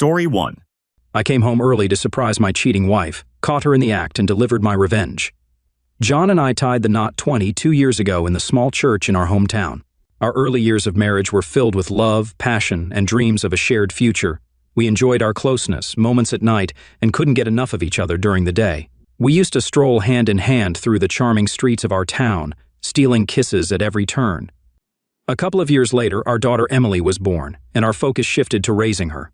Story 1. I came home early to surprise my cheating wife, caught her in the act, and delivered my revenge. John and I tied the knot 22 years ago in the small church in our hometown. Our early years of marriage were filled with love, passion, and dreams of a shared future. We enjoyed our closeness, moments at night, and couldn't get enough of each other during the day. We used to stroll hand in hand through the charming streets of our town, stealing kisses at every turn. A couple of years later, our daughter Emily was born, and our focus shifted to raising her.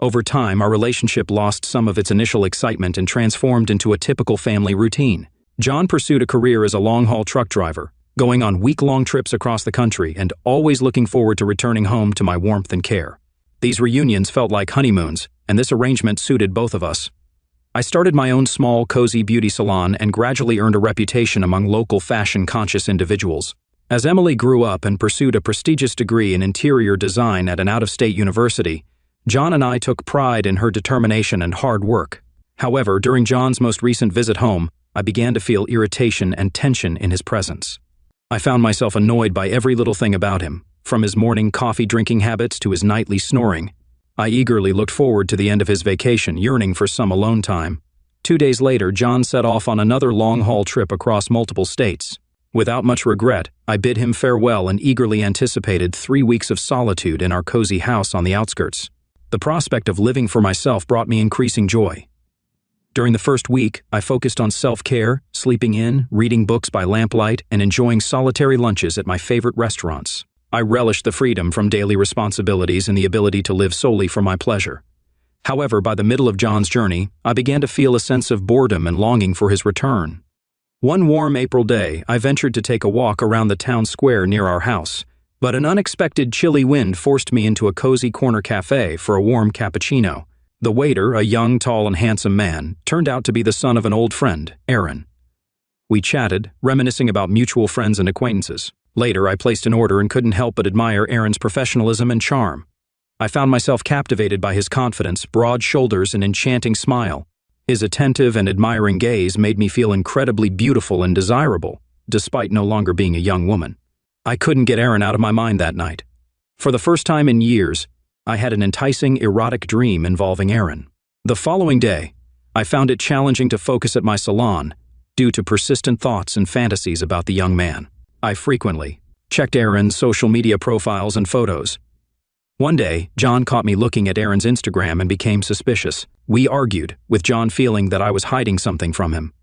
Over time, our relationship lost some of its initial excitement and transformed into a typical family routine. John pursued a career as a long-haul truck driver, going on week-long trips across the country and always looking forward to returning home to my warmth and care. These reunions felt like honeymoons, and this arrangement suited both of us. I started my own small, cozy beauty salon and gradually earned a reputation among local fashion-conscious individuals. As Emily grew up and pursued a prestigious degree in interior design at an out-of-state university, John and I took pride in her determination and hard work. However, during John's most recent visit home, I began to feel irritation and tension in his presence. I found myself annoyed by every little thing about him, from his morning coffee-drinking habits to his nightly snoring. I eagerly looked forward to the end of his vacation, yearning for some alone time. 2 days later, John set off on another long-haul trip across multiple states. Without much regret, I bid him farewell and eagerly anticipated 3 weeks of solitude in our cozy house on the outskirts. The prospect of living for myself brought me increasing joy. During the first week, I focused on self-care, sleeping in, reading books by lamplight, and enjoying solitary lunches at my favorite restaurants. I relished the freedom from daily responsibilities and the ability to live solely for my pleasure. However, by the middle of John's journey, I began to feel a sense of boredom and longing for his return. One warm April day, I ventured to take a walk around the town square near our house, but an unexpected chilly wind forced me into a cozy corner cafe for a warm cappuccino. The waiter, a young, tall, and handsome man, turned out to be the son of an old friend, Aaron. We chatted, reminiscing about mutual friends and acquaintances. Later, I placed an order and couldn't help but admire Aaron's professionalism and charm. I found myself captivated by his confidence, broad shoulders, and enchanting smile. His attentive and admiring gaze made me feel incredibly beautiful and desirable, despite no longer being a young woman. I couldn't get Aaron out of my mind that night. For the first time in years, I had an enticing, erotic dream involving Aaron. The following day, I found it challenging to focus at my salon due to persistent thoughts and fantasies about the young man. I frequently checked Aaron's social media profiles and photos. One day, John caught me looking at Aaron's Instagram and became suspicious. We argued, with John feeling that I was hiding something from him.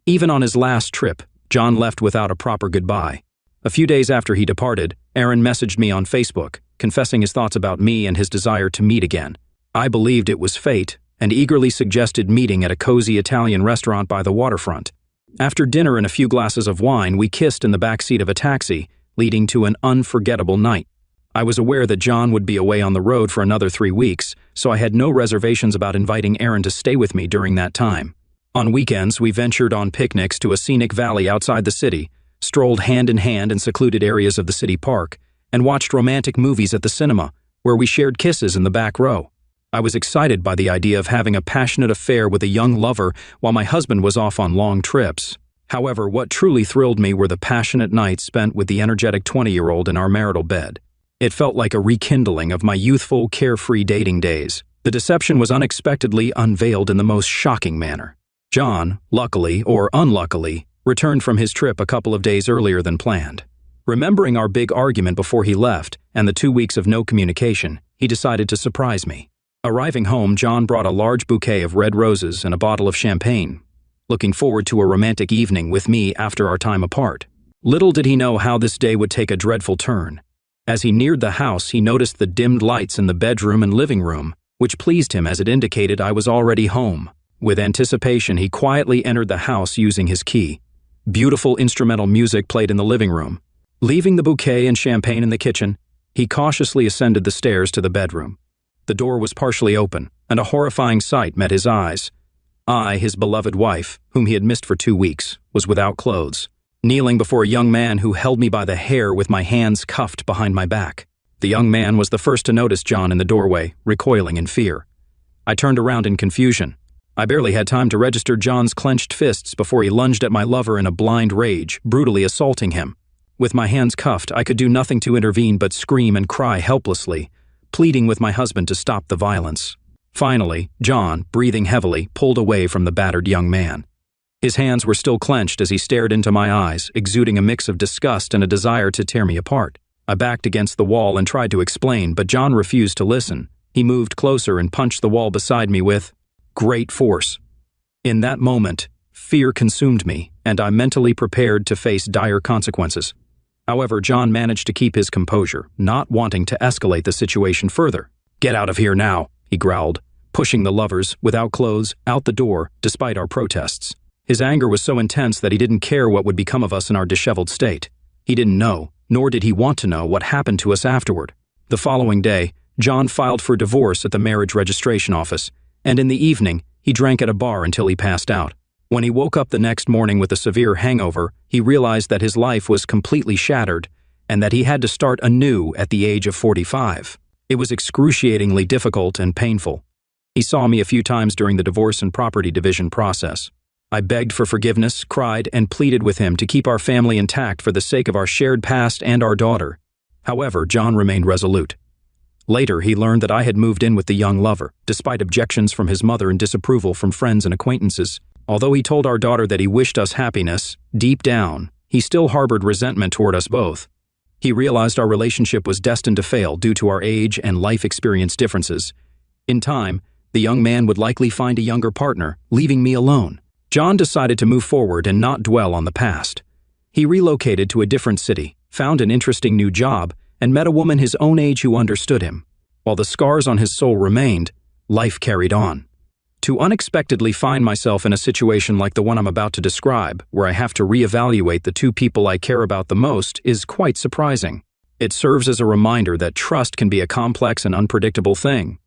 Even on his last trip, John left without a proper goodbye. A few days after he departed, Aaron messaged me on Facebook, confessing his thoughts about me and his desire to meet again. I believed it was fate and eagerly suggested meeting at a cozy Italian restaurant by the waterfront. After dinner and a few glasses of wine, we kissed in the back seat of a taxi, leading to an unforgettable night. I was aware that John would be away on the road for another 3 weeks, so I had no reservations about inviting Aaron to stay with me during that time. On weekends, we ventured on picnics to a scenic valley outside the city, strolled hand in hand in secluded areas of the city park, and watched romantic movies at the cinema, where we shared kisses in the back row. I was excited by the idea of having a passionate affair with a young lover while my husband was off on long trips. However, what truly thrilled me were the passionate nights spent with the energetic 20-year-old in our marital bed. It felt like a rekindling of my youthful, carefree dating days. The deception was unexpectedly unveiled in the most shocking manner. John, luckily or unluckily, returned from his trip a couple of days earlier than planned. Remembering our big argument before he left and the 2 weeks of no communication, he decided to surprise me. Arriving home, John brought a large bouquet of red roses and a bottle of champagne, looking forward to a romantic evening with me after our time apart. Little did he know how this day would take a dreadful turn. As he neared the house, he noticed the dimmed lights in the bedroom and living room, which pleased him as it indicated I was already home. With anticipation, he quietly entered the house using his key. Beautiful instrumental music played in the living room. Leaving the bouquet and champagne in the kitchen, he cautiously ascended the stairs to the bedroom. The door was partially open, and a horrifying sight met his eyes. I, his beloved wife, whom he had missed for 2 weeks, was without clothes, kneeling before a young man who held me by the hair with my hands cuffed behind my back. The young man was the first to notice John in the doorway, recoiling in fear. I turned around in confusion. I barely had time to register John's clenched fists before he lunged at my lover in a blind rage, brutally assaulting him. With my hands cuffed, I could do nothing to intervene but scream and cry helplessly, pleading with my husband to stop the violence. Finally, John, breathing heavily, pulled away from the battered young man. His hands were still clenched as he stared into my eyes, exuding a mix of disgust and a desire to tear me apart. I backed against the wall and tried to explain, but John refused to listen. He moved closer and punched the wall beside me with great force. In that moment, fear consumed me, and I mentally prepared to face dire consequences. However, John managed to keep his composure, not wanting to escalate the situation further. "Get out of here now," he growled, pushing the lovers, without clothes, out the door, despite our protests. His anger was so intense that he didn't care what would become of us in our disheveled state. He didn't know, nor did he want to know, what happened to us afterward. The following day, John filed for divorce at the marriage registration office, and in the evening, he drank at a bar until he passed out. When he woke up the next morning with a severe hangover, he realized that his life was completely shattered and that he had to start anew at the age of 45. It was excruciatingly difficult and painful. He saw me a few times during the divorce and property division process. I begged for forgiveness, cried, and pleaded with him to keep our family intact for the sake of our shared past and our daughter. However, John remained resolute. Later, he learned that I had moved in with the young lover, despite objections from his mother and disapproval from friends and acquaintances. Although he told our daughter that he wished us happiness, deep down, he still harbored resentment toward us both. He realized our relationship was destined to fail due to our age and life experience differences. In time, the young man would likely find a younger partner, leaving me alone. John decided to move forward and not dwell on the past. He relocated to a different city, found an interesting new job, and met a woman his own age who understood him. While the scars on his soul remained, life carried on. To unexpectedly find myself in a situation like the one I'm about to describe, where I have to reevaluate the two people I care about the most, is quite surprising. It serves as a reminder that trust can be a complex and unpredictable thing.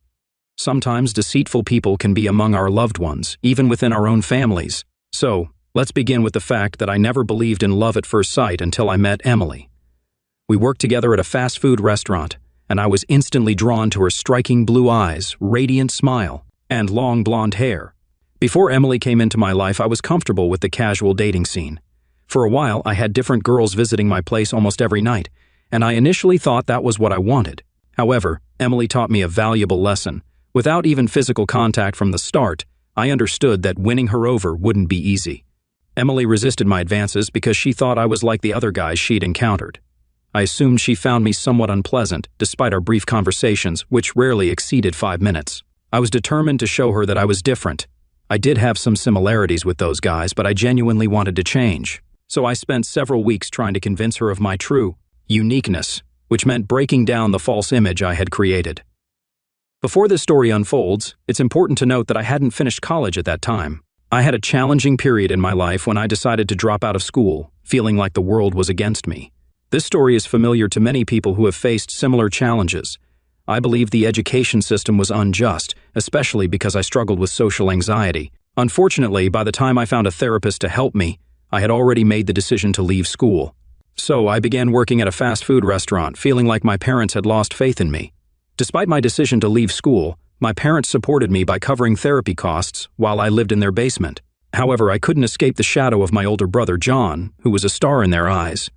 Sometimes deceitful people can be among our loved ones, even within our own families. So, let's begin with the fact that I never believed in love at first sight until I met Emily. We worked together at a fast food restaurant, and I was instantly drawn to her striking blue eyes, radiant smile, and long blonde hair. Before Emily came into my life, I was comfortable with the casual dating scene. For a while, I had different girls visiting my place almost every night, and I initially thought that was what I wanted. However, Emily taught me a valuable lesson. Without even physical contact from the start, I understood that winning her over wouldn't be easy. Emily resisted my advances because she thought I was like the other guys she'd encountered. I assumed she found me somewhat unpleasant, despite our brief conversations, which rarely exceeded 5 minutes. I was determined to show her that I was different. I did have some similarities with those guys, but I genuinely wanted to change. So I spent several weeks trying to convince her of my true uniqueness, which meant breaking down the false image I had created. Before this story unfolds, it's important to note that I hadn't finished college at that time. I had a challenging period in my life when I decided to drop out of school, feeling like the world was against me. This story is familiar to many people who have faced similar challenges. I believe the education system was unjust, especially because I struggled with social anxiety. Unfortunately, by the time I found a therapist to help me, I had already made the decision to leave school. So I began working at a fast food restaurant, feeling like my parents had lost faith in me. Despite my decision to leave school, my parents supported me by covering therapy costs while I lived in their basement. However, I couldn't escape the shadow of my older brother, John, who was a star in their eyes.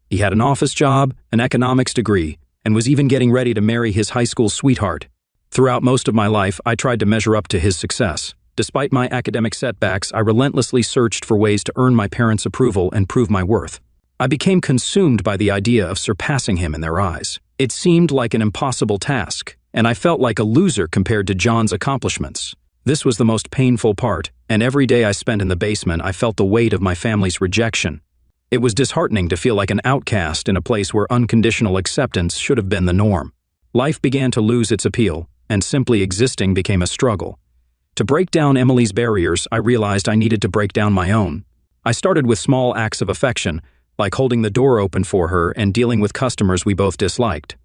He had an office job, an economics degree, and was even getting ready to marry his high school sweetheart. Throughout most of my life, I tried to measure up to his success. Despite my academic setbacks, I relentlessly searched for ways to earn my parents' approval and prove my worth. I became consumed by the idea of surpassing him in their eyes. It seemed like an impossible task, and I felt like a loser compared to John's accomplishments. This was the most painful part, and every day I spent in the basement, I felt the weight of my family's rejection. It was disheartening to feel like an outcast in a place where unconditional acceptance should have been the norm. Life began to lose its appeal, and simply existing became a struggle. To break down Emily's barriers, I realized I needed to break down my own. I started with small acts of affection, like holding the door open for her and dealing with customers we both disliked.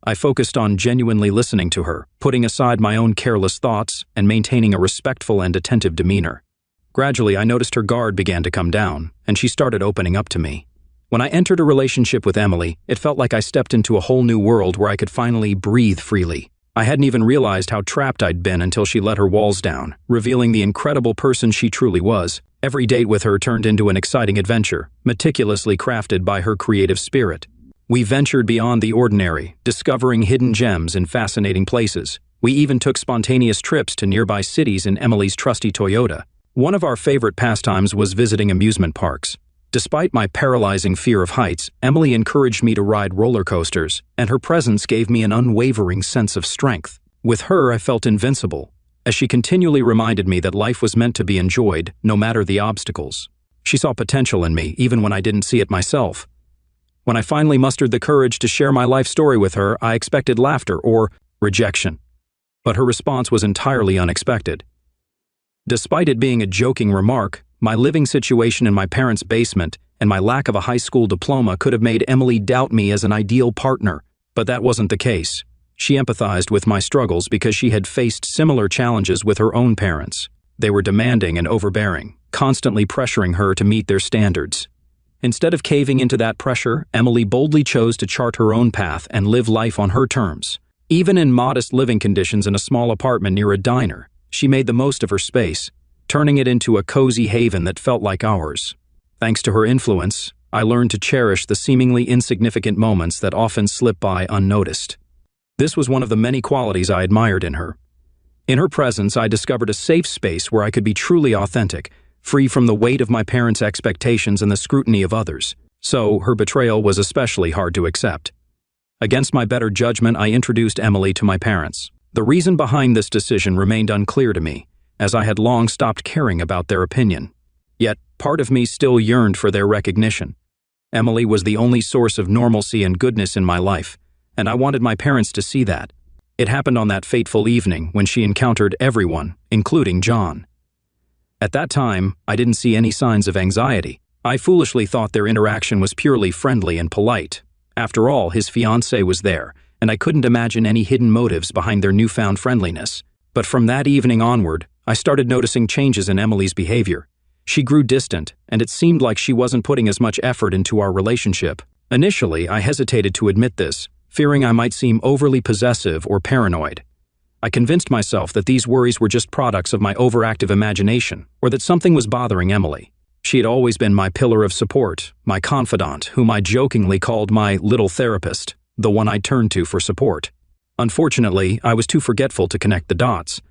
I focused on genuinely listening to her, putting aside my own careless thoughts and maintaining a respectful and attentive demeanor. Gradually, I noticed her guard began to come down, and she started opening up to me. When I entered a relationship with Emily, it felt like I stepped into a whole new world where I could finally breathe freely. I hadn't even realized how trapped I'd been until she let her walls down, revealing the incredible person she truly was. Every date with her turned into an exciting adventure, meticulously crafted by her creative spirit. We ventured beyond the ordinary, discovering hidden gems in fascinating places. We even took spontaneous trips to nearby cities in Emily's trusty Toyota. One of our favorite pastimes was visiting amusement parks. Despite my paralyzing fear of heights, Emily encouraged me to ride roller coasters, and her presence gave me an unwavering sense of strength. With her, I felt invincible, as she continually reminded me that life was meant to be enjoyed, no matter the obstacles. She saw potential in me, even when I didn't see it myself. When I finally mustered the courage to share my life story with her, I expected laughter or rejection. But her response was entirely unexpected. Despite it being a joking remark, my living situation in my parents' basement and my lack of a high school diploma could have made Emily doubt me as an ideal partner. But that wasn't the case. She empathized with my struggles because she had faced similar challenges with her own parents. They were demanding and overbearing, constantly pressuring her to meet their standards. Instead of caving into that pressure, Emily boldly chose to chart her own path and live life on her terms. Even in modest living conditions in a small apartment near a diner, she made the most of her space, turning it into a cozy haven that felt like ours. Thanks to her influence, I learned to cherish the seemingly insignificant moments that often slip by unnoticed. This was one of the many qualities I admired in her. In her presence, I discovered a safe space where I could be truly authentic, free from the weight of my parents' expectations and the scrutiny of others. So, her betrayal was especially hard to accept. Against my better judgment, I introduced Emily to my parents. The reason behind this decision remained unclear to me, as I had long stopped caring about their opinion. Yet, part of me still yearned for their recognition. Emily was the only source of normalcy and goodness in my life, and I wanted my parents to see that. It happened on that fateful evening when she encountered everyone, including John. At that time, I didn't see any signs of anxiety. I foolishly thought their interaction was purely friendly and polite. After all, his fiancée was there, and I couldn't imagine any hidden motives behind their newfound friendliness. But from that evening onward, I started noticing changes in Emily's behavior. She grew distant, and it seemed like she wasn't putting as much effort into our relationship. Initially, I hesitated to admit this, fearing I might seem overly possessive or paranoid. I convinced myself that these worries were just products of my overactive imagination, or that something was bothering Emily. She had always been my pillar of support, my confidant, whom I jokingly called my little therapist, the one I turned to for support. Unfortunately, I was too forgetful to connect the dots.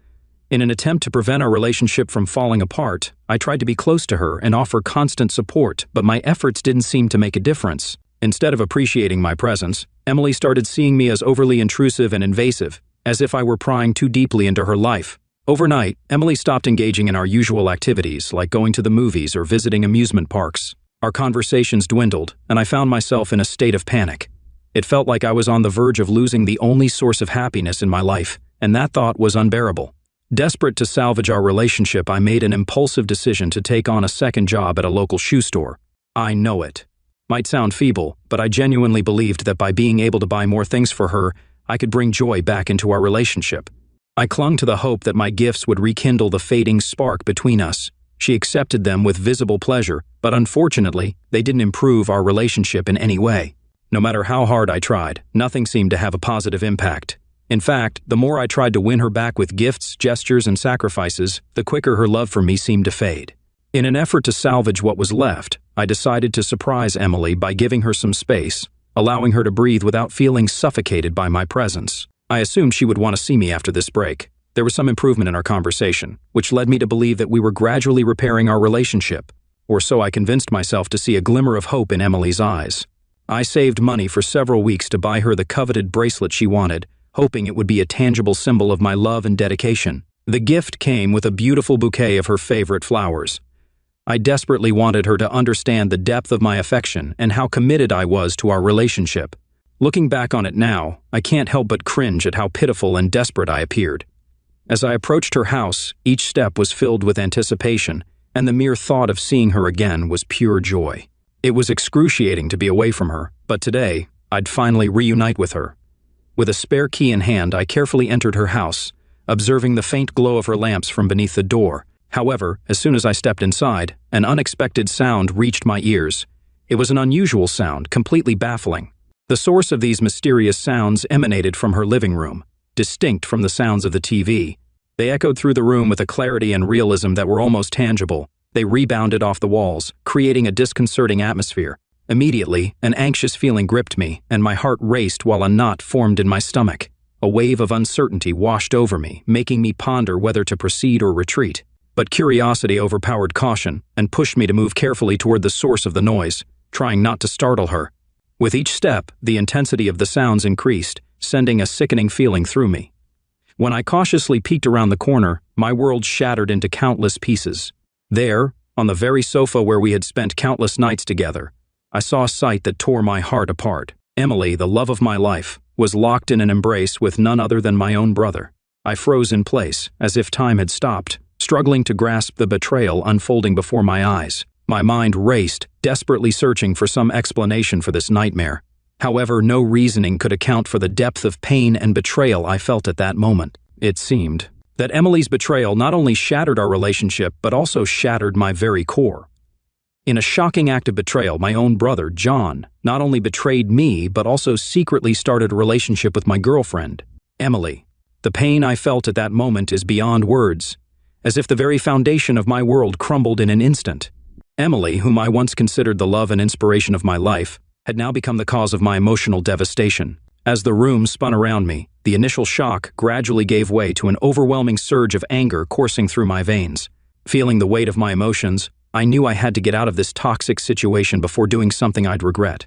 In an attempt to prevent our relationship from falling apart, I tried to be close to her and offer constant support, but my efforts didn't seem to make a difference. Instead of appreciating my presence, Emily started seeing me as overly intrusive and invasive, as if I were prying too deeply into her life. Overnight, Emily stopped engaging in our usual activities, like going to the movies or visiting amusement parks. Our conversations dwindled, and I found myself in a state of panic. It felt like I was on the verge of losing the only source of happiness in my life, and that thought was unbearable. Desperate to salvage our relationship, I made an impulsive decision to take on a second job at a local shoe store. I know it might sound feeble, but I genuinely believed that by being able to buy more things for her, I could bring joy back into our relationship. I clung to the hope that my gifts would rekindle the fading spark between us. She accepted them with visible pleasure, but unfortunately, they didn't improve our relationship in any way. No matter how hard I tried, nothing seemed to have a positive impact. In fact, the more I tried to win her back with gifts, gestures, and sacrifices, the quicker her love for me seemed to fade. In an effort to salvage what was left, I decided to surprise Emily by giving her some space, allowing her to breathe without feeling suffocated by my presence. I assumed she would want to see me after this break. There was some improvement in our conversation, which led me to believe that we were gradually repairing our relationship, or so I convinced myself to see a glimmer of hope in Emily's eyes. I saved money for several weeks to buy her the coveted bracelet she wanted, hoping it would be a tangible symbol of my love and dedication. The gift came with a beautiful bouquet of her favorite flowers. I desperately wanted her to understand the depth of my affection and how committed I was to our relationship. Looking back on it now, I can't help but cringe at how pitiful and desperate I appeared. As I approached her house, each step was filled with anticipation, and the mere thought of seeing her again was pure joy. It was excruciating to be away from her, but today, I'd finally reunite with her. With a spare key in hand, I carefully entered her house, observing the faint glow of her lamps from beneath the door. However, as soon as I stepped inside, an unexpected sound reached my ears. It was an unusual sound, completely baffling. The source of these mysterious sounds emanated from her living room, distinct from the sounds of the TV. They echoed through the room with a clarity and realism that were almost tangible. They rebounded off the walls, creating a disconcerting atmosphere. Immediately, an anxious feeling gripped me, and my heart raced while a knot formed in my stomach. a wave of uncertainty washed over me, making me ponder whether to proceed or retreat. But curiosity overpowered caution and pushed me to move carefully toward the source of the noise, trying not to startle her. With each step, the intensity of the sounds increased, sending a sickening feeling through me. When I cautiously peeked around the corner, my world shattered into countless pieces. There, on the very sofa where we had spent countless nights together, I saw a sight that tore my heart apart. Emily, the love of my life, was locked in an embrace with none other than my own brother. I froze in place, as if time had stopped, struggling to grasp the betrayal unfolding before my eyes. My mind raced, desperately searching for some explanation for this nightmare. However, no reasoning could account for the depth of pain and betrayal I felt at that moment. It seemed that Emily's betrayal not only shattered our relationship, but also shattered my very core. In a shocking act of betrayal, my own brother, John, not only betrayed me, but also secretly started a relationship with my girlfriend, Emily. The pain I felt at that moment is beyond words, as if the very foundation of my world crumbled in an instant. Emily, whom I once considered the love and inspiration of my life, had now become the cause of my emotional devastation. As the room spun around me, the initial shock gradually gave way to an overwhelming surge of anger coursing through my veins. Feeling the weight of my emotions, I knew I had to get out of this toxic situation before doing something I'd regret.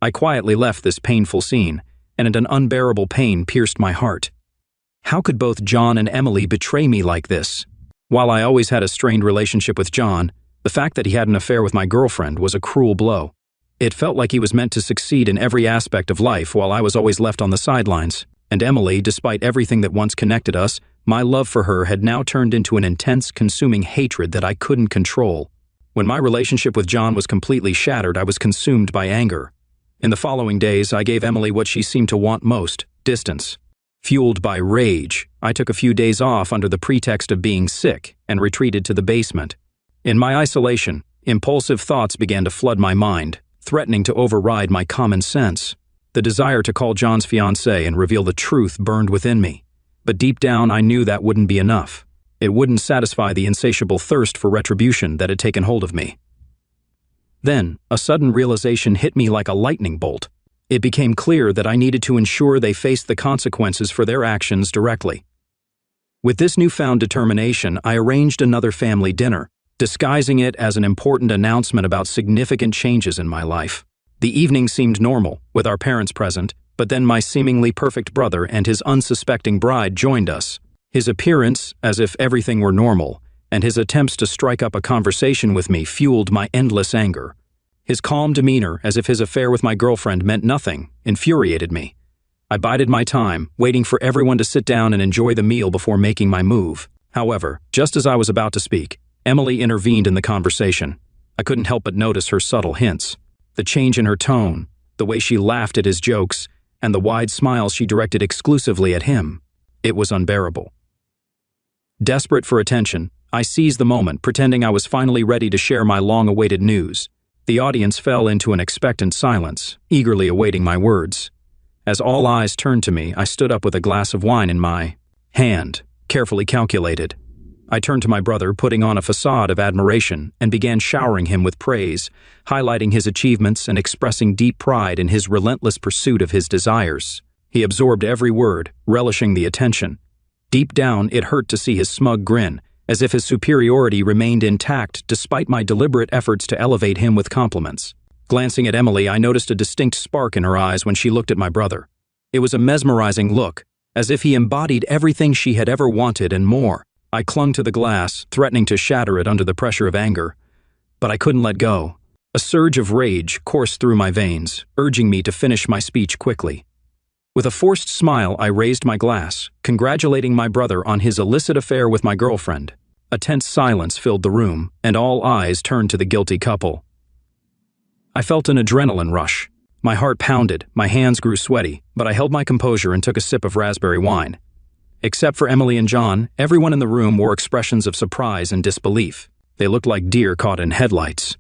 I quietly left this painful scene, and an unbearable pain pierced my heart. How could both John and Emily betray me like this? While I always had a strained relationship with John, the fact that he had an affair with my girlfriend was a cruel blow. It felt like he was meant to succeed in every aspect of life while I was always left on the sidelines. And Emily, despite everything that once connected us, my love for her had now turned into an intense, consuming hatred that I couldn't control. When my relationship with John was completely shattered, I was consumed by anger. In the following days, I gave Emily what she seemed to want most: distance. Fueled by rage, I took a few days off under the pretext of being sick and retreated to the basement. In my isolation, impulsive thoughts began to flood my mind, threatening to override my common sense. The desire to call John's fiancée and reveal the truth burned within me. But deep down, I knew that wouldn't be enough. It wouldn't satisfy the insatiable thirst for retribution that had taken hold of me. Then, a sudden realization hit me like a lightning bolt. It became clear that I needed to ensure they faced the consequences for their actions directly. With this newfound determination, I arranged another family dinner, disguising it as an important announcement about significant changes in my life. The evening seemed normal, with our parents present, but then my seemingly perfect brother and his unsuspecting bride joined us. His appearance, as if everything were normal, and his attempts to strike up a conversation with me fueled my endless anger. His calm demeanor, as if his affair with my girlfriend meant nothing, infuriated me. I bided my time, waiting for everyone to sit down and enjoy the meal before making my move. However, just as I was about to speak, Emily intervened in the conversation. I couldn't help but notice her subtle hints. The change in her tone, the way she laughed at his jokes, and the wide smile she directed exclusively at him. It was unbearable. Desperate for attention, I seized the moment, pretending I was finally ready to share my long-awaited news. The audience fell into an expectant silence, eagerly awaiting my words. As all eyes turned to me, I stood up with a glass of wine in my hand, carefully calculated. I turned to my brother, putting on a facade of admiration, and began showering him with praise, highlighting his achievements and expressing deep pride in his relentless pursuit of his desires. He absorbed every word, relishing the attention. Deep down, it hurt to see his smug grin, as if his superiority remained intact despite my deliberate efforts to elevate him with compliments. Glancing at Emily, I noticed a distinct spark in her eyes when she looked at my brother. It was a mesmerizing look, as if he embodied everything she had ever wanted and more. I clung to the glass, threatening to shatter it under the pressure of anger. But I couldn't let go. A surge of rage coursed through my veins, urging me to finish my speech quickly. With a forced smile, I raised my glass, congratulating my brother on his illicit affair with my girlfriend. A tense silence filled the room, and all eyes turned to the guilty couple. I felt an adrenaline rush. My heart pounded, my hands grew sweaty, but I held my composure and took a sip of raspberry wine. Except for Emily and John, everyone in the room wore expressions of surprise and disbelief. They looked like deer caught in headlights.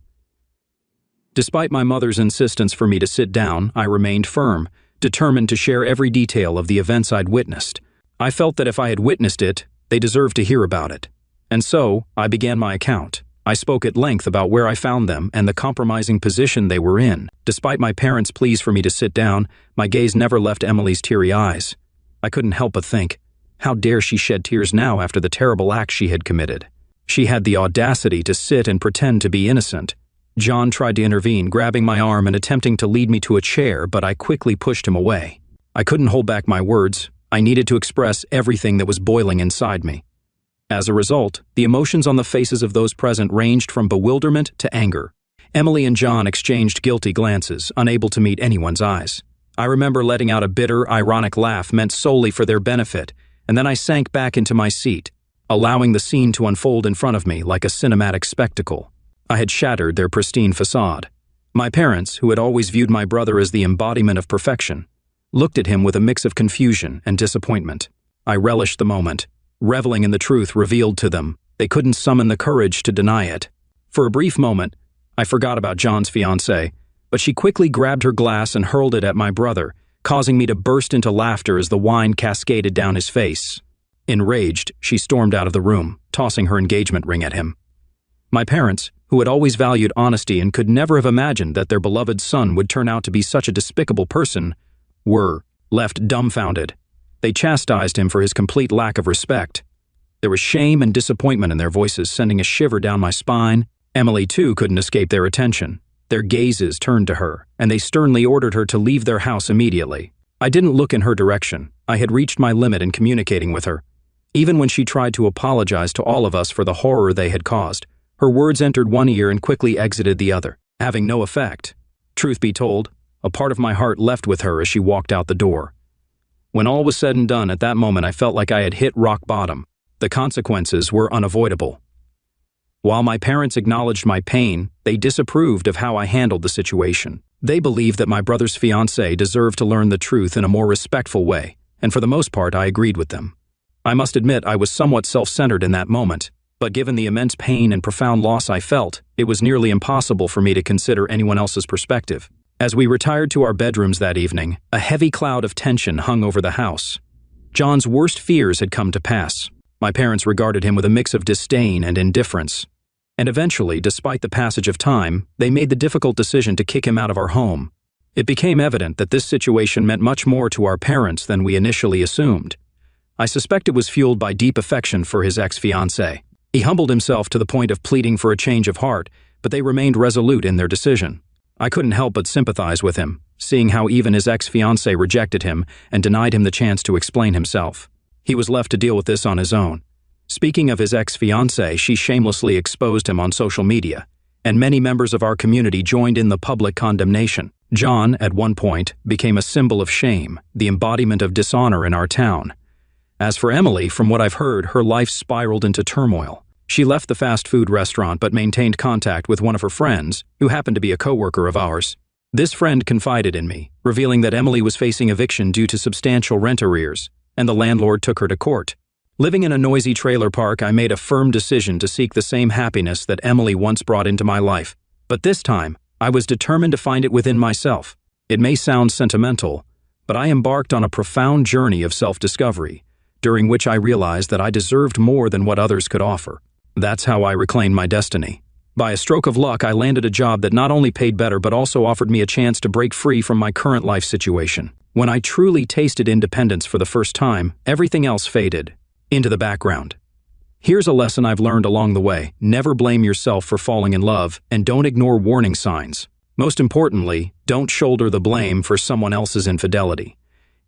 Despite my mother's insistence for me to sit down, I remained firm, determined to share every detail of the events I'd witnessed. I felt that if I had witnessed it, they deserved to hear about it. And so, I began my account. I spoke at length about where I found them and the compromising position they were in. Despite my parents' pleas for me to sit down, my gaze never left Emily's teary eyes. I couldn't help but think, how dare she shed tears now after the terrible act she had committed? She had the audacity to sit and pretend to be innocent. John tried to intervene, grabbing my arm and attempting to lead me to a chair, but I quickly pushed him away. I couldn't hold back my words. I needed to express everything that was boiling inside me. As a result, the emotions on the faces of those present ranged from bewilderment to anger. Emily and John exchanged guilty glances, unable to meet anyone's eyes. I remember letting out a bitter, ironic laugh meant solely for their benefit, and then I sank back into my seat, allowing the scene to unfold in front of me like a cinematic spectacle. I had shattered their pristine facade. My parents, who had always viewed my brother as the embodiment of perfection, looked at him with a mix of confusion and disappointment. I relished the moment, reveling in the truth revealed to them. They couldn't summon the courage to deny it. For a brief moment, I forgot about John's fiancée, but she quickly grabbed her glass and hurled it at my brother, causing me to burst into laughter as the wine cascaded down his face. Enraged, she stormed out of the room, tossing her engagement ring at him. My parents, who had always valued honesty and could never have imagined that their beloved son would turn out to be such a despicable person, were left dumbfounded. They chastised him for his complete lack of respect. There was shame and disappointment in their voices, sending a shiver down my spine. Emily, too, couldn't escape their attention. Their gazes turned to her, and they sternly ordered her to leave their house immediately. I didn't look in her direction. I had reached my limit in communicating with her. Even when she tried to apologize to all of us for the horror they had caused, her words entered one ear and quickly exited the other, having no effect. Truth be told, a part of my heart left with her as she walked out the door. When all was said and done, at that moment I felt like I had hit rock bottom. The consequences were unavoidable. While my parents acknowledged my pain, they disapproved of how I handled the situation. They believed that my brother's fiancée deserved to learn the truth in a more respectful way, and for the most part I agreed with them. I must admit I was somewhat self-centered in that moment, but given the immense pain and profound loss I felt, it was nearly impossible for me to consider anyone else's perspective. As we retired to our bedrooms that evening, a heavy cloud of tension hung over the house. John's worst fears had come to pass. My parents regarded him with a mix of disdain and indifference. And eventually, despite the passage of time, they made the difficult decision to kick him out of our home. It became evident that this situation meant much more to our parents than we initially assumed. I suspect it was fueled by deep affection for his ex-fiancée. He humbled himself to the point of pleading for a change of heart, but they remained resolute in their decision. I couldn't help but sympathize with him, seeing how even his ex-fiancée rejected him and denied him the chance to explain himself. He was left to deal with this on his own. Speaking of his ex-fiancée, she shamelessly exposed him on social media, and many members of our community joined in the public condemnation. John, at one point, became a symbol of shame, the embodiment of dishonor in our town. As for Emily, from what I've heard, her life spiraled into turmoil. She left the fast food restaurant but maintained contact with one of her friends, who happened to be a coworker of ours. This friend confided in me, revealing that Emily was facing eviction due to substantial rent arrears, and the landlord took her to court. Living in a noisy trailer park, I made a firm decision to seek the same happiness that Emily once brought into my life. But this time, I was determined to find it within myself. It may sound sentimental, but I embarked on a profound journey of self-discovery, during which I realized that I deserved more than what others could offer. That's how I reclaimed my destiny. By a stroke of luck, I landed a job that not only paid better but also offered me a chance to break free from my current life situation. When I truly tasted independence for the first time, everything else faded into the background. Here's a lesson I've learned along the way. Never blame yourself for falling in love, and don't ignore warning signs. Most importantly, don't shoulder the blame for someone else's infidelity.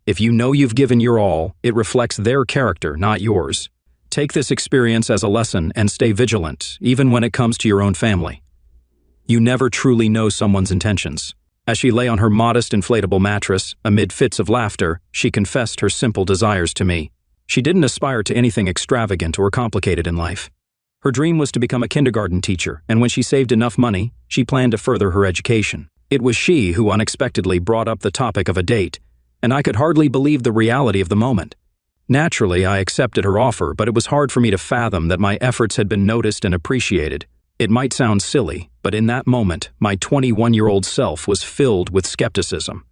If you know you've given your all, it reflects their character, not yours. Take this experience as a lesson and stay vigilant, even when it comes to your own family. You never truly know someone's intentions. As she lay on her modest inflatable mattress, amid fits of laughter, she confessed her simple desires to me. She didn't aspire to anything extravagant or complicated in life. Her dream was to become a kindergarten teacher, and when she saved enough money, she planned to further her education. It was she who unexpectedly brought up the topic of a date, and I could hardly believe the reality of the moment. Naturally, I accepted her offer, but it was hard for me to fathom that my efforts had been noticed and appreciated. It might sound silly, but in that moment, my 21-year-old self was filled with skepticism.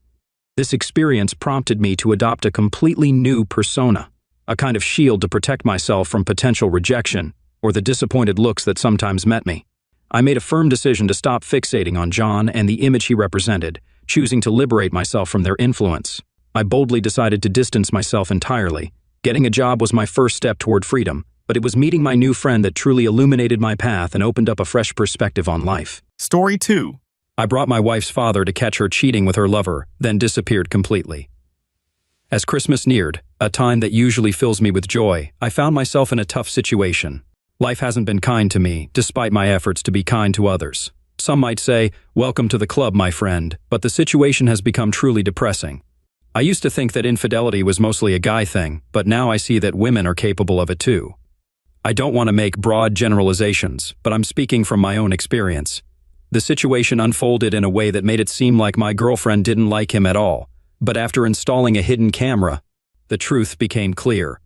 This experience prompted me to adopt a completely new persona, a kind of shield to protect myself from potential rejection or the disappointed looks that sometimes met me. I made a firm decision to stop fixating on John and the image he represented, choosing to liberate myself from their influence. I boldly decided to distance myself entirely. Getting a job was my first step toward freedom, but it was meeting my new friend that truly illuminated my path and opened up a fresh perspective on life. Story 2. I brought my wife's father to catch her cheating with her lover, then disappeared completely. As Christmas neared, a time that usually fills me with joy, I found myself in a tough situation. Life hasn't been kind to me, despite my efforts to be kind to others. Some might say, "Welcome to the club, my friend," but the situation has become truly depressing. I used to think that infidelity was mostly a guy thing, but now I see that women are capable of it too. I don't want to make broad generalizations, but I'm speaking from my own experience. The situation unfolded in a way that made it seem like my girlfriend didn't like him at all, but after installing a hidden camera, the truth became clear.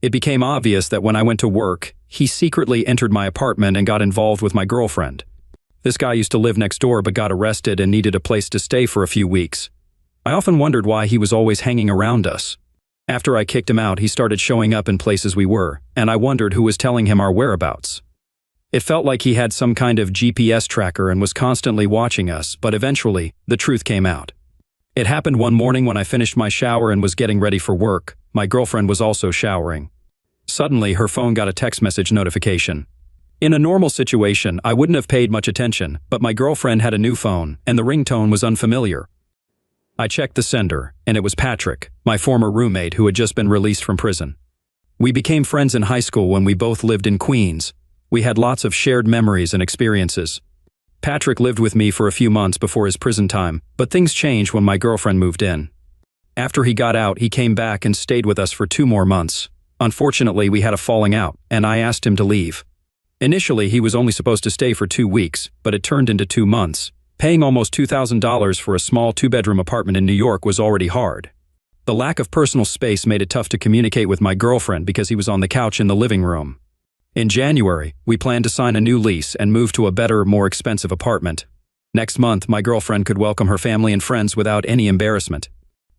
It became obvious that when I went to work, he secretly entered my apartment and got involved with my girlfriend. This guy used to live next door but got arrested and needed a place to stay for a few weeks. I often wondered why he was always hanging around us. After I kicked him out, he started showing up in places we were, and I wondered who was telling him our whereabouts. It felt like he had some kind of GPS tracker and was constantly watching us, but eventually, the truth came out. It happened one morning when I finished my shower and was getting ready for work. My girlfriend was also showering. Suddenly, her phone got a text message notification. In a normal situation, I wouldn't have paid much attention, but my girlfriend had a new phone, and the ringtone was unfamiliar. I checked the sender, and it was Patrick, my former roommate who had just been released from prison. We became friends in high school when we both lived in Queens. We had lots of shared memories and experiences. Patrick lived with me for a few months before his prison time, but things changed when my girlfriend moved in. After he got out, he came back and stayed with us for 2 more months. Unfortunately, we had a falling out, and I asked him to leave. Initially, he was only supposed to stay for 2 weeks, but it turned into 2 months. Paying almost $2,000 for a small 2-bedroom apartment in New York was already hard. The lack of personal space made it tough to communicate with my girlfriend because he was on the couch in the living room. In January, we planned to sign a new lease and move to a better, more expensive apartment. Next month, my girlfriend could welcome her family and friends without any embarrassment.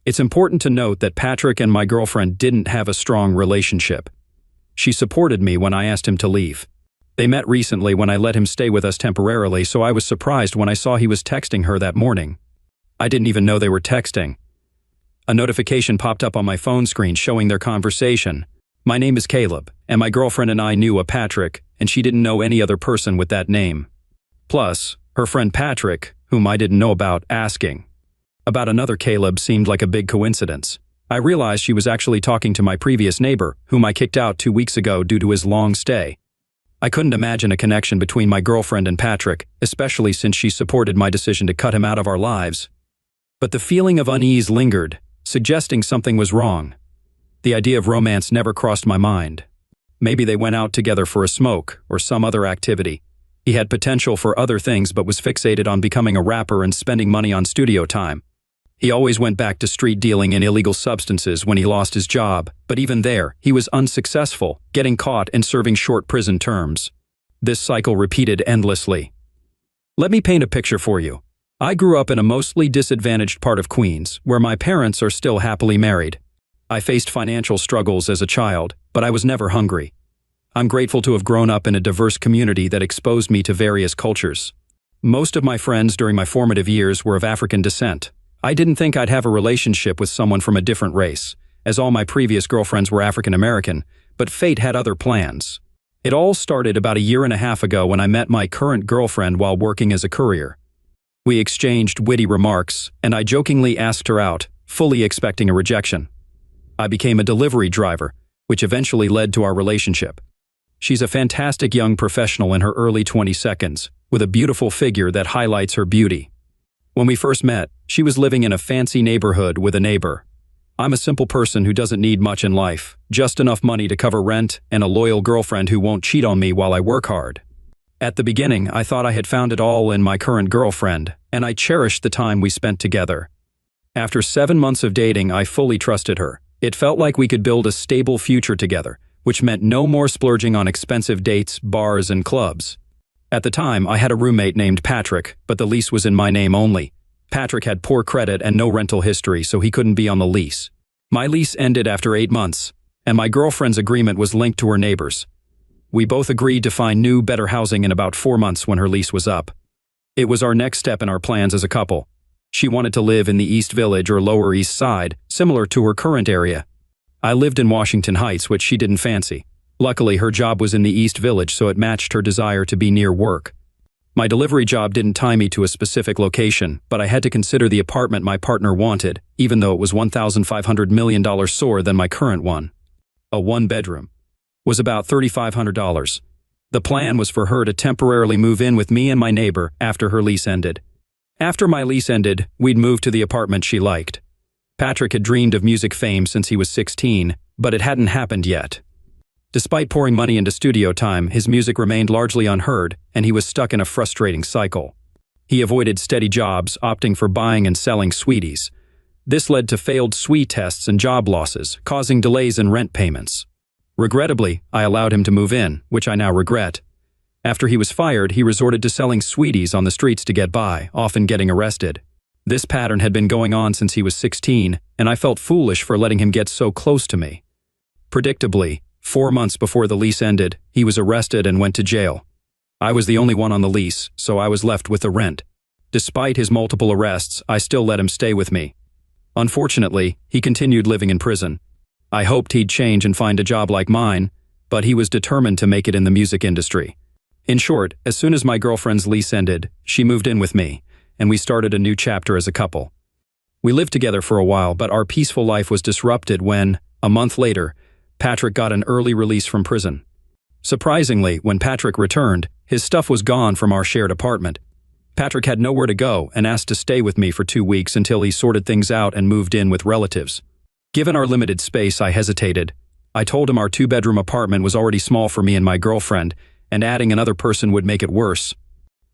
It's important to note that Patrick and my girlfriend didn't have a strong relationship. She supported me when I asked him to leave. They met recently when I let him stay with us temporarily, so I was surprised when I saw he was texting her that morning. I didn't even know they were texting. A notification popped up on my phone screen showing their conversation. My name is Caleb, and my girlfriend and I knew a Patrick, and she didn't know any other person with that name. Plus, her friend Patrick, whom I didn't know about, asking about another Caleb seemed like a big coincidence. I realized she was actually talking to my previous neighbor, whom I kicked out 2 weeks ago due to his long stay. I couldn't imagine a connection between my girlfriend and Patrick, especially since she supported my decision to cut him out of our lives. But the feeling of unease lingered, suggesting something was wrong. The idea of romance never crossed my mind. Maybe they went out together for a smoke or some other activity. He had potential for other things but was fixated on becoming a rapper and spending money on studio time. He always went back to street dealing in illegal substances when he lost his job, but even there, he was unsuccessful, getting caught and serving short prison terms. This cycle repeated endlessly. Let me paint a picture for you. I grew up in a mostly disadvantaged part of Queens, where my parents are still happily married. I faced financial struggles as a child, but I was never hungry. I'm grateful to have grown up in a diverse community that exposed me to various cultures. Most of my friends during my formative years were of African descent. I didn't think I'd have a relationship with someone from a different race, as all my previous girlfriends were African American, but fate had other plans. It all started about 1.5 years ago when I met my current girlfriend while working as a courier. We exchanged witty remarks, and I jokingly asked her out, fully expecting a rejection. I became a delivery driver, which eventually led to our relationship. She's a fantastic young professional in her early 20s, with a beautiful figure that highlights her beauty. When we first met, she was living in a fancy neighborhood with a neighbor. I'm a simple person who doesn't need much in life, just enough money to cover rent and a loyal girlfriend who won't cheat on me while I work hard. At the beginning, I thought I had found it all in my current girlfriend, and I cherished the time we spent together. After 7 months of dating, I fully trusted her. It felt like we could build a stable future together, which meant no more splurging on expensive dates, bars, and clubs. At the time, I had a roommate named Patrick, but the lease was in my name only. Patrick had poor credit and no rental history, so he couldn't be on the lease. My lease ended after 8 months, and my girlfriend's agreement was linked to her neighbors. We both agreed to find new, better housing in about 4 months when her lease was up. It was our next step in our plans as a couple. She wanted to live in the East Village or Lower East Side, similar to her current area. I lived in Washington Heights, which she didn't fancy. Luckily, her job was in the East Village, so it matched her desire to be near work. My delivery job didn't tie me to a specific location, but I had to consider the apartment my partner wanted, even though it was $1,500 million sore than my current one. A one-bedroom was about $3,500. The plan was for her to temporarily move in with me and my neighbor after her lease ended. After my lease ended, we'd move to the apartment she liked. Patrick had dreamed of music fame since he was 16, but it hadn't happened yet. Despite pouring money into studio time, his music remained largely unheard, and he was stuck in a frustrating cycle. He avoided steady jobs, opting for buying and selling sweeties. This led to failed SWE tests and job losses, causing delays in rent payments. Regrettably, I allowed him to move in, which I now regret. After he was fired, he resorted to selling sweeties on the streets to get by, often getting arrested. This pattern had been going on since he was 16, and I felt foolish for letting him get so close to me. Predictably, 4 months before the lease ended, he was arrested and went to jail. I was the only one on the lease, so I was left with the rent. Despite his multiple arrests, I still let him stay with me. Unfortunately, he continued living in prison. I hoped he'd change and find a job like mine, but he was determined to make it in the music industry. In short, as soon as my girlfriend's lease ended, she moved in with me, and we started a new chapter as a couple. We lived together for a while, but our peaceful life was disrupted when, a month later, Patrick got an early release from prison. Surprisingly, when Patrick returned, his stuff was gone from our shared apartment. Patrick had nowhere to go and asked to stay with me for 2 weeks until he sorted things out and moved in with relatives. Given our limited space, I hesitated. I told him our 2-bedroom apartment was already small for me and my girlfriend, and adding another person would make it worse.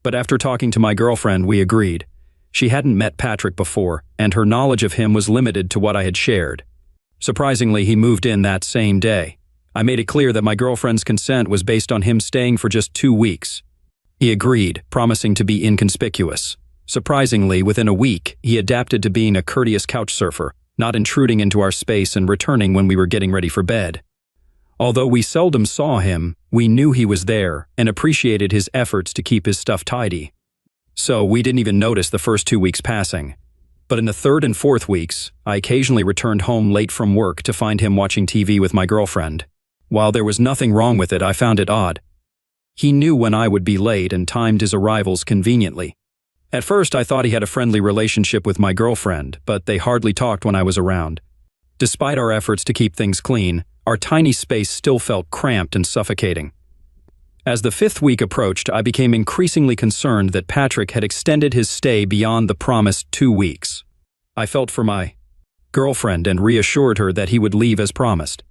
But after talking to my girlfriend, we agreed. She hadn't met Patrick before, and her knowledge of him was limited to what I had shared. Surprisingly, he moved in that same day. I made it clear that my girlfriend's consent was based on him staying for just 2 weeks. He agreed, promising to be inconspicuous. Surprisingly, within a week, he adapted to being a courteous couch surfer, not intruding into our space and returning when we were getting ready for bed. Although we seldom saw him, we knew he was there and appreciated his efforts to keep his stuff tidy. So we didn't even notice the first 2 weeks passing. But in the 3rd and 4th weeks, I occasionally returned home late from work to find him watching TV with my girlfriend. While there was nothing wrong with it, I found it odd. He knew when I would be late and timed his arrivals conveniently. At first, I thought he had a friendly relationship with my girlfriend, but they hardly talked when I was around. Despite our efforts to keep things clean, our tiny space still felt cramped and suffocating. As the 5th week approached, I became increasingly concerned that Patrick had extended his stay beyond the promised 2 weeks. I felt for my girlfriend and reassured her that he would leave as promised.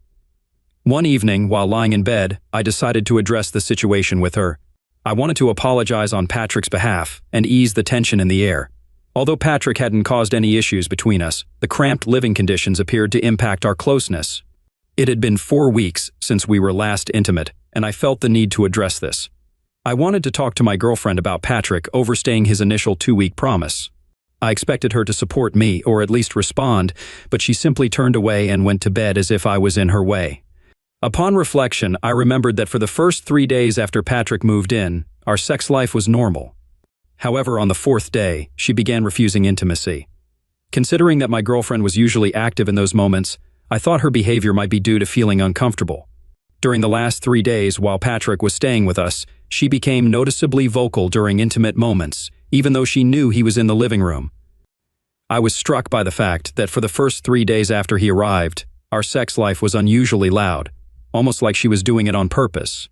One evening, while lying in bed, I decided to address the situation with her. I wanted to apologize on Patrick's behalf and ease the tension in the air. Although Patrick hadn't caused any issues between us, the cramped living conditions appeared to impact our closeness. It had been 4 weeks since we were last intimate, and I felt the need to address this. I wanted to talk to my girlfriend about Patrick overstaying his initial 2-week promise. I expected her to support me, or at least respond, but she simply turned away and went to bed as if I was in her way. Upon reflection, I remembered that for the first 3 days after Patrick moved in, our sex life was normal. However, on the 4th day, she began refusing intimacy. Considering that my girlfriend was usually active in those moments, I thought her behavior might be due to feeling uncomfortable. During the last 3 days while Patrick was staying with us, she became noticeably vocal during intimate moments, even though she knew he was in the living room. I was struck by the fact that for the first 3 days after he arrived, our sex life was unusually loud, almost like she was doing it on purpose.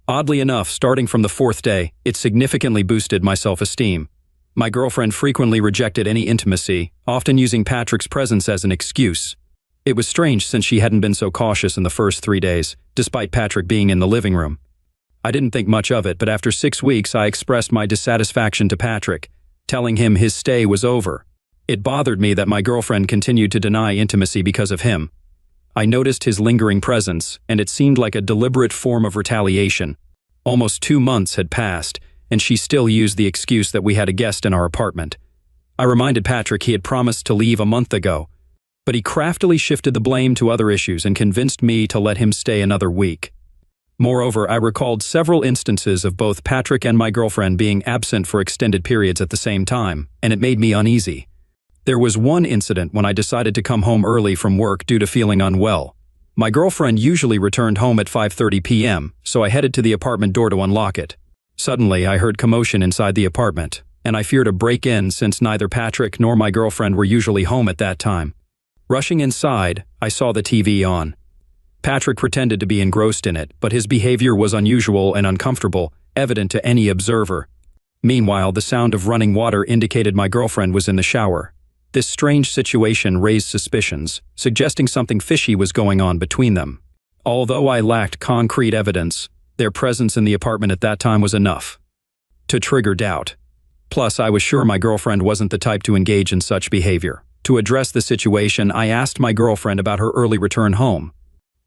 Oddly enough, starting from the 4th day, it significantly boosted my self-esteem. My girlfriend frequently rejected any intimacy, often using Patrick's presence as an excuse. It was strange since she hadn't been so cautious in the first 3 days, despite Patrick being in the living room. I didn't think much of it, but after 6 weeks I expressed my dissatisfaction to Patrick, telling him his stay was over. It bothered me that my girlfriend continued to deny intimacy because of him. I noticed his lingering presence, and it seemed like a deliberate form of retaliation. Almost 2 months had passed, and she still used the excuse that we had a guest in our apartment. I reminded Patrick he had promised to leave a month ago, but he craftily shifted the blame to other issues and convinced me to let him stay another week. Moreover, I recalled several instances of both Patrick and my girlfriend being absent for extended periods at the same time, and it made me uneasy. There was one incident when I decided to come home early from work due to feeling unwell. My girlfriend usually returned home at 5:30 p.m., so I headed to the apartment door to unlock it. Suddenly, I heard commotion inside the apartment, and I feared a break-in since neither Patrick nor my girlfriend were usually home at that time. Rushing inside, I saw the TV on. Patrick pretended to be engrossed in it, but his behavior was unusual and uncomfortable, evident to any observer. Meanwhile, the sound of running water indicated my girlfriend was in the shower. This strange situation raised suspicions, suggesting something fishy was going on between them. Although I lacked concrete evidence, their presence in the apartment at that time was enough to trigger doubt. Plus, I was sure my girlfriend wasn't the type to engage in such behavior. To address the situation, I asked my girlfriend about her early return home.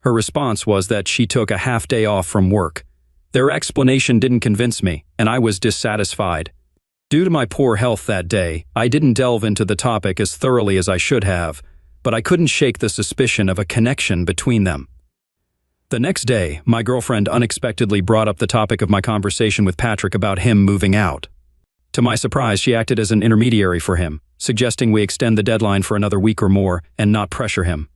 Her response was that she took a half-day off from work. Their explanation didn't convince me, and I was dissatisfied. Due to my poor health that day, I didn't delve into the topic as thoroughly as I should have, but I couldn't shake the suspicion of a connection between them. The next day, my girlfriend unexpectedly brought up the topic of my conversation with Patrick about him moving out. To my surprise, she acted as an intermediary for him, suggesting we extend the deadline for another week or more and not pressure him.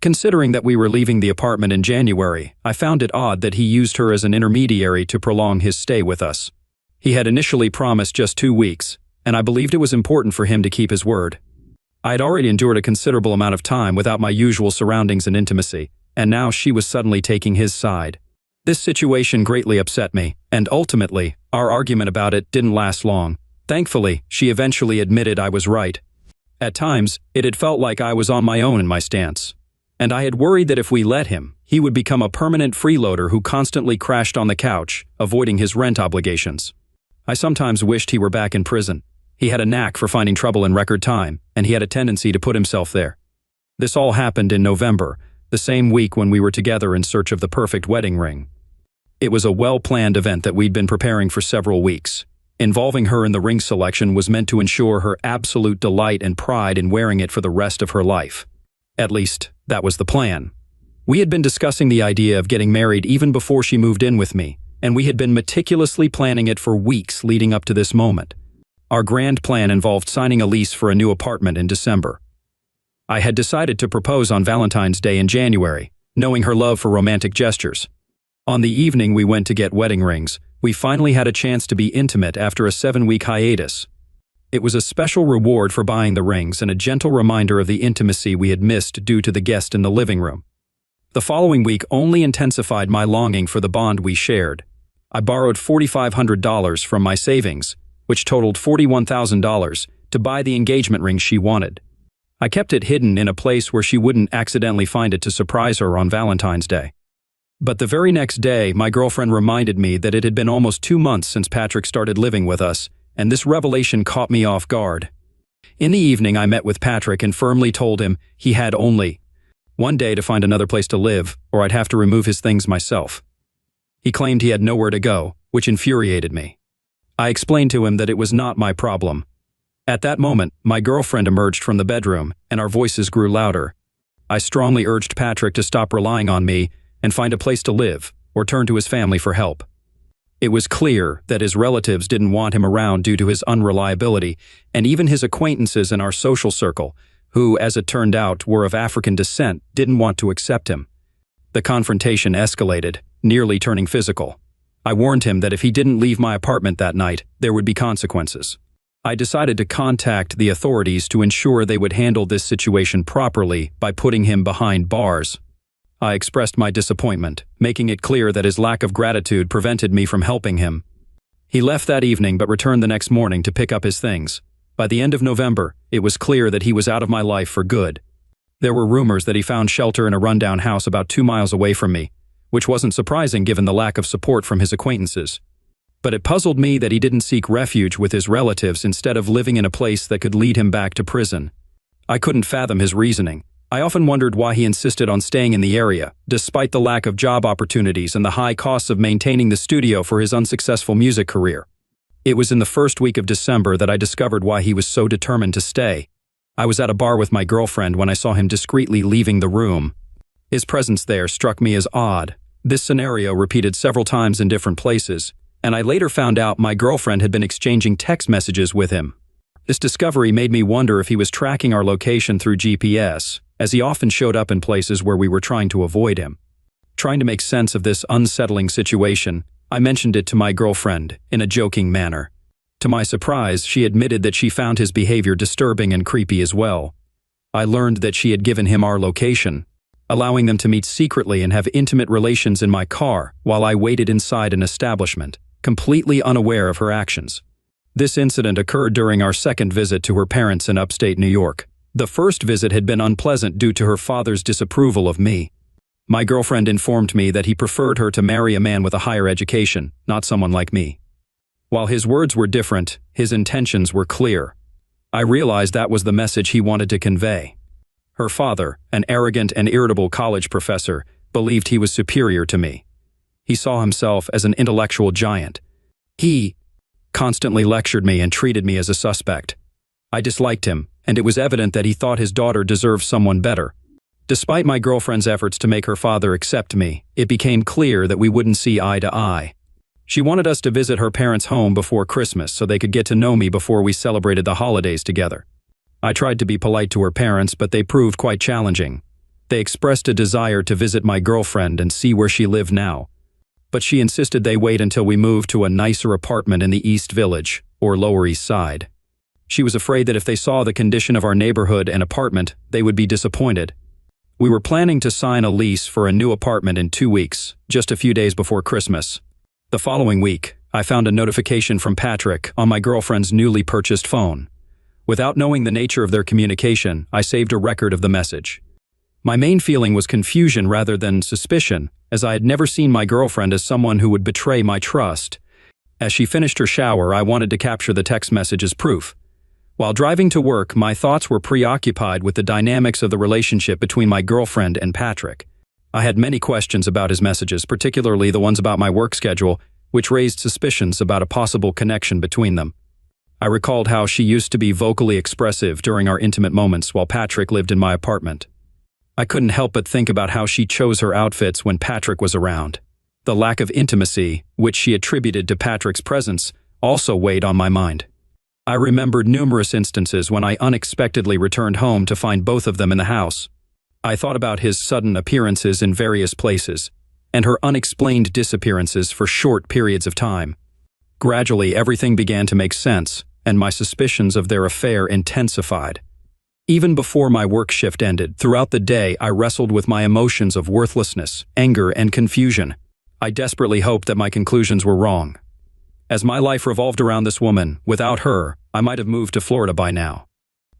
Considering that we were leaving the apartment in January, I found it odd that he used her as an intermediary to prolong his stay with us. He had initially promised just 2 weeks, and I believed it was important for him to keep his word. I had already endured a considerable amount of time without my usual surroundings and intimacy, and now she was suddenly taking his side. This situation greatly upset me, and ultimately, our argument about it didn't last long. Thankfully, she eventually admitted I was right. At times, it had felt like I was on my own in my stance, and I had worried that if we let him, he would become a permanent freeloader who constantly crashed on the couch, avoiding his rent obligations. I sometimes wished he were back in prison. He had a knack for finding trouble in record time, and he had a tendency to put himself there. This all happened in November, the same week when we were together in search of the perfect wedding ring. It was a well-planned event that we'd been preparing for several weeks. Involving her in the ring selection was meant to ensure her absolute delight and pride in wearing it for the rest of her life. At least, that was the plan. We had been discussing the idea of getting married even before she moved in with me, and we had been meticulously planning it for weeks leading up to this moment. Our grand plan involved signing a lease for a new apartment in December. I had decided to propose on Valentine's Day in January, knowing her love for romantic gestures. On the evening we went to get wedding rings, we finally had a chance to be intimate after a 7-week hiatus. It was a special reward for buying the rings and a gentle reminder of the intimacy we had missed due to the guest in the living room. The following week only intensified my longing for the bond we shared. I borrowed $4,500 from my savings, which totaled $41,000, to buy the engagement ring she wanted. I kept it hidden in a place where she wouldn't accidentally find it to surprise her on Valentine's Day. But the very next day, my girlfriend reminded me that it had been almost 2 months since Patrick started living with us, and this revelation caught me off guard. In the evening, I met with Patrick and firmly told him he had only one day to find another place to live, or I'd have to remove his things myself. He claimed he had nowhere to go, which infuriated me. I explained to him that it was not my problem. At that moment, my girlfriend emerged from the bedroom, and our voices grew louder. I strongly urged Patrick to stop relying on me and find a place to live, or turn to his family for help. It was clear that his relatives didn't want him around due to his unreliability, and even his acquaintances in our social circle, who, as it turned out, were of African descent, didn't want to accept him. The confrontation escalated, nearly turning physical. I warned him that if he didn't leave my apartment that night, there would be consequences. I decided to contact the authorities to ensure they would handle this situation properly by putting him behind bars. I expressed my disappointment, making it clear that his lack of gratitude prevented me from helping him. He left that evening but returned the next morning to pick up his things. By the end of November, it was clear that he was out of my life for good. There were rumors that he found shelter in a rundown house about 2 miles away from me, which wasn't surprising given the lack of support from his acquaintances. But it puzzled me that he didn't seek refuge with his relatives instead of living in a place that could lead him back to prison. I couldn't fathom his reasoning. I often wondered why he insisted on staying in the area, despite the lack of job opportunities and the high costs of maintaining the studio for his unsuccessful music career. It was in the first week of December that I discovered why he was so determined to stay. I was at a bar with my girlfriend when I saw him discreetly leaving the room. His presence there struck me as odd. This scenario repeated several times in different places, and I later found out my girlfriend had been exchanging text messages with him. This discovery made me wonder if he was tracking our location through GPS, as he often showed up in places where we were trying to avoid him. Trying to make sense of this unsettling situation, I mentioned it to my girlfriend in a joking manner. To my surprise, she admitted that she found his behavior disturbing and creepy as well. I learned that she had given him our location, allowing them to meet secretly and have intimate relations in my car while I waited inside an establishment, completely unaware of her actions. This incident occurred during our second visit to her parents in upstate New York. The first visit had been unpleasant due to her father's disapproval of me. My girlfriend informed me that he preferred her to marry a man with a higher education, not someone like me. While his words were different, his intentions were clear. I realized that was the message he wanted to convey. Her father, an arrogant and irritable college professor, believed he was superior to me. He saw himself as an intellectual giant. He constantly lectured me and treated me as a suspect. I disliked him, and it was evident that he thought his daughter deserved someone better. Despite my girlfriend's efforts to make her father accept me, it became clear that we wouldn't see eye to eye. She wanted us to visit her parents' home before Christmas so they could get to know me before we celebrated the holidays together. I tried to be polite to her parents, but they proved quite challenging. They expressed a desire to visit my girlfriend and see where she lived now. But she insisted they wait until we moved to a nicer apartment in the East Village, or Lower East Side. She was afraid that if they saw the condition of our neighborhood and apartment, they would be disappointed. We were planning to sign a lease for a new apartment in 2 weeks, just a few days before Christmas. The following week, I found a notification from Patrick on my girlfriend's newly purchased phone. Without knowing the nature of their communication, I saved a record of the message. My main feeling was confusion rather than suspicion, as I had never seen my girlfriend as someone who would betray my trust. As she finished her shower, I wanted to capture the text message as proof. While driving to work, my thoughts were preoccupied with the dynamics of the relationship between my girlfriend and Patrick. I had many questions about his messages, particularly the ones about my work schedule, which raised suspicions about a possible connection between them. I recalled how she used to be vocally expressive during our intimate moments while Patrick lived in my apartment. I couldn't help but think about how she chose her outfits when Patrick was around. The lack of intimacy, which she attributed to Patrick's presence, also weighed on my mind. I remembered numerous instances when I unexpectedly returned home to find both of them in the house. I thought about his sudden appearances in various places, and her unexplained disappearances for short periods of time. Gradually, everything began to make sense, and my suspicions of their affair intensified. Even before my work shift ended, throughout the day I wrestled with my emotions of worthlessness, anger, and confusion. I desperately hoped that my conclusions were wrong. As my life revolved around this woman, without her, I might have moved to Florida by now.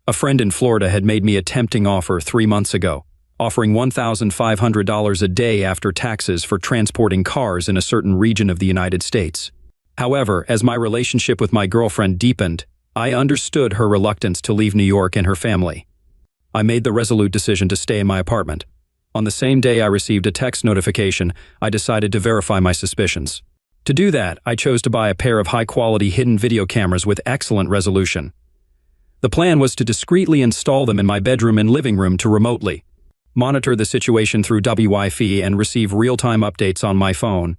A friend in Florida had made me a tempting offer 3 months ago, offering $1,500 a day after taxes for transporting cars in a certain region of the United States. However, as my relationship with my girlfriend deepened, I understood her reluctance to leave New York and her family. I made the resolute decision to stay in my apartment. On the same day I received a text notification, I decided to verify my suspicions. To do that, I chose to buy a pair of high-quality hidden video cameras with excellent resolution. The plan was to discreetly install them in my bedroom and living room to remotely monitor the situation through Wi-Fi and receive real-time updates on my phone.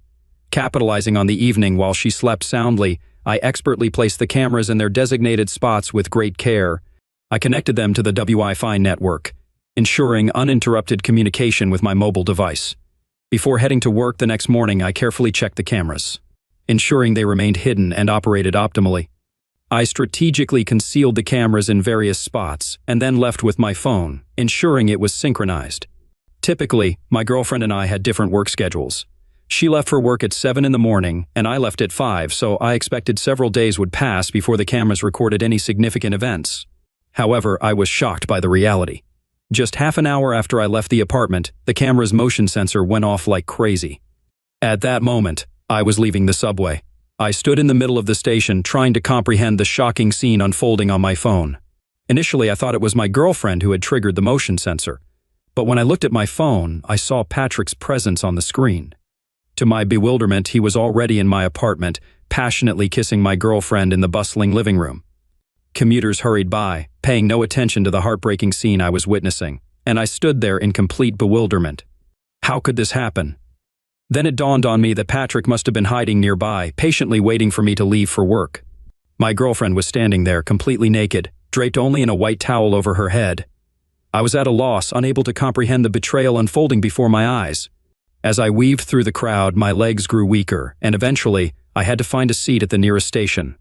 Capitalizing on the evening while she slept soundly, I expertly placed the cameras in their designated spots with great care. I connected them to the Wi-Fi network, ensuring uninterrupted communication with my mobile device. Before heading to work the next morning, I carefully checked the cameras, ensuring they remained hidden and operated optimally. I strategically concealed the cameras in various spots and then left with my phone, ensuring it was synchronized. Typically, my girlfriend and I had different work schedules. She left for work at 7 in the morning, and I left at 5, so I expected several days would pass before the cameras recorded any significant events. However, I was shocked by the reality. Just half an hour after I left the apartment, the camera's motion sensor went off like crazy. At that moment, I was leaving the subway. I stood in the middle of the station trying to comprehend the shocking scene unfolding on my phone. Initially, I thought it was my girlfriend who had triggered the motion sensor. But when I looked at my phone, I saw Patrick's presence on the screen. To my bewilderment, he was already in my apartment, passionately kissing my girlfriend in the bustling living room. Commuters hurried by, paying no attention to the heartbreaking scene I was witnessing, and I stood there in complete bewilderment. How could this happen? Then it dawned on me that Patrick must have been hiding nearby, patiently waiting for me to leave for work. My girlfriend was standing there, completely naked, draped only in a white towel over her head. I was at a loss, unable to comprehend the betrayal unfolding before my eyes. As I weaved through the crowd, my legs grew weaker, and eventually, I had to find a seat at the nearest station.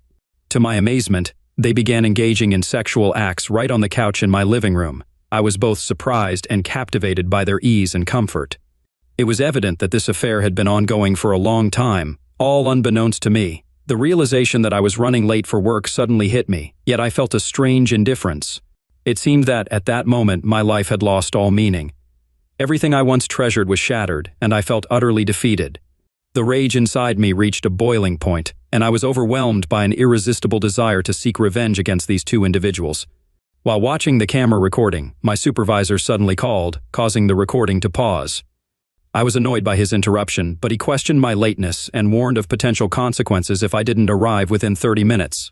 To my amazement, they began engaging in sexual acts right on the couch in my living room. I was both surprised and captivated by their ease and comfort. It was evident that this affair had been ongoing for a long time, all unbeknownst to me. The realization that I was running late for work suddenly hit me, yet I felt a strange indifference. It seemed that, at that moment, my life had lost all meaning. Everything I once treasured was shattered, and I felt utterly defeated. The rage inside me reached a boiling point, and I was overwhelmed by an irresistible desire to seek revenge against these two individuals. While watching the camera recording, my supervisor suddenly called, causing the recording to pause. I was annoyed by his interruption, but he questioned my lateness and warned of potential consequences if I didn't arrive within 30 minutes.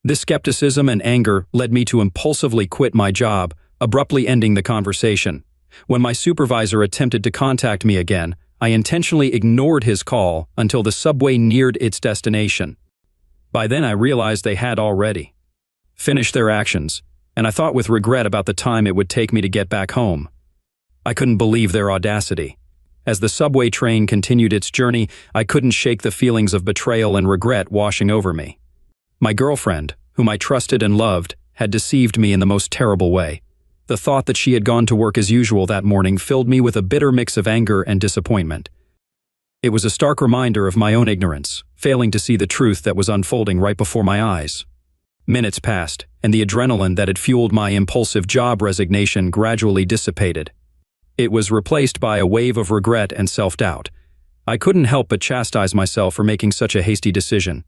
This skepticism and anger led me to impulsively quit my job, abruptly ending the conversation. When my supervisor attempted to contact me again, I intentionally ignored his call until the subway neared its destination. By then I realized they had already finished their actions, and I thought with regret about the time it would take me to get back home. I couldn't believe their audacity. As the subway train continued its journey, I couldn't shake the feelings of betrayal and regret washing over me. My girlfriend, whom I trusted and loved, had deceived me in the most terrible way. The thought that she had gone to work as usual that morning filled me with a bitter mix of anger and disappointment. It was a stark reminder of my own ignorance, failing to see the truth that was unfolding right before my eyes. Minutes passed, and the adrenaline that had fueled my impulsive job resignation gradually dissipated. It was replaced by a wave of regret and self-doubt. I couldn't help but chastise myself for making such a hasty decision.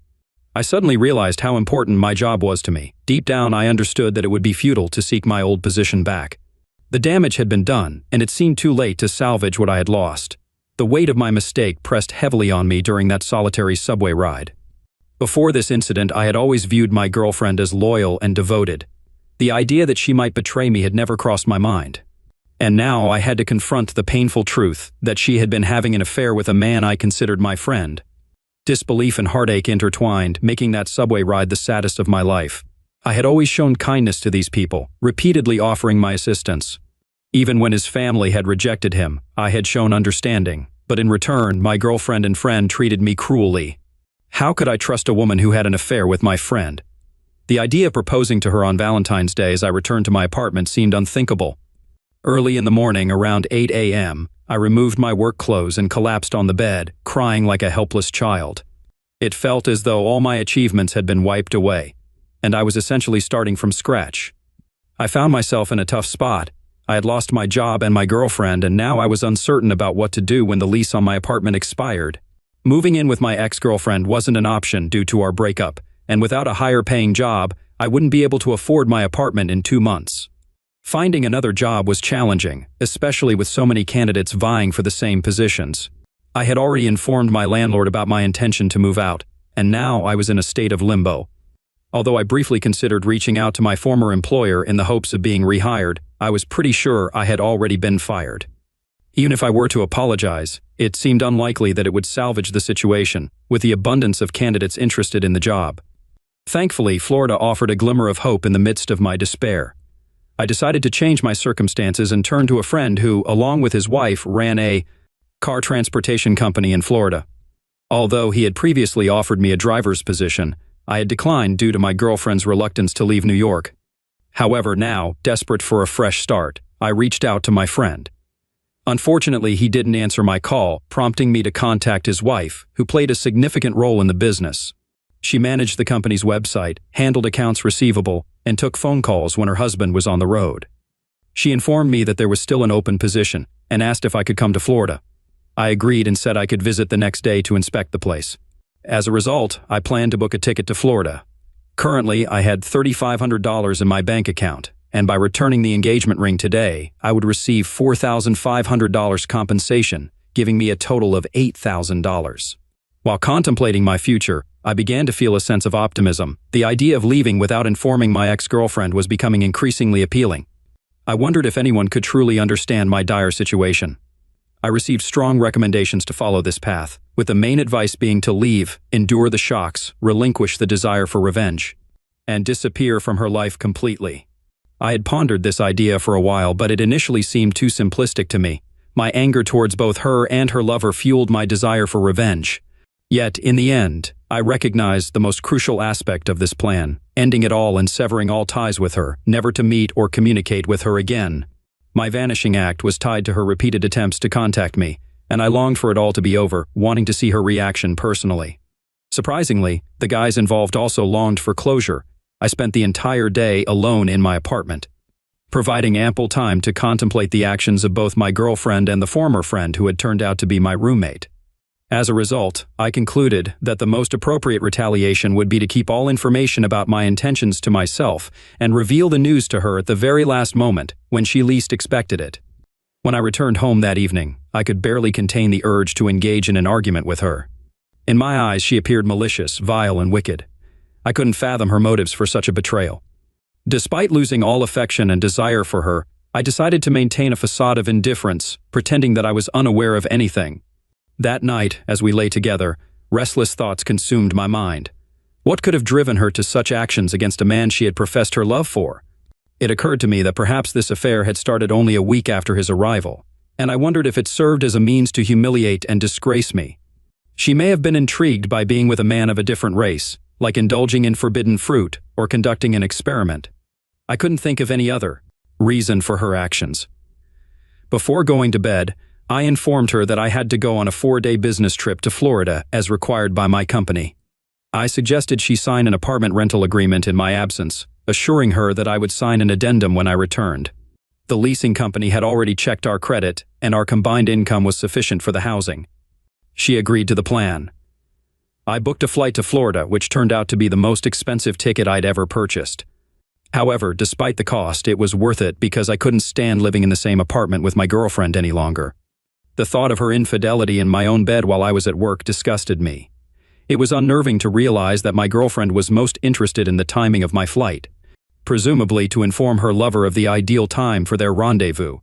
I suddenly realized how important my job was to me. Deep down, I understood that it would be futile to seek my old position back. The damage had been done, and it seemed too late to salvage what I had lost. The weight of my mistake pressed heavily on me during that solitary subway ride. Before this incident, I had always viewed my girlfriend as loyal and devoted. The idea that she might betray me had never crossed my mind. And now I had to confront the painful truth that she had been having an affair with a man I considered my friend. Disbelief and heartache intertwined, making that subway ride the saddest of my life. I had always shown kindness to these people, repeatedly offering my assistance. Even when his family had rejected him, I had shown understanding. But in return, my girlfriend and friend treated me cruelly. How could I trust a woman who had an affair with my friend? The idea of proposing to her on Valentine's Day as I returned to my apartment seemed unthinkable. Early in the morning, around 8 a.m., I removed my work clothes and collapsed on the bed, crying like a helpless child. It felt as though all my achievements had been wiped away, and I was essentially starting from scratch. I found myself in a tough spot. I had lost my job and my girlfriend, and now I was uncertain about what to do when the lease on my apartment expired. Moving in with my ex-girlfriend wasn't an option due to our breakup, and without a higher-paying job, I wouldn't be able to afford my apartment in 2 months. Finding another job was challenging, especially with so many candidates vying for the same positions. I had already informed my landlord about my intention to move out, and now I was in a state of limbo. Although I briefly considered reaching out to my former employer in the hopes of being rehired, I was pretty sure I had already been fired. Even if I were to apologize, it seemed unlikely that it would salvage the situation, with the abundance of candidates interested in the job. Thankfully, Florida offered a glimmer of hope in the midst of my despair. I decided to change my circumstances and turn to a friend who, along with his wife, ran a car transportation company in Florida. Although he had previously offered me a driver's position, I had declined due to my girlfriend's reluctance to leave New York. However, now, desperate for a fresh start, I reached out to my friend. Unfortunately, he didn't answer my call, prompting me to contact his wife, who played a significant role in the business. She managed the company's website, handled accounts receivable, and took phone calls when her husband was on the road. She informed me that there was still an open position and asked if I could come to Florida. I agreed and said I could visit the next day to inspect the place. As a result, I planned to book a ticket to Florida. Currently, I had $3,500 in my bank account, and by returning the engagement ring today, I would receive $4,500 compensation, giving me a total of $8,000. While contemplating my future, I began to feel a sense of optimism. The idea of leaving without informing my ex-girlfriend was becoming increasingly appealing. I wondered if anyone could truly understand my dire situation. I received strong recommendations to follow this path, with the main advice being to leave, endure the shocks, relinquish the desire for revenge, and disappear from her life completely. I had pondered this idea for a while, but it initially seemed too simplistic to me. My anger towards both her and her lover fueled my desire for revenge. Yet, in the end, I recognized the most crucial aspect of this plan, ending it all and severing all ties with her, never to meet or communicate with her again. My vanishing act was tied to her repeated attempts to contact me, and I longed for it all to be over, wanting to see her reaction personally. Surprisingly, the guys involved also longed for closure. I spent the entire day alone in my apartment, providing ample time to contemplate the actions of both my girlfriend and the former friend who had turned out to be my roommate. As a result, I concluded that the most appropriate retaliation would be to keep all information about my intentions to myself and reveal the news to her at the very last moment, when she least expected it. When I returned home that evening, I could barely contain the urge to engage in an argument with her. In my eyes, she appeared malicious, vile, and wicked. I couldn't fathom her motives for such a betrayal. Despite losing all affection and desire for her, I decided to maintain a facade of indifference, pretending that I was unaware of anything. That night, as we lay together, restless thoughts consumed my mind. What could have driven her to such actions against a man she had professed her love for? It occurred to me that perhaps this affair had started only a week after his arrival, and I wondered if it served as a means to humiliate and disgrace me. She may have been intrigued by being with a man of a different race, like indulging in forbidden fruit or conducting an experiment. I couldn't think of any other reason for her actions. Before going to bed, I informed her that I had to go on a 4-day business trip to Florida as required by my company. I suggested she sign an apartment rental agreement in my absence, assuring her that I would sign an addendum when I returned. The leasing company had already checked our credit, and our combined income was sufficient for the housing. She agreed to the plan. I booked a flight to Florida, which turned out to be the most expensive ticket I'd ever purchased. However, despite the cost, it was worth it because I couldn't stand living in the same apartment with my girlfriend any longer. The thought of her infidelity in my own bed while I was at work disgusted me. It was unnerving to realize that my girlfriend was most interested in the timing of my flight, presumably to inform her lover of the ideal time for their rendezvous.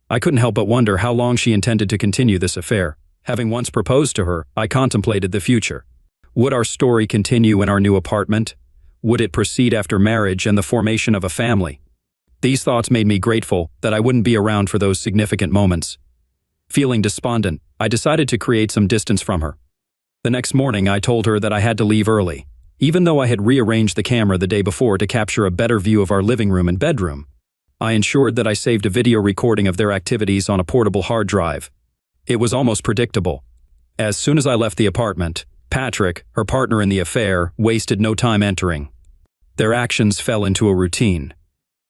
I couldn't help but wonder how long she intended to continue this affair. Having once proposed to her, I contemplated the future. Would our story continue in our new apartment? Would it proceed after marriage and the formation of a family? These thoughts made me grateful that I wouldn't be around for those significant moments. Feeling despondent, I decided to create some distance from her. The next morning, I told her that I had to leave early, even though I had rearranged the camera the day before to capture a better view of our living room and bedroom. I ensured that I saved a video recording of their activities on a portable hard drive. It was almost predictable. As soon as I left the apartment, Patrick, her partner in the affair, wasted no time entering. Their actions fell into a routine.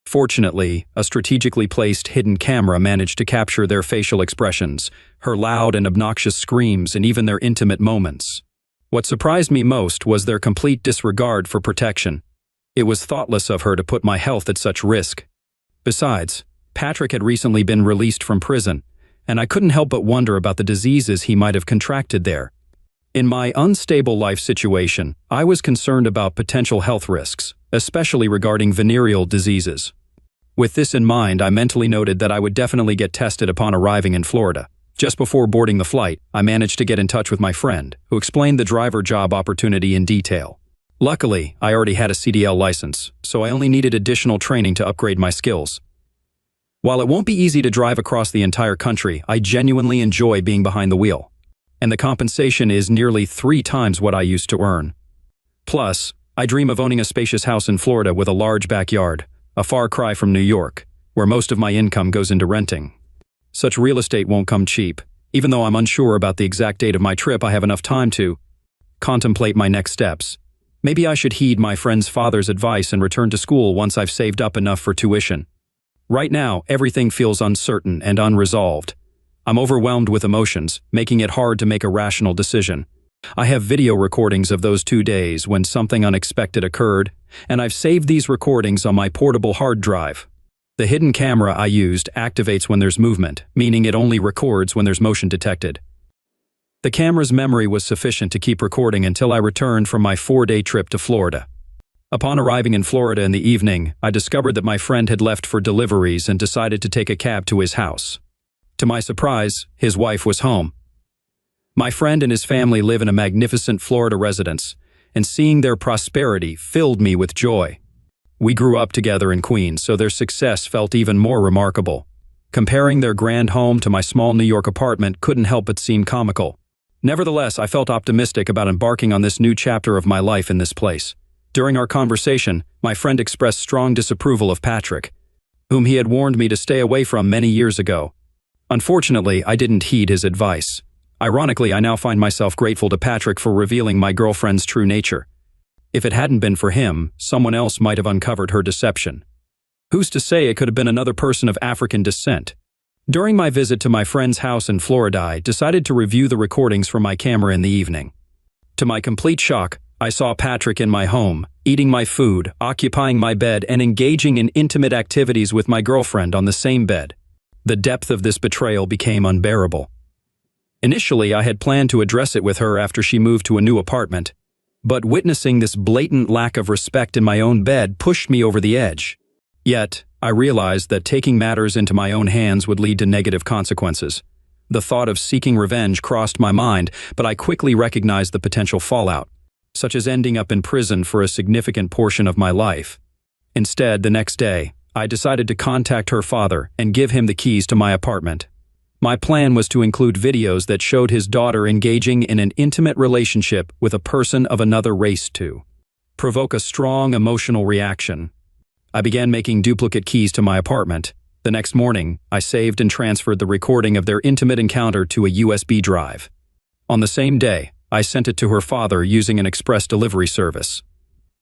Fortunately, a strategically placed hidden camera managed to capture their facial expressions, her loud and obnoxious screams, and even their intimate moments. What surprised me most was their complete disregard for protection. It was thoughtless of her to put my health at such risk. Besides, Patrick had recently been released from prison, and I couldn't help but wonder about the diseases he might have contracted there. In my unstable life situation, I was concerned about potential health risks, especially regarding venereal diseases. With this in mind, I mentally noted that I would definitely get tested upon arriving in Florida. Just before boarding the flight, I managed to get in touch with my friend, who explained the driver job opportunity in detail. Luckily, I already had a CDL license, so I only needed additional training to upgrade my skills. While it won't be easy to drive across the entire country, I genuinely enjoy being behind the wheel, and the compensation is nearly 3 times what I used to earn. Plus, I dream of owning a spacious house in Florida with a large backyard, a far cry from New York, where most of my income goes into renting. Such real estate won't come cheap. Even though I'm unsure about the exact date of my trip, I have enough time to contemplate my next steps. Maybe I should heed my friend's father's advice and return to school once I've saved up enough for tuition. Right now, everything feels uncertain and unresolved. I'm overwhelmed with emotions, making it hard to make a rational decision. I have video recordings of those 2 days when something unexpected occurred, and I've saved these recordings on my portable hard drive. The hidden camera I used activates when there's movement, meaning it only records when there's motion detected. The camera's memory was sufficient to keep recording until I returned from my 4-day trip to Florida. Upon arriving in Florida in the evening, I discovered that my friend had left for deliveries and decided to take a cab to his house. To my surprise, his wife was home. My friend and his family live in a magnificent Florida residence, and seeing their prosperity filled me with joy. We grew up together in Queens, so their success felt even more remarkable. Comparing their grand home to my small New York apartment couldn't help but seem comical. Nevertheless, I felt optimistic about embarking on this new chapter of my life in this place. During our conversation, my friend expressed strong disapproval of Patrick, whom he had warned me to stay away from many years ago. Unfortunately, I didn't heed his advice. Ironically, I now find myself grateful to Patrick for revealing my girlfriend's true nature. If it hadn't been for him, someone else might have uncovered her deception. Who's to say it could have been another person of African descent? During my visit to my friend's house in Florida, I decided to review the recordings from my camera in the evening. To my complete shock, I saw Patrick in my home, eating my food, occupying my bed, and engaging in intimate activities with my girlfriend on the same bed. The depth of this betrayal became unbearable. Initially, I had planned to address it with her after she moved to a new apartment, but witnessing this blatant lack of respect in my own bed pushed me over the edge. Yet, I realized that taking matters into my own hands would lead to negative consequences. The thought of seeking revenge crossed my mind, but I quickly recognized the potential fallout, such as ending up in prison for a significant portion of my life. Instead, the next day, I decided to contact her father and give him the keys to my apartment. My plan was to include videos that showed his daughter engaging in an intimate relationship with a person of another race to provoke a strong emotional reaction. I began making duplicate keys to my apartment. The next morning, I saved and transferred the recording of their intimate encounter to a USB drive. On the same day, I sent it to her father using an express delivery service.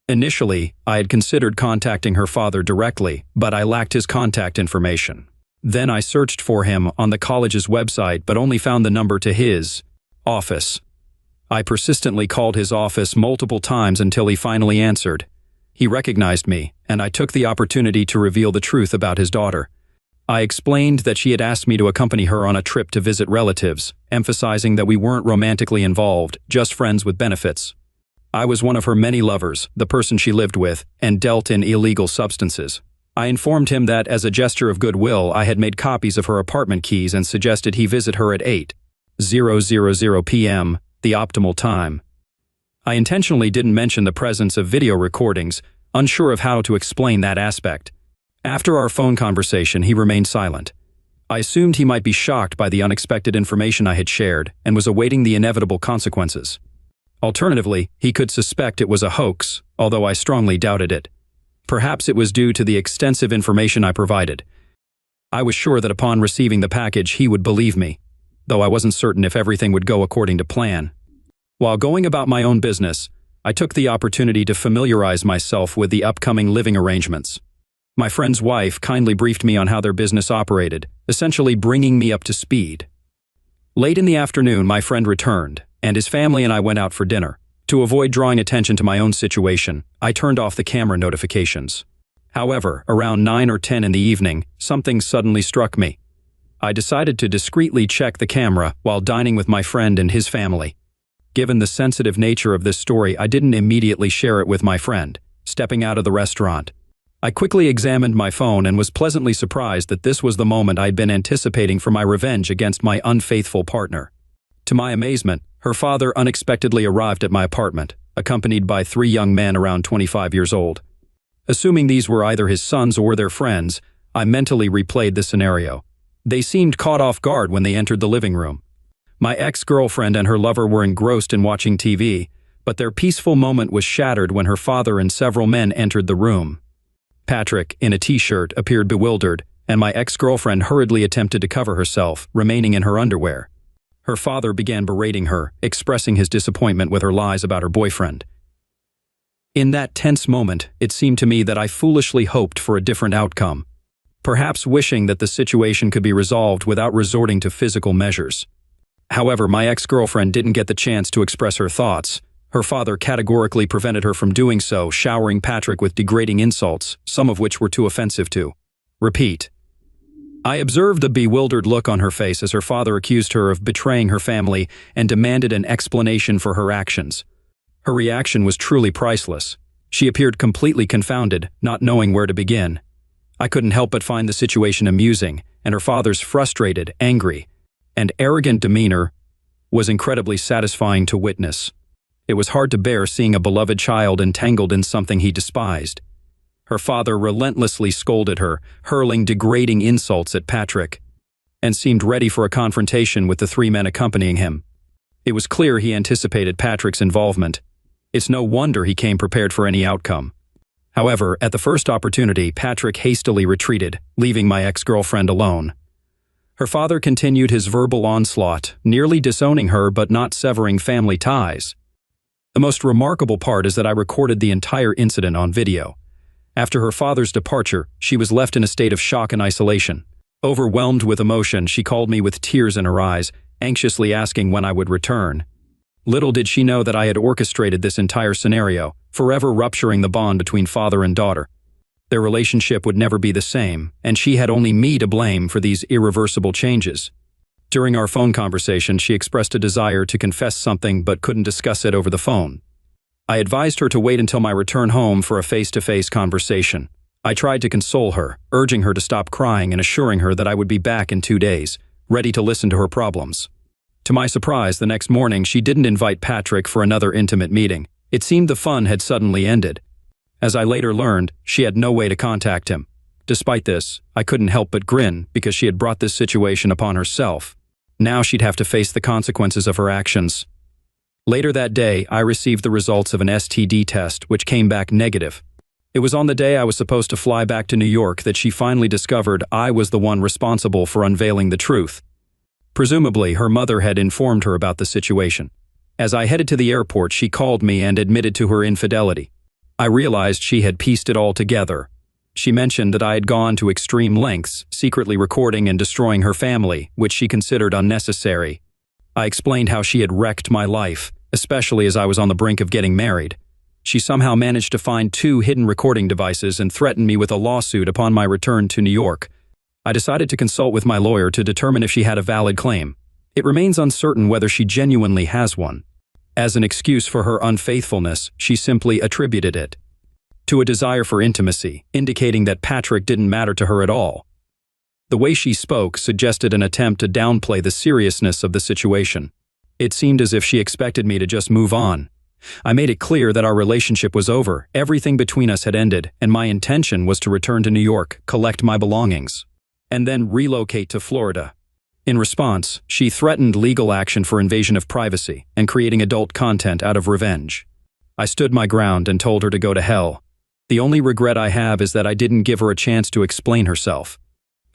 Initially, I had considered contacting her father directly, but I lacked his contact information. Then I searched for him on the college's website but only found the number to his office. I persistently called his office multiple times until he finally answered. He recognized me, and I took the opportunity to reveal the truth about his daughter. I explained that she had asked me to accompany her on a trip to visit relatives, emphasizing that we weren't romantically involved, just friends with benefits. I was one of her many lovers, the person she lived with, and dealt in illegal substances. I informed him that, as a gesture of goodwill, I had made copies of her apartment keys and suggested he visit her at 8:00 p.m., the optimal time. I intentionally didn't mention the presence of video recordings, unsure of how to explain that aspect. After our phone conversation, he remained silent. I assumed he might be shocked by the unexpected information I had shared and was awaiting the inevitable consequences. Alternatively, he could suspect it was a hoax, although I strongly doubted it. Perhaps it was due to the extensive information I provided. I was sure that upon receiving the package, he would believe me, though I wasn't certain if everything would go according to plan. While going about my own business, I took the opportunity to familiarize myself with the upcoming living arrangements. My friend's wife kindly briefed me on how their business operated, essentially bringing me up to speed. Late in the afternoon, my friend returned, and his family and I went out for dinner. To avoid drawing attention to my own situation, I turned off the camera notifications. However, around 9 or 10 in the evening, something suddenly struck me. I decided to discreetly check the camera while dining with my friend and his family. Given the sensitive nature of this story, I didn't immediately share it with my friend. Stepping out of the restaurant, I quickly examined my phone and was pleasantly surprised that this was the moment I'd been anticipating for my revenge against my unfaithful partner. To my amazement, her father unexpectedly arrived at my apartment, accompanied by 3 young men around 25 years old. Assuming these were either his sons or their friends, I mentally replayed the scenario. They seemed caught off guard when they entered the living room. My ex-girlfriend and her lover were engrossed in watching TV, but their peaceful moment was shattered when her father and several men entered the room. Patrick, in a t-shirt, appeared bewildered, and my ex-girlfriend hurriedly attempted to cover herself, remaining in her underwear. Her father began berating her, expressing his disappointment with her lies about her boyfriend. In that tense moment, it seemed to me that I foolishly hoped for a different outcome, perhaps wishing that the situation could be resolved without resorting to physical measures. However, my ex-girlfriend didn't get the chance to express her thoughts. Her father categorically prevented her from doing so, showering Patrick with degrading insults, some of which were too offensive to repeat. I observed the bewildered look on her face as her father accused her of betraying her family and demanded an explanation for her actions. Her reaction was truly priceless. She appeared completely confounded, not knowing where to begin. I couldn't help but find the situation amusing, and her father's frustrated, angry, and arrogant demeanor was incredibly satisfying to witness. It was hard to bear seeing a beloved child entangled in something he despised. Her father relentlessly scolded her, hurling degrading insults at Patrick, and seemed ready for a confrontation with the three men accompanying him. It was clear he anticipated Patrick's involvement. It's no wonder he came prepared for any outcome. However, at the first opportunity, Patrick hastily retreated, leaving my ex-girlfriend alone. Her father continued his verbal onslaught, nearly disowning her but not severing family ties. The most remarkable part is that I recorded the entire incident on video. After her father's departure, she was left in a state of shock and isolation. Overwhelmed with emotion, she called me with tears in her eyes, anxiously asking when I would return. Little did she know that I had orchestrated this entire scenario, forever rupturing the bond between father and daughter. Their relationship would never be the same, and she had only me to blame for these irreversible changes. During our phone conversation, she expressed a desire to confess something but couldn't discuss it over the phone. I advised her to wait until my return home for a face-to-face conversation. I tried to console her, urging her to stop crying and assuring her that I would be back in 2 days, ready to listen to her problems. To my surprise, the next morning she didn't invite Patrick for another intimate meeting. It seemed the fun had suddenly ended. As I later learned, she had no way to contact him. Despite this, I couldn't help but grin because she had brought this situation upon herself. Now she'd have to face the consequences of her actions. Later that day, I received the results of an STD test, which came back negative. It was on the day I was supposed to fly back to New York that she finally discovered I was the one responsible for unveiling the truth. Presumably, her mother had informed her about the situation. As I headed to the airport, she called me and admitted to her infidelity. I realized she had pieced it all together. She mentioned that I had gone to extreme lengths, secretly recording and destroying her family, which she considered unnecessary. I explained how she had wrecked my life, especially as I was on the brink of getting married. She somehow managed to find 2 hidden recording devices and threatened me with a lawsuit upon my return to New York. I decided to consult with my lawyer to determine if she had a valid claim. It remains uncertain whether she genuinely has one. As an excuse for her unfaithfulness, she simply attributed it to a desire for intimacy, indicating that Patrick didn't matter to her at all. The way she spoke suggested an attempt to downplay the seriousness of the situation. It seemed as if she expected me to just move on. I made it clear that our relationship was over, everything between us had ended, and my intention was to return to New York, collect my belongings, and then relocate to Florida. In response, she threatened legal action for invasion of privacy and creating adult content out of revenge. I stood my ground and told her to go to hell. The only regret I have is that I didn't give her a chance to explain herself.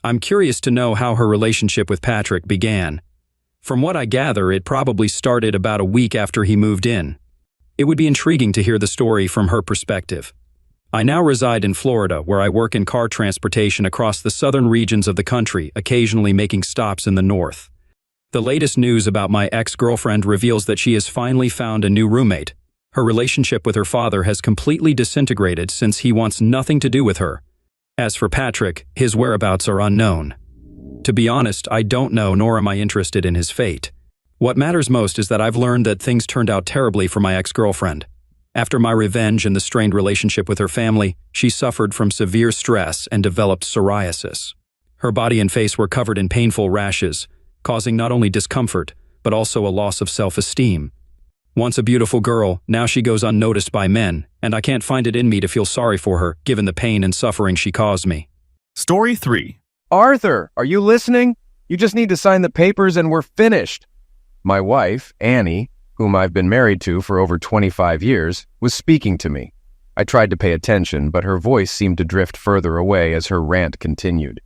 I'm curious to know how her relationship with Patrick began. From what I gather, it probably started about a week after he moved in. It would be intriguing to hear the story from her perspective. I now reside in Florida, where I work in car transportation across the southern regions of the country, occasionally making stops in the north. The latest news about my ex-girlfriend reveals that she has finally found a new roommate. Her relationship with her father has completely disintegrated since he wants nothing to do with her. As for Patrick, his whereabouts are unknown. To be honest, I don't know, nor am I interested in his fate. What matters most is that I've learned that things turned out terribly for my ex-girlfriend. After my revenge and the strained relationship with her family, she suffered from severe stress and developed psoriasis. Her body and face were covered in painful rashes, causing not only discomfort, but also a loss of self-esteem. Once a beautiful girl, now she goes unnoticed by men, and I can't find it in me to feel sorry for her, given the pain and suffering she caused me. Story 3. Arthur, are you listening? You just need to sign the papers and we're finished. My wife, Annie, whom I've been married to for over 25 years, was speaking to me. I tried to pay attention, but her voice seemed to drift further away as her rant continued.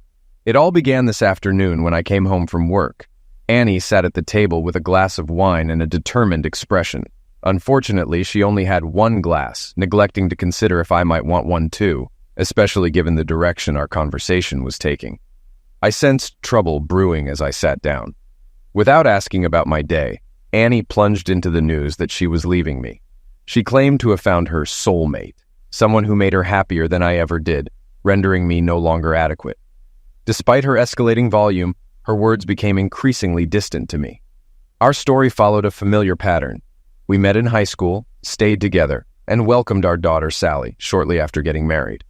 It all began this afternoon when I came home from work. Annie sat at the table with a glass of wine and a determined expression. Unfortunately, she only had 1 glass, neglecting to consider if I might want one too, especially given the direction our conversation was taking. I sensed trouble brewing as I sat down. Without asking about my day, Annie plunged into the news that she was leaving me. She claimed to have found her soulmate, someone who made her happier than I ever did, rendering me no longer adequate. Despite her escalating volume, her words became increasingly distant to me. Our story followed a familiar pattern. We met in high school, stayed together, and welcomed our daughter Sally shortly after getting married.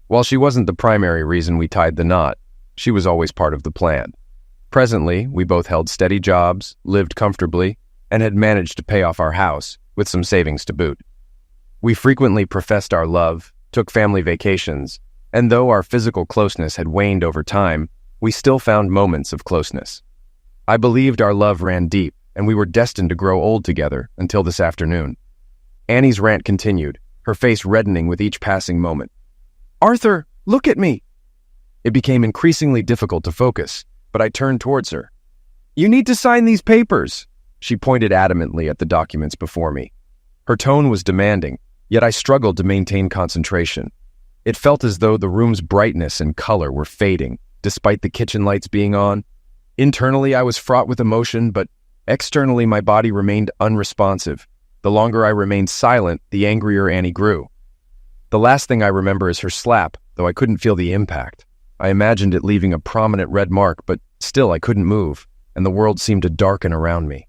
While she wasn't the primary reason we tied the knot, she was always part of the plan. Presently, we both held steady jobs, lived comfortably, and had managed to pay off our house, with some savings to boot. We frequently professed our love, took family vacations, and though our physical closeness had waned over time, we still found moments of closeness. I believed our love ran deep, and we were destined to grow old together until this afternoon. Annie's rant continued, her face reddening with each passing moment. "Arthur, look at me!" It became increasingly difficult to focus, but I turned towards her. "You need to sign these papers." She pointed adamantly at the documents before me. Her tone was demanding, yet I struggled to maintain concentration. It felt as though the room's brightness and color were fading, despite the kitchen lights being on. Internally, I was fraught with emotion, but externally, my body remained unresponsive. The longer I remained silent, the angrier Annie grew. The last thing I remember is her slap, though I couldn't feel the impact. I imagined it leaving a prominent red mark, but still I couldn't move, and the world seemed to darken around me.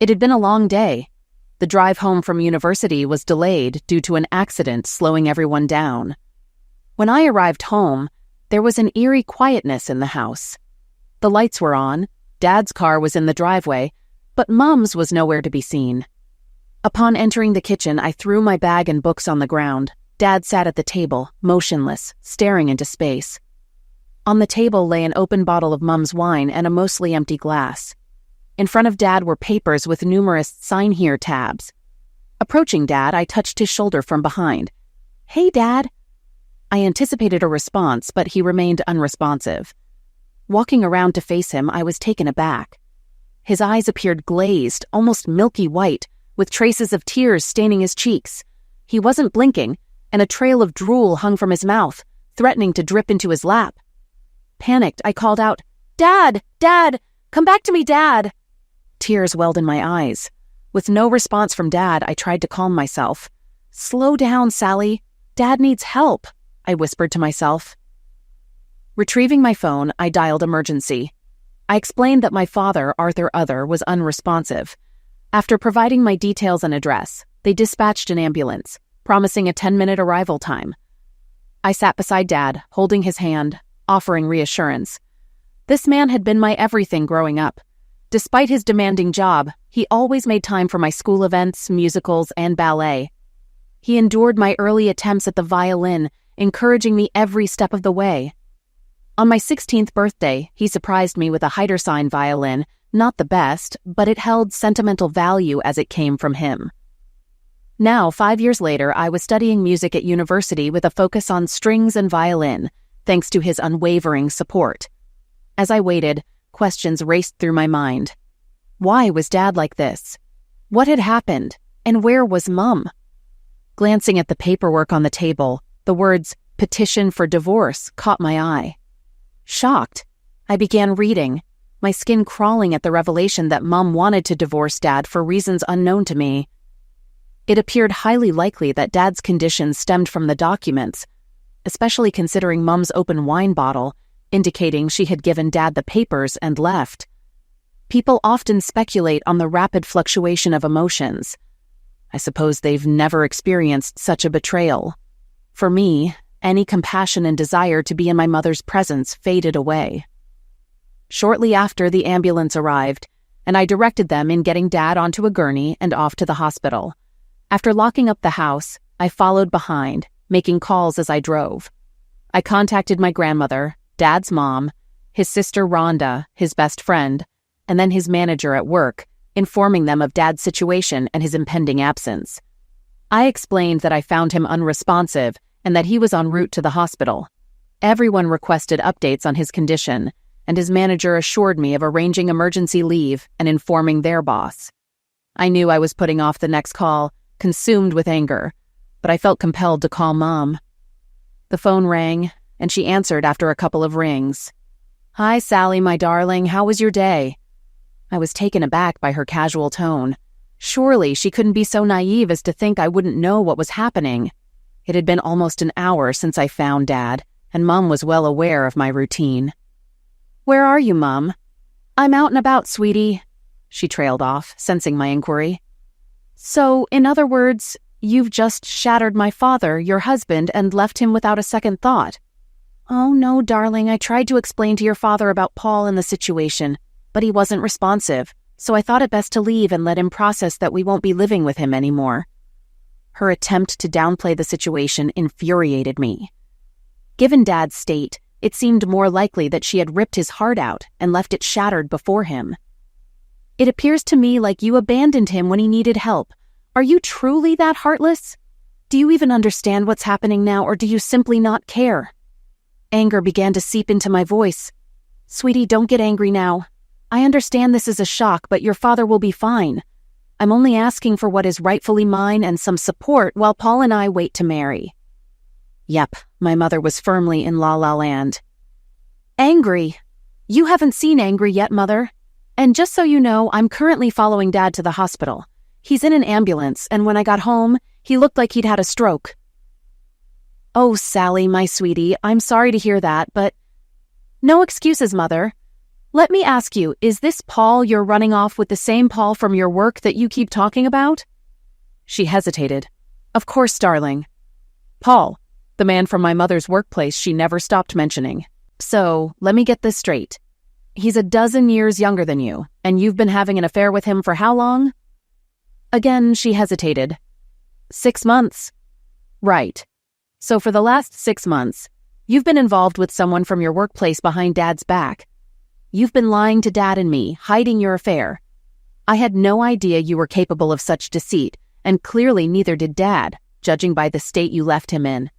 It had been a long day. The drive home from university was delayed due to an accident slowing everyone down. When I arrived home, there was an eerie quietness in the house. The lights were on, Dad's car was in the driveway, but Mom's was nowhere to be seen. Upon entering the kitchen, I threw my bag and books on the ground. Dad sat at the table, motionless, staring into space. On the table lay an open bottle of Mom's wine and a mostly empty glass. In front of Dad were papers with numerous "Sign Here" tabs. Approaching Dad, I touched his shoulder from behind. "Hey, Dad." I anticipated a response, but he remained unresponsive. Walking around to face him, I was taken aback. His eyes appeared glazed, almost milky white, with traces of tears staining his cheeks. He wasn't blinking, and a trail of drool hung from his mouth, threatening to drip into his lap. Panicked, I called out, "Dad! Dad! Come back to me, Dad!" Tears welled in my eyes. With no response from Dad, I tried to calm myself. "Slow down, Sally. Dad needs help," I whispered to myself. Retrieving my phone, I dialed emergency. I explained that my father, Arthur Other, was unresponsive. After providing my details and address, they dispatched an ambulance, promising a 10-minute arrival time. I sat beside Dad, holding his hand, offering reassurance. This man had been my everything growing up. Despite his demanding job, he always made time for my school events, musicals, and ballet. He endured my early attempts at the violin, encouraging me every step of the way. On my 16th birthday, he surprised me with a Heidersign violin, not the best, but it held sentimental value as it came from him. Now, 5 years later, I was studying music at university with a focus on strings and violin, thanks to his unwavering support. As I waited, questions raced through my mind. Why was Dad like this? What had happened? And where was Mom? Glancing at the paperwork on the table, the words "petition for divorce" caught my eye. Shocked, I began reading, my skin crawling at the revelation that Mom wanted to divorce Dad for reasons unknown to me. It appeared highly likely that Dad's condition stemmed from the documents, especially considering Mom's open wine bottle, indicating she had given Dad the papers and left. People often speculate on the rapid fluctuation of emotions. I suppose they've never experienced such a betrayal. For me, any compassion and desire to be in my mother's presence faded away. Shortly after, the ambulance arrived, and I directed them in getting Dad onto a gurney and off to the hospital. After locking up the house, I followed behind, making calls as I drove. I contacted my grandmother, Dad's mom, his sister Rhonda, his best friend, and then his manager at work, informing them of Dad's situation and his impending absence. I explained that I found him unresponsive and that he was en route to the hospital. Everyone requested updates on his condition, and his manager assured me of arranging emergency leave and informing their boss. I knew I was putting off the next call, consumed with anger, but I felt compelled to call Mom. The phone rang, and she answered after a couple of rings. "Hi, Sally, my darling, how was your day?" I was taken aback by her casual tone. Surely she couldn't be so naive as to think I wouldn't know what was happening. It had been almost an hour since I found Dad, and Mom was well aware of my routine. "Where are you, Mom?" "I'm out and about, sweetie," she trailed off, sensing my inquiry. "So, in other words, You've just shattered my father, your husband, and left him without a second thought. Oh no, darling, I tried to explain to your father about Paul and the situation, but he wasn't responsive, so I thought it best to leave and let him process that we won't be living with him anymore. Her attempt to downplay the situation infuriated me. Given Dad's state, it seemed more likely that she had ripped his heart out and left it shattered before him. It appears to me like you abandoned him when he needed help. Are you truly that heartless? Do you even understand what's happening now, or do you simply not care? Anger began to seep into my voice. Sweetie, don't get angry now. I understand this is a shock, but your father will be fine. I'm only asking for what is rightfully mine and some support while Paul and I wait to marry. Yep, my mother was firmly in La La Land. Angry? You haven't seen angry yet, Mother. And just so you know, I'm currently following Dad to the hospital. He's in an ambulance, and when I got home, he looked like he'd had a stroke. Oh, Sally, my sweetie, I'm sorry to hear that, but... No excuses, Mother. Let me ask you, is this Paul you're running off with the same Paul from your work that you keep talking about? She hesitated. Of course, darling. Paul, the man from my mother's workplace she never stopped mentioning. So, let me get this straight. He's a dozen years younger than you, and you've been having an affair with him for how long? Again, she hesitated. 6 months. Right. So for the last 6 months, you've been involved with someone from your workplace behind Dad's back. You've been lying to Dad and me, hiding your affair. I had no idea you were capable of such deceit, and clearly neither did Dad, judging by the state you left him in.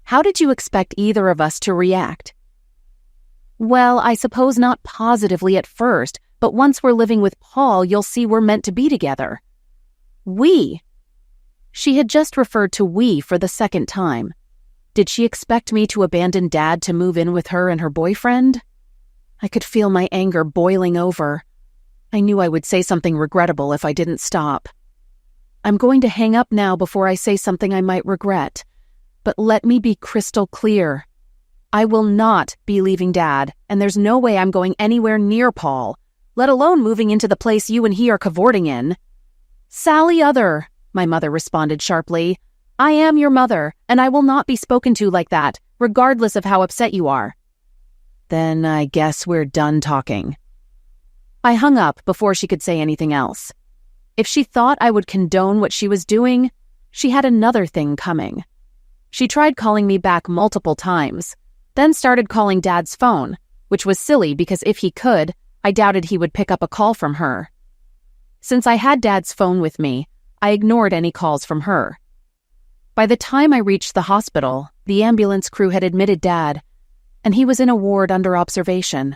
How did you expect either of us to react? Well, I suppose not positively at first, but once we're living with Paul, you'll see we're meant to be together. We. She had just referred to we for the second time. Did she expect me to abandon Dad to move in with her and her boyfriend? I could feel my anger boiling over. I knew I would say something regrettable if I didn't stop. I'm going to hang up now before I say something I might regret. But let me be crystal clear. I will not be leaving Dad, and there's no way I'm going anywhere near Paul, let alone moving into the place you and he are cavorting in. Sally Other, my mother responded sharply. I am your mother, and I will not be spoken to like that, regardless of how upset you are. Then I guess we're done talking. I hung up before she could say anything else. If she thought I would condone what she was doing, she had another thing coming. She tried calling me back multiple times, then started calling Dad's phone, which was silly because if he could, I doubted he would pick up a call from her. Since I had Dad's phone with me, I ignored any calls from her. By the time I reached the hospital, the ambulance crew had admitted Dad, and he was in a ward under observation.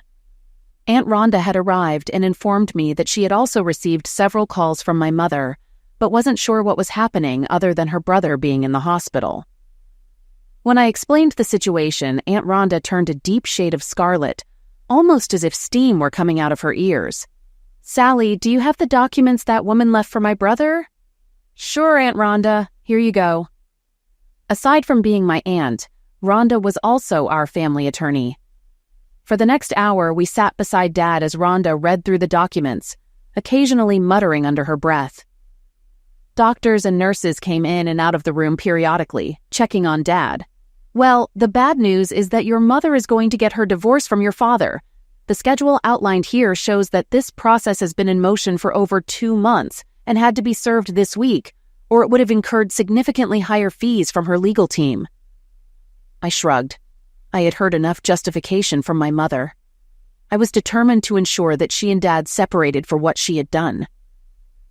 Aunt Rhonda had arrived and informed me that she had also received several calls from my mother, but wasn't sure what was happening other than her brother being in the hospital. When I explained the situation, Aunt Rhonda turned a deep shade of scarlet, almost as if steam were coming out of her ears. Sally, do you have the documents that woman left for my brother? Sure, Aunt Rhonda. Here you go. Aside from being my aunt, Rhonda was also our family attorney. For the next hour, we sat beside Dad as Rhonda read through the documents, occasionally muttering under her breath. Doctors and nurses came in and out of the room periodically, checking on Dad. Well, the bad news is that your mother is going to get her divorce from your father. The schedule outlined here shows that this process has been in motion for over 2 months and had to be served this week, or it would have incurred significantly higher fees from her legal team. I shrugged. I had heard enough justification from my mother. I was determined to ensure that she and Dad separated for what she had done.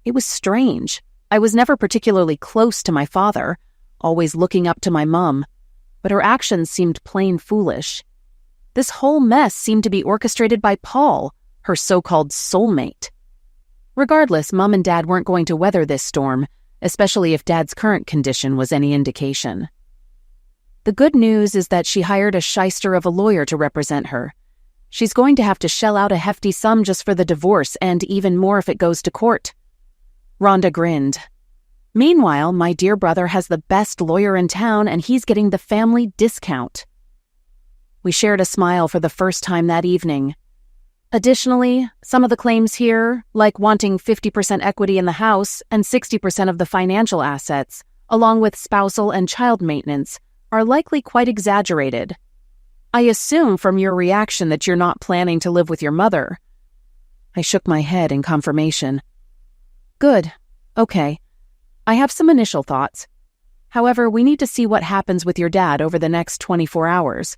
It was strange. I was never particularly close to my father, always looking up to my mom, but her actions seemed plain foolish. This whole mess seemed to be orchestrated by Paul, her so-called soulmate. Regardless, Mom and Dad weren't going to weather this storm, especially if Dad's current condition was any indication. The good news is that she hired a shyster of a lawyer to represent her. She's going to have to shell out a hefty sum just for the divorce, and even more if it goes to court. Rhonda grinned. Meanwhile, my dear brother has the best lawyer in town, and he's getting the family discount. We shared a smile for the first time that evening. Additionally, some of the claims here, like wanting 50% equity in the house and 60% of the financial assets, along with spousal and child maintenance, are likely quite exaggerated. I assume from your reaction that you're not planning to live with your mother." I shook my head in confirmation. "Good. Okay. I have some initial thoughts. However, we need to see what happens with your dad over the next 24 hours.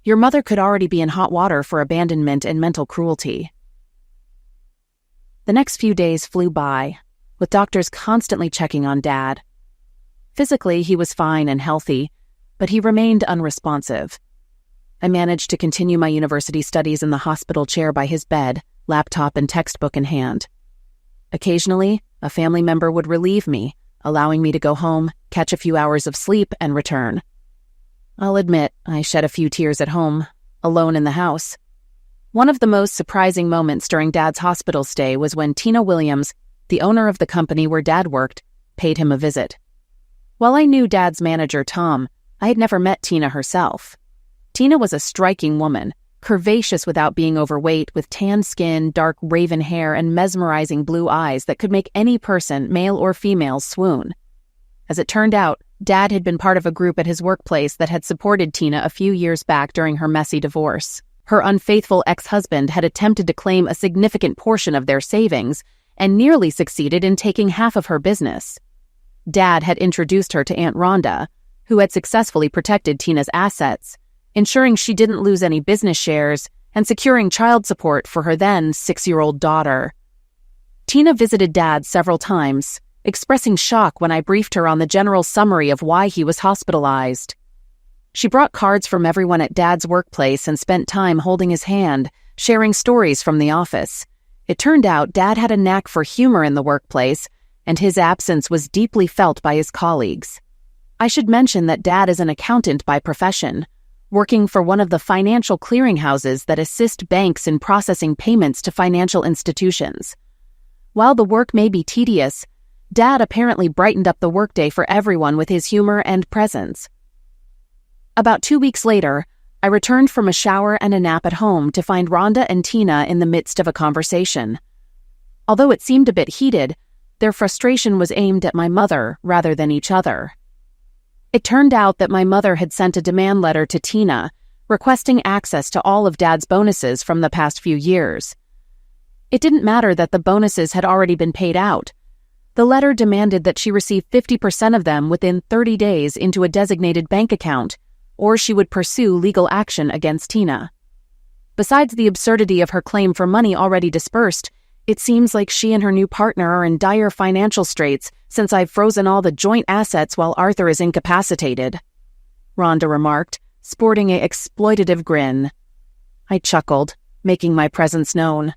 Your mother could already be in hot water for abandonment and mental cruelty." The next few days flew by, with doctors constantly checking on Dad. Physically, he was fine and healthy, but he remained unresponsive. I managed to continue my university studies in the hospital chair by his bed, laptop and textbook in hand. Occasionally, a family member would relieve me, allowing me to go home, catch a few hours of sleep, and return. I'll admit, I shed a few tears at home, alone in the house. One of the most surprising moments during Dad's hospital stay was when Tina Williams, the owner of the company where Dad worked, paid him a visit. While I knew Dad's manager, Tom, I had never met Tina herself. Tina was a striking woman, curvaceous without being overweight, with tan skin, dark raven hair, and mesmerizing blue eyes that could make any person, male or female, swoon. As it turned out, Dad had been part of a group at his workplace that had supported Tina a few years back during her messy divorce. Her unfaithful ex-husband had attempted to claim a significant portion of their savings and nearly succeeded in taking half of her business. Dad had introduced her to Aunt Rhonda, who had successfully protected Tina's assets, ensuring she didn't lose any business shares and securing child support for her then 6-year-old daughter. Tina visited Dad several times, expressing shock when I briefed her on the general summary of why he was hospitalized. She brought cards from everyone at Dad's workplace and spent time holding his hand, sharing stories from the office. It turned out Dad had a knack for humor in the workplace, and his absence was deeply felt by his colleagues. I should mention that Dad is an accountant by profession, working for one of the financial clearinghouses that assist banks in processing payments to financial institutions. While the work may be tedious, Dad apparently brightened up the workday for everyone with his humor and presence. About 2 weeks later, I returned from a shower and a nap at home to find Rhonda and Tina in the midst of a conversation. Although it seemed a bit heated, their frustration was aimed at my mother rather than each other. It turned out that my mother had sent a demand letter to Tina, requesting access to all of Dad's bonuses from the past few years. It didn't matter that the bonuses had already been paid out. The letter demanded that she receive 50% of them within 30 days into a designated bank account, or she would pursue legal action against Tina. Besides the absurdity of her claim for money already dispersed, it seems like she and her new partner are in dire financial straits since I've frozen all the joint assets while Arthur is incapacitated," Rhonda remarked, sporting an exploitative grin. I chuckled, making my presence known.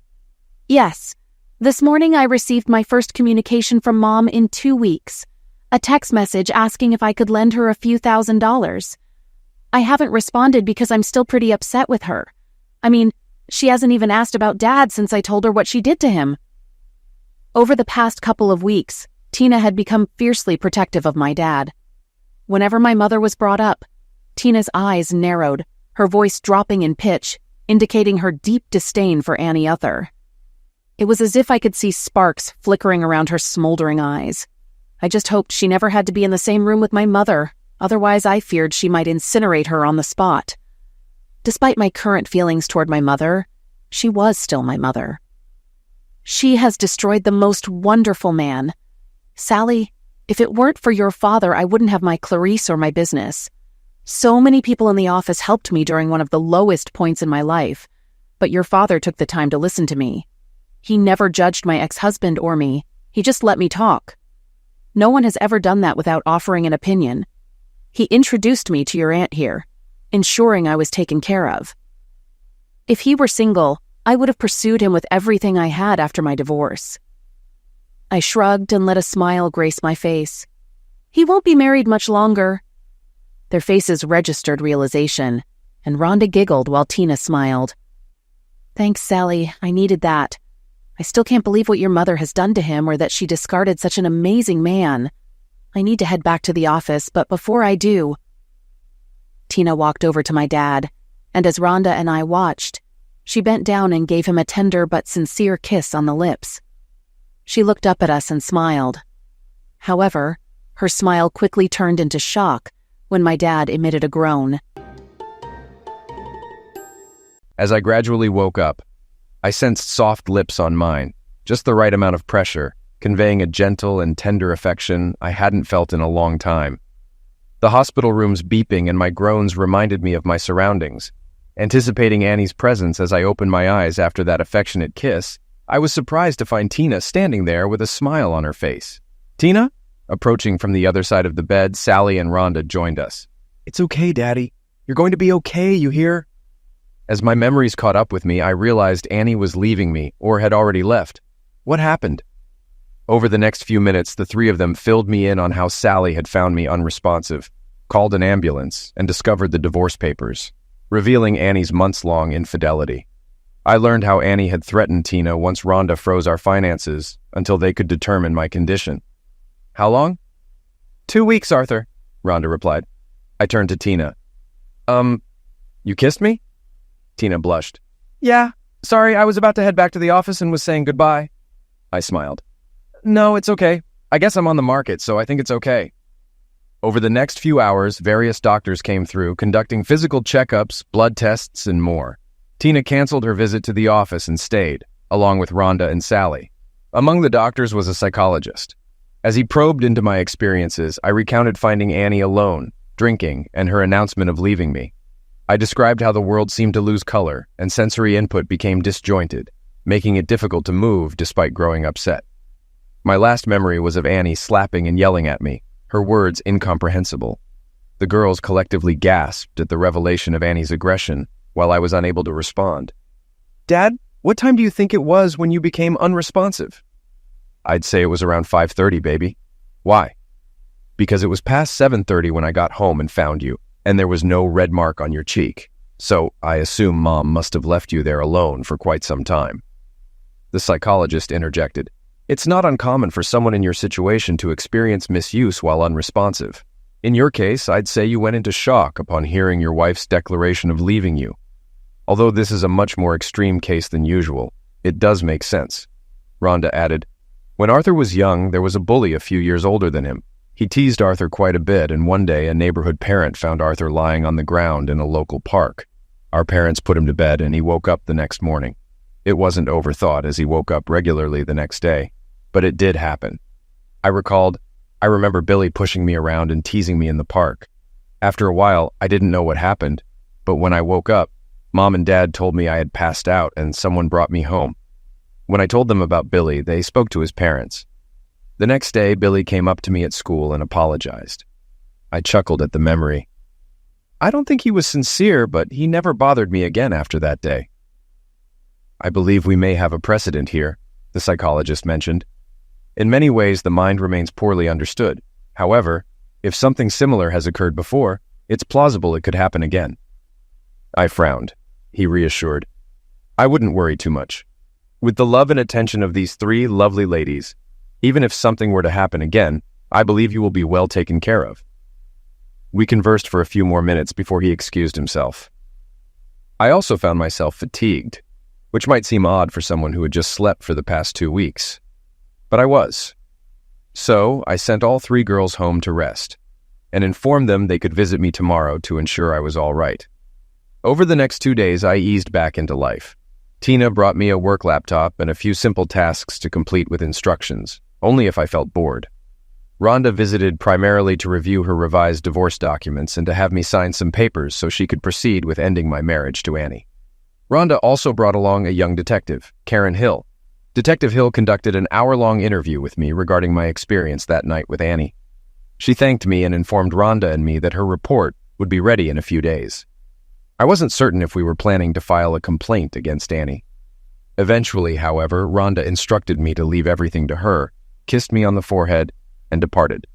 "Yes. This morning I received my first communication from Mom in 2 weeks. A text message asking if I could lend her a few $1,000s. I haven't responded because I'm still pretty upset with her. I mean, she hasn't even asked about Dad since I told her what she did to him." Over the past couple of weeks, Tina had become fiercely protective of my dad. Whenever my mother was brought up, Tina's eyes narrowed, her voice dropping in pitch, indicating her deep disdain for Annie Uther. It was as if I could see sparks flickering around her smoldering eyes. I just hoped she never had to be in the same room with my mother, otherwise I feared she might incinerate her on the spot. Despite my current feelings toward my mother, she was still my mother. "She has destroyed the most wonderful man. Sally, if it weren't for your father, I wouldn't have my Clarice or my business. So many people in the office helped me during one of the lowest points in my life, but your father took the time to listen to me. He never judged my ex-husband or me. He just let me talk. No one has ever done that without offering an opinion. He introduced me to your aunt here, ensuring I was taken care of. If he were single, I would have pursued him with everything I had after my divorce." I shrugged and let a smile grace my face. "He won't be married much longer." Their faces registered realization, and Rhonda giggled while Tina smiled. "Thanks, Sally. I needed that. I still can't believe what your mother has done to him or that she discarded such an amazing man. I need to head back to the office, but before I do..." Tina walked over to my dad, and as Rhonda and I watched, she bent down and gave him a tender but sincere kiss on the lips. She looked up at us and smiled. However, Her smile quickly turned into shock when my dad emitted a groan. As I gradually woke up, I sensed soft lips on mine, just the right amount of pressure, conveying a gentle and tender affection I hadn't felt in a long time. The hospital room's beeping and my groans reminded me of my surroundings. Anticipating Annie's presence as I opened my eyes after that affectionate kiss, I was surprised to find Tina standing there with a smile on her face. "Tina?" Approaching from the other side of the bed, Sally and Rhonda joined us. "It's okay, Daddy. You're going to be okay, you hear?" As my memories caught up with me, I realized Annie was leaving me or had already left. What happened? Over the next few minutes, the three of them filled me in on how Sally had found me unresponsive, called an ambulance, and discovered the divorce papers, revealing Annie's months-long infidelity. I learned how Annie had threatened Tina once Rhonda froze our finances until they could determine my condition. "How long?" "2 weeks, Arthur," Rhonda replied. I turned to Tina. You kissed me?" Tina blushed. "Yeah, sorry, I was about to head back to the office and was saying goodbye." I smiled. "No, it's okay. I guess I'm on the market, so I think it's okay." Over the next few hours, various doctors came through, conducting physical checkups, blood tests, and more. Tina canceled her visit to the office and stayed, along with Rhonda and Sally. Among the doctors was a psychologist. As he probed into my experiences, I recounted finding Annie alone, drinking, and her announcement of leaving me. I described how the world seemed to lose color, and sensory input became disjointed, making it difficult to move despite growing upset. My last memory was of Annie slapping and yelling at me, her words incomprehensible. The girls collectively gasped at the revelation of Annie's aggression, while I was unable to respond. "Dad, what time do you think it was when you became unresponsive?" "I'd say it was around 5:30, baby." "Why?" "Because it was past 7:30 when I got home and found you, and there was no red mark on your cheek. So I assume Mom must have left you there alone for quite some time." The psychologist interjected. "It's not uncommon for someone in your situation to experience misuse while unresponsive. In your case, I'd say you went into shock upon hearing your wife's declaration of leaving you. Although this is a much more extreme case than usual, it does make sense." Rhonda added, "When Arthur was young, there was a bully a few years older than him. He teased Arthur quite a bit, and one day a neighborhood parent found Arthur lying on the ground in a local park. Our parents put him to bed, and he woke up the next morning. It wasn't overthought, as he woke up regularly the next day, but it did happen. I remember Billy pushing me around and teasing me in the park. After a while, I didn't know what happened, but when I woke up, Mom and Dad told me I had passed out and someone brought me home. When I told them about Billy, they spoke to his parents. The next day, Billy came up to me at school and apologized. I chuckled at the memory. I don't think he was sincere, but he never bothered me again after that day. "I believe we may have a precedent here," the psychologist mentioned. "In many ways, the mind remains poorly understood. However, if something similar has occurred before, it's plausible it could happen again." I frowned. He reassured. "I wouldn't worry too much. With the love and attention of these 3 lovely ladies, even if something were to happen again, I believe you will be well taken care of." We conversed for a few more minutes before he excused himself. I also found myself fatigued, which might seem odd for someone who had just slept for the past 2 weeks. But I was. So I sent all 3 girls home to rest, and informed them they could visit me tomorrow to ensure I was all right. Over the next 2 days, I eased back into life. Tina brought me a work laptop and a few simple tasks to complete with instructions, only if I felt bored. Rhonda visited primarily to review her revised divorce documents and to have me sign some papers so she could proceed with ending my marriage to Annie. Rhonda also brought along a young detective, Karen Hill. Detective Hill conducted an hour-long interview with me regarding my experience that night with Annie. She thanked me and informed Rhonda and me that her report would be ready in a few days. I wasn't certain if we were planning to file a complaint against Annie. Eventually, however, Rhonda instructed me to leave everything to her, kissed me on the forehead, and departed.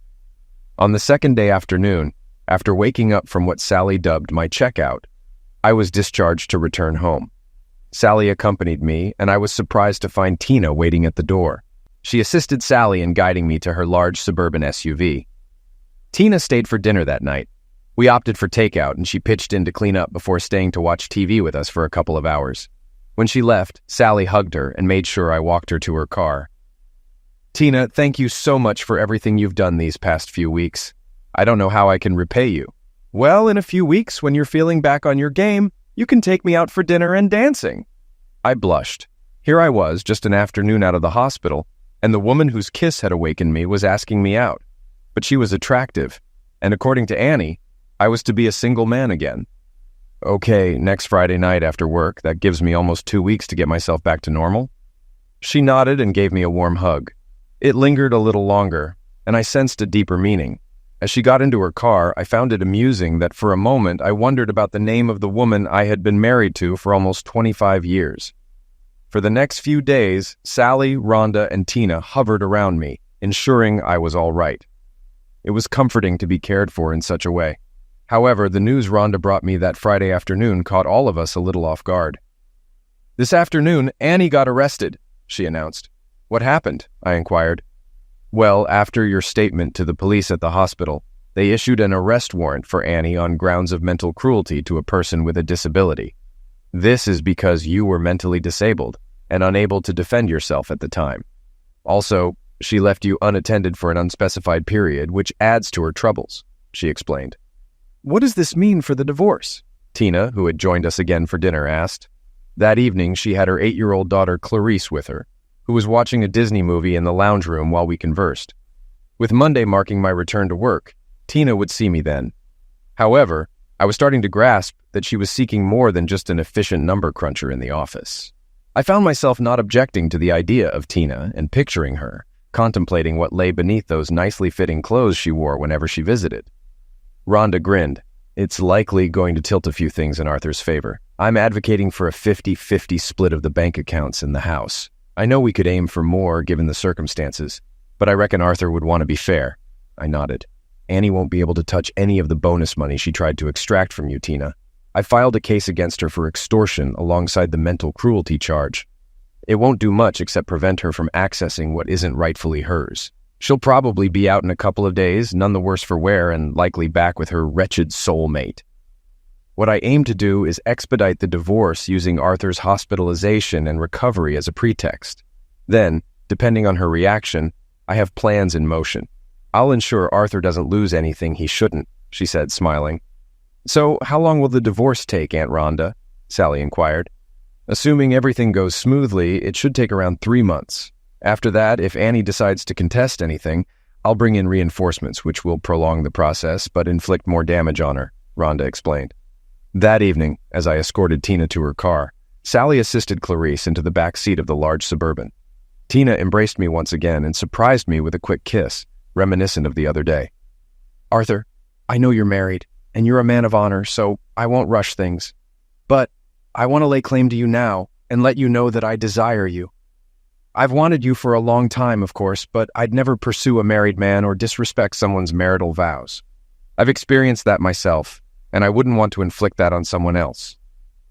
On the second day afternoon, after waking up from what Sally dubbed my checkout, I was discharged to return home. Sally accompanied me, and I was surprised to find Tina waiting at the door. She assisted Sally in guiding me to her large suburban SUV. Tina stayed for dinner that night. We opted for takeout, and she pitched in to clean up before staying to watch TV with us for a couple of hours. When she left, Sally hugged her and made sure I walked her to her car. Tina, thank you so much for everything you've done these past few weeks. I don't know how I can repay you. Well, in a few weeks, when you're feeling back on your game, you can take me out for dinner and dancing. I blushed. Here I was, just an afternoon out of the hospital, and the woman whose kiss had awakened me was asking me out. But she was attractive, and according to Annie, I was to be a single man again. Okay, next Friday night after work, that gives me almost 2 weeks to get myself back to normal. She nodded and gave me a warm hug. It lingered a little longer, and I sensed a deeper meaning. As she got into her car, I found it amusing that for a moment I wondered about the name of the woman I had been married to for almost 25 years. For the next few days, Sally, Rhonda, and Tina hovered around me, ensuring I was all right. It was comforting to be cared for in such a way. However, the news Rhonda brought me that Friday afternoon caught all of us a little off guard. "This afternoon, Annie got arrested," she announced. "What happened?" I inquired. "Well, after your statement to the police at the hospital, they issued an arrest warrant for Annie on grounds of mental cruelty to a person with a disability. This is because you were mentally disabled and unable to defend yourself at the time. Also, she left you unattended for an unspecified period, which adds to her troubles," she explained. "What does this mean for the divorce?" Tina, who had joined us again for dinner, asked. That evening, she had her 8-year-old daughter Clarice with her, who was watching a Disney movie in the lounge room while we conversed. With Monday marking my return to work, Tina would see me then. However, I was starting to grasp that she was seeking more than just an efficient number cruncher in the office. I found myself not objecting to the idea of Tina and picturing her, contemplating what lay beneath those nicely fitting clothes she wore whenever she visited. Rhonda grinned. "It's likely going to tilt a few things in Arthur's favor. I'm advocating for a 50-50 split of the bank accounts in the house. I know we could aim for more given the circumstances, but I reckon Arthur would want to be fair." I nodded. "Annie won't be able to touch any of the bonus money she tried to extract from you, Tina. I filed a case against her for extortion alongside the mental cruelty charge. It won't do much except prevent her from accessing what isn't rightfully hers. She'll probably be out in a couple of days, none the worse for wear, and likely back with her wretched soulmate. What I aim to do is expedite the divorce using Arthur's hospitalization and recovery as a pretext. Then, depending on her reaction, I have plans in motion. I'll ensure Arthur doesn't lose anything he shouldn't," she said, smiling. "So, how long will the divorce take, Aunt Rhonda?" Sally inquired. "Assuming everything goes smoothly, it should take around 3 months. After that, if Annie decides to contest anything, I'll bring in reinforcements, which will prolong the process but inflict more damage on her," Rhonda explained. That evening, as I escorted Tina to her car, Sally assisted Clarice into the back seat of the large Suburban. Tina embraced me once again and surprised me with a quick kiss, reminiscent of the other day. "Arthur, I know you're married, and you're a man of honor, so I won't rush things. But I want to lay claim to you now and let you know that I desire you. I've wanted you for a long time, of course, but I'd never pursue a married man or disrespect someone's marital vows. I've experienced that myself, and I wouldn't want to inflict that on someone else,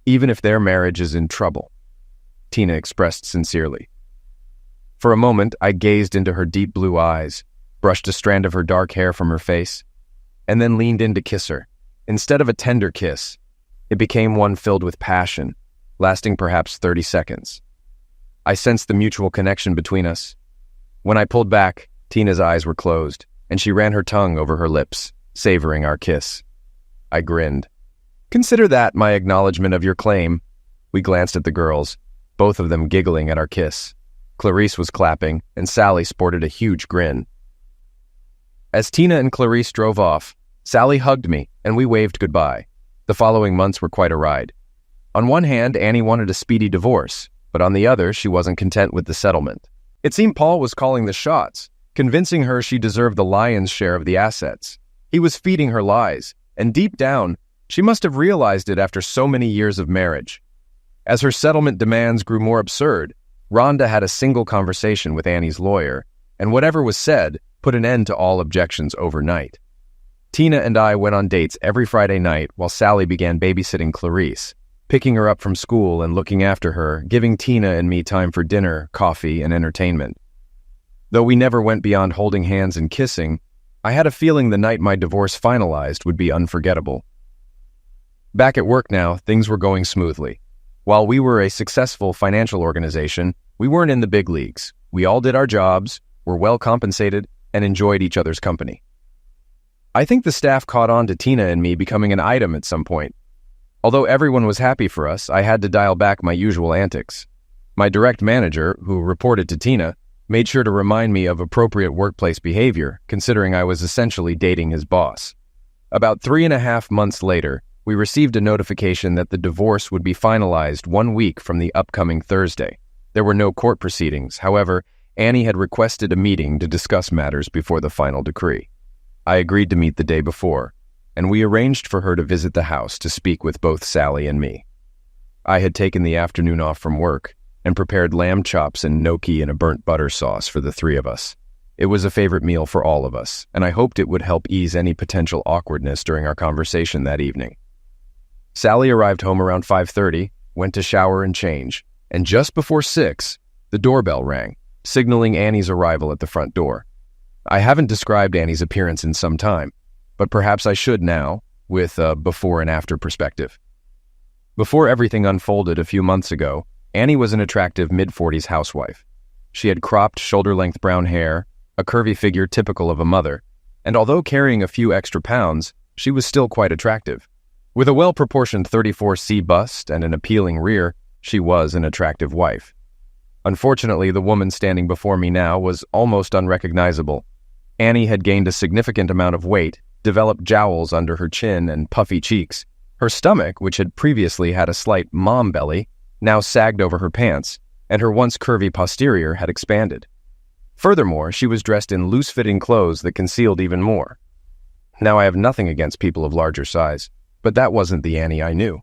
even if their marriage is in trouble," Tina expressed sincerely. For a moment, I gazed into her deep blue eyes, brushed a strand of her dark hair from her face, and then leaned in to kiss her. Instead of a tender kiss, it became one filled with passion, lasting perhaps 30 seconds. I sensed the mutual connection between us. When I pulled back, Tina's eyes were closed, and she ran her tongue over her lips, savoring our kiss. I grinned. "Consider that my acknowledgement of your claim." We glanced at the girls, both of them giggling at our kiss. Clarice was clapping, and Sally sported a huge grin. As Tina and Clarice drove off, Sally hugged me, and we waved goodbye. The following months were quite a ride. On one hand, Annie wanted a speedy divorce, but on the other, she wasn't content with the settlement. It seemed Paul was calling the shots, convincing her she deserved the lion's share of the assets. He was feeding her lies, and deep down, she must have realized it after so many years of marriage. As her settlement demands grew more absurd, Rhonda had a single conversation with Annie's lawyer, and whatever was said put an end to all objections overnight. Tina and I went on dates every Friday night while Sally began babysitting Clarice, picking her up from school and looking after her, giving Tina and me time for dinner, coffee, and entertainment. Though we never went beyond holding hands and kissing, I had a feeling the night my divorce finalized would be unforgettable. Back at work now, things were going smoothly. While we were a successful financial organization, we weren't in the big leagues. We all did our jobs, were well compensated, and enjoyed each other's company. I think the staff caught on to Tina and me becoming an item at some point. Although everyone was happy for us, I had to dial back my usual antics. My direct manager, who reported to Tina, made sure to remind me of appropriate workplace behavior, considering I was essentially dating his boss. About 3.5 months later, we received a notification that the divorce would be finalized 1 week from the upcoming Thursday. There were no court proceedings. However, Annie had requested a meeting to discuss matters before the final decree. I agreed to meet the day before, and we arranged for her to visit the house to speak with both Sally and me. I had taken the afternoon off from work and prepared lamb chops and gnocchi in a burnt butter sauce for the three of us. It was a favorite meal for all of us, and I hoped it would help ease any potential awkwardness during our conversation that evening. Sally arrived home around 5:30, went to shower and change, and just before 6, the doorbell rang, signaling Annie's arrival at the front door. I haven't described Annie's appearance in some time, but perhaps I should now, with a before and after perspective. Before everything unfolded a few months ago, Annie was an attractive mid-40s housewife. She had cropped, shoulder-length brown hair, a curvy figure typical of a mother, and although carrying a few extra pounds, she was still quite attractive. With a well-proportioned 34C bust and an appealing rear, she was an attractive wife. Unfortunately, the woman standing before me now was almost unrecognizable. Annie had gained a significant amount of weight, developed jowls under her chin and puffy cheeks. Her stomach, which had previously had a slight mom belly, now sagged over her pants, and her once curvy posterior had expanded. Furthermore, she was dressed in loose-fitting clothes that concealed even more. Now, I have nothing against people of larger size, but that wasn't the Annie I knew.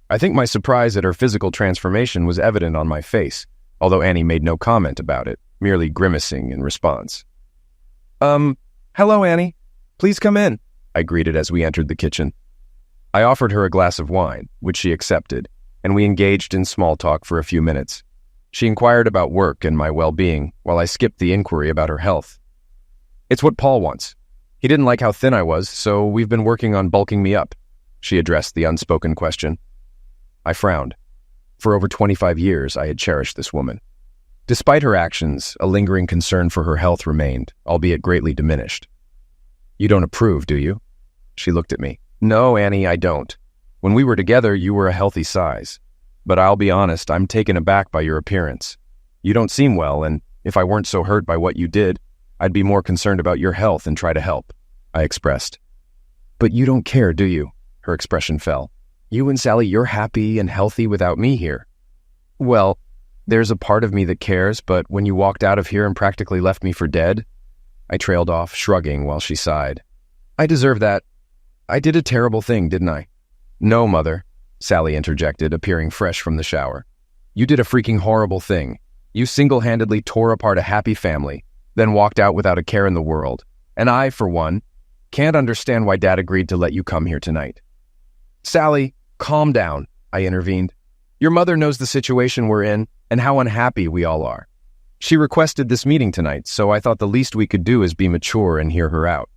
I think my surprise at her physical transformation was evident on my face, although Annie made no comment about it, merely grimacing in response. Hello, Annie. Please come in," I greeted as we entered the kitchen. I offered her a glass of wine, which she accepted, and we engaged in small talk for a few minutes. She inquired about work and my well-being, while I skipped the inquiry about her health. "It's what Paul wants. He didn't like how thin I was, so we've been working on bulking me up," she addressed the unspoken question. I frowned. For over 25 years, I had cherished this woman. Despite her actions, a lingering concern for her health remained, albeit greatly diminished. "You don't approve, do you?" She looked at me. "No, Annie, I don't. When we were together, you were a healthy size. But I'll be honest, I'm taken aback by your appearance. You don't seem well, and if I weren't so hurt by what you did, I'd be more concerned about your health and try to help," I expressed. "But you don't care, do you?" Her expression fell. "You and Sally, you're happy and healthy without me here." "Well, there's a part of me that cares, but when you walked out of here and practically left me for dead," I trailed off, shrugging while she sighed. "I deserve that. I did a terrible thing, didn't I?" "No, Mother," Sally interjected, appearing fresh from the shower. "You did a freaking horrible thing. You single-handedly tore apart a happy family, then walked out without a care in the world. And I, for one, can't understand why Dad agreed to let you come here tonight." "Sally, calm down," I intervened. "Your mother knows the situation we're in and how unhappy we all are. She requested this meeting tonight, so I thought the least we could do is be mature and hear her out."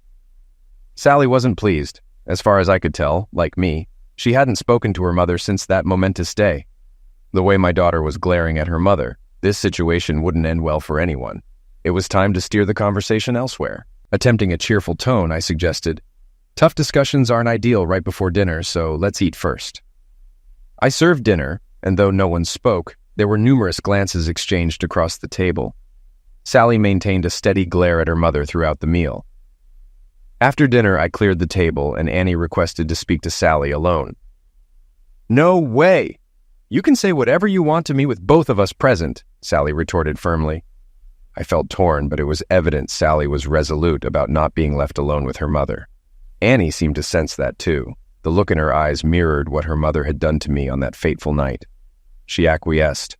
Sally wasn't pleased. As far as I could tell, like me, she hadn't spoken to her mother since that momentous day. The way my daughter was glaring at her mother, this situation wouldn't end well for anyone. It was time to steer the conversation elsewhere. Attempting a cheerful tone, I suggested, "Tough discussions aren't ideal right before dinner, so let's eat first." I served dinner, and though no one spoke, there were numerous glances exchanged across the table. Sally maintained a steady glare at her mother throughout the meal. After dinner, I cleared the table, and Annie requested to speak to Sally alone. "No way! You can say whatever you want to me with both of us present," Sally retorted firmly. I felt torn, but it was evident Sally was resolute about not being left alone with her mother. Annie seemed to sense that too. The look in her eyes mirrored what her mother had done to me on that fateful night. She acquiesced.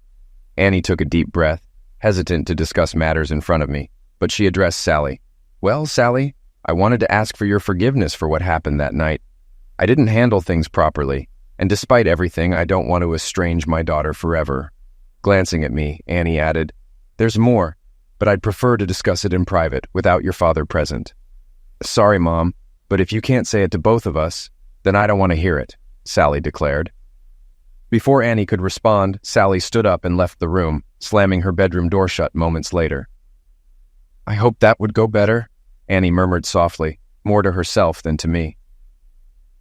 Annie took a deep breath, hesitant to discuss matters in front of me, but she addressed Sally. "Well, Sally, I wanted to ask for your forgiveness for what happened that night. I didn't handle things properly, and despite everything, I don't want to estrange my daughter forever." Glancing at me, Annie added, "There's more, but I'd prefer to discuss it in private without your father present." "Sorry, Mom, but if you can't say it to both of us, then I don't want to hear it," Sally declared. Before Annie could respond, Sally stood up and left the room, slamming her bedroom door shut moments later. I hope that would go better, Annie murmured softly, more to herself than to me.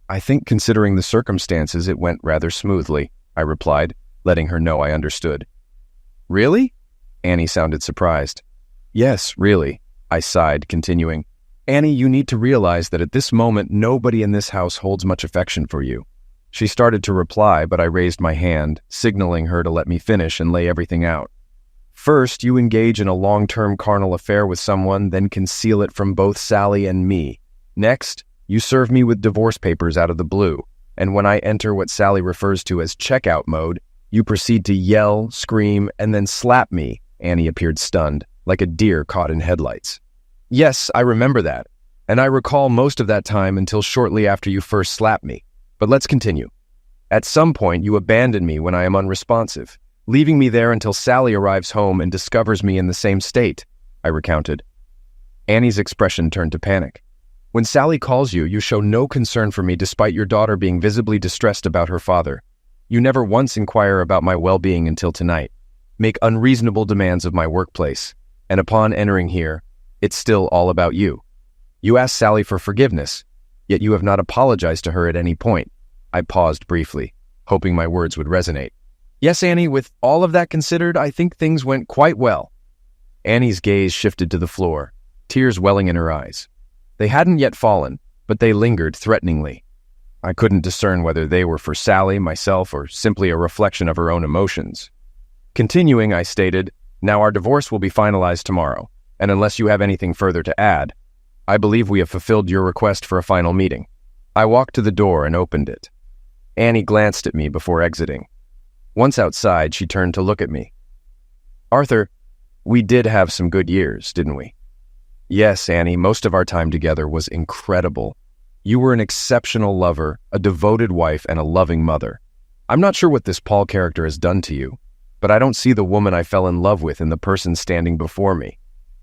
I think considering the circumstances, it went rather smoothly, I replied, letting her know I understood. Really? Annie sounded surprised. Yes, really, I sighed, continuing. Annie, you need to realize that at this moment, nobody in this house holds much affection for you. She started to reply, but I raised my hand, signaling her to let me finish and lay everything out. First, you engage in a long-term carnal affair with someone, then conceal it from both Sally and me. Next, you serve me with divorce papers out of the blue, and when I enter what Sally refers to as checkout mode, you proceed to yell, scream, and then slap me. Annie appeared stunned, like a deer caught in headlights. Yes, I remember that, and I recall most of that time until shortly after you first slapped me. But let's continue. At some point, you abandon me when I am unresponsive, leaving me there until Sally arrives home and discovers me in the same state, I recounted. Annie's expression turned to panic. When Sally calls you, you show no concern for me despite your daughter being visibly distressed about her father. You never once inquire about my well-being until tonight, make unreasonable demands of my workplace, and upon entering here, it's still all about you. You ask Sally for forgiveness, yet you have not apologized to her at any point. I paused briefly, hoping my words would resonate. Yes, Annie, with all of that considered, I think things went quite well. Annie's gaze shifted to the floor, tears welling in her eyes. They hadn't yet fallen, but they lingered threateningly. I couldn't discern whether they were for Sally, myself, or simply a reflection of her own emotions. Continuing, I stated, now our divorce will be finalized tomorrow, and unless you have anything further to add, I believe we have fulfilled your request for a final meeting. I walked to the door and opened it. Annie glanced at me before exiting. Once outside, she turned to look at me. Arthur, we did have some good years, didn't we? Yes, Annie, most of our time together was incredible. You were an exceptional lover, a devoted wife, and a loving mother. I'm not sure what this Paul character has done to you, but I don't see the woman I fell in love with in the person standing before me.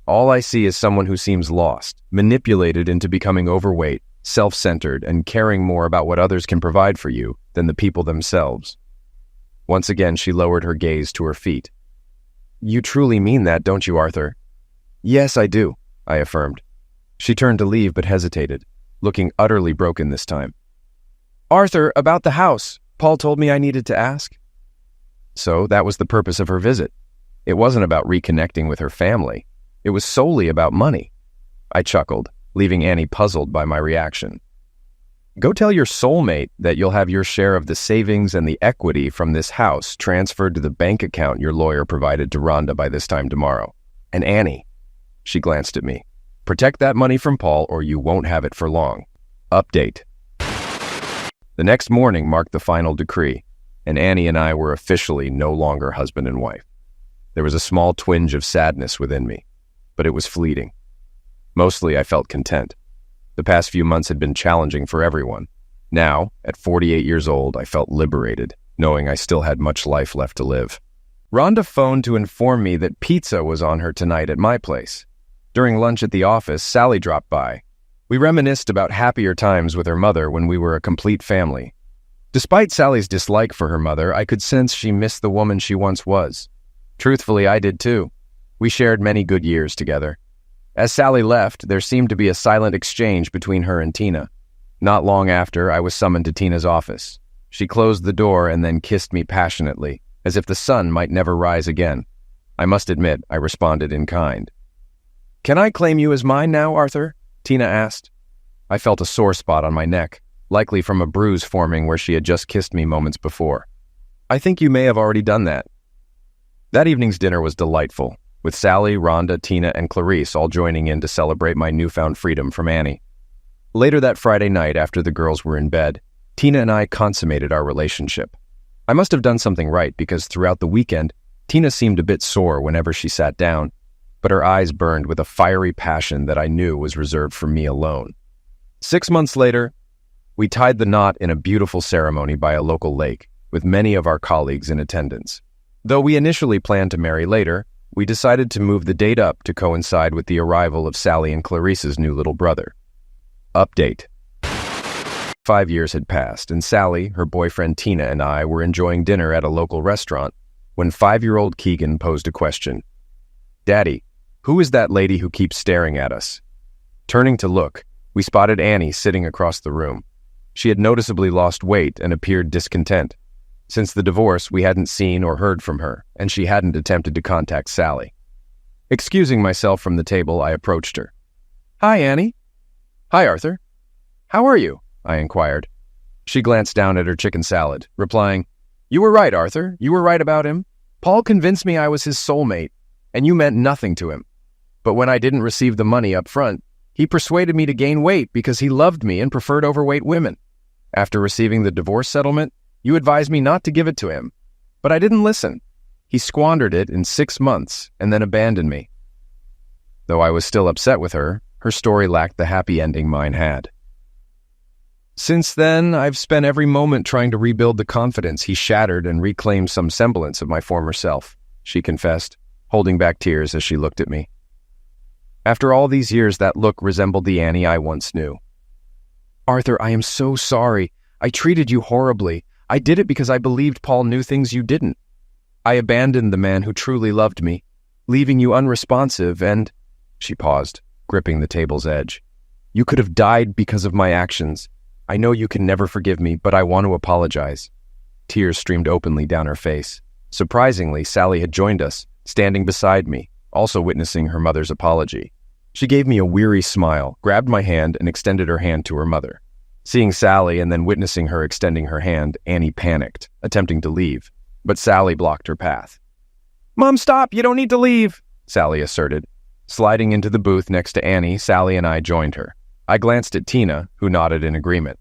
All I see is someone who seems lost, manipulated into becoming overweight, self-centered, and caring more about what others can provide for you than the people themselves. Once again, she lowered her gaze to her feet. You truly mean that, don't you, Arthur? Yes, I do, I affirmed. She turned to leave but hesitated, looking utterly broken this time. Arthur, about the house. Paul told me I needed to ask. So that was the purpose of her visit. It wasn't about reconnecting with her family. It was solely about money. I chuckled, leaving Annie puzzled by my reaction. Go tell your soulmate that you'll have your share of the savings and the equity from this house transferred to the bank account your lawyer provided to Rhonda by this time tomorrow. And Annie, she glanced at me, protect that money from Paul or you won't have it for long. Update. The next morning marked the final decree, and Annie and I were officially no longer husband and wife. There was a small twinge of sadness within me, but it was fleeting. Mostly I felt content. The past few months had been challenging for everyone. Now, at 48 years old, I felt liberated, knowing I still had much life left to live. Rhonda phoned to inform me that pizza was on her tonight at my place. During lunch at the office, Sally dropped by. We reminisced about happier times with her mother when we were a complete family. Despite Sally's dislike for her mother, I could sense she missed the woman she once was. Truthfully, I did too. We shared many good years together. As Sally left, there seemed to be a silent exchange between her and Tina. Not long after, I was summoned to Tina's office. She closed the door and then kissed me passionately, as if the sun might never rise again. I must admit, I responded in kind. Can I claim you as mine now, Arthur? Tina asked. I felt a sore spot on my neck, likely from a bruise forming where she had just kissed me moments before. I think you may have already done that. That evening's dinner was delightful, with Sally, Rhonda, Tina, and Clarice all joining in to celebrate my newfound freedom from Annie. Later that Friday night, after the girls were in bed, Tina and I consummated our relationship. I must have done something right because throughout the weekend, Tina seemed a bit sore whenever she sat down, but her eyes burned with a fiery passion that I knew was reserved for me alone. 6 months later, we tied the knot in a beautiful ceremony by a local lake, with many of our colleagues in attendance. Though we initially planned to marry later, we decided to move the date up to coincide with the arrival of Sally and Clarice's new little brother. Update. 5 years had passed, and Sally, her boyfriend Tina, and I were enjoying dinner at a local restaurant when 5-year-old Keegan posed a question. Daddy, Who is that lady who keeps staring at us? Turning to look, we spotted Annie sitting across the room. She had noticeably lost weight and appeared discontent. Since the divorce, we hadn't seen or heard from her, and she hadn't attempted to contact Sally. Excusing myself from the table, I approached her. "Hi, Annie." "Hi, Arthur. How are you?" I inquired. She glanced down at her chicken salad, replying, "You were right, Arthur. You were right about him. Paul convinced me I was his soulmate, and you meant nothing to him. But when I didn't receive the money up front, he persuaded me to gain weight because he loved me and preferred overweight women. After receiving the divorce settlement, you advised me not to give it to him. But I didn't listen. He squandered it in 6 months and then abandoned me." Though I was still upset with her, her story lacked the happy ending mine had. "Since then, I've spent every moment trying to rebuild the confidence he shattered and reclaim some semblance of my former self," she confessed, holding back tears as she looked at me. After all these years, that look resembled the Annie I once knew. "Arthur, I am so sorry. I treated you horribly. I did it because I believed Paul knew things you didn't. I abandoned the man who truly loved me, leaving you unresponsive and—" She paused, gripping the table's edge. "You could have died because of my actions. I know you can never forgive me, but I want to apologize." Tears streamed openly down her face. Surprisingly, Sally had joined us, standing beside me, also witnessing her mother's apology. She gave me a weary smile, grabbed my hand, and extended her hand to her mother. Seeing Sally and then witnessing her extending her hand, Annie panicked, attempting to leave, but Sally blocked her path. "Mom, stop! You don't need to leave!" Sally asserted. Sliding into the booth next to Annie, Sally and I joined her. I glanced at Tina, who nodded in agreement.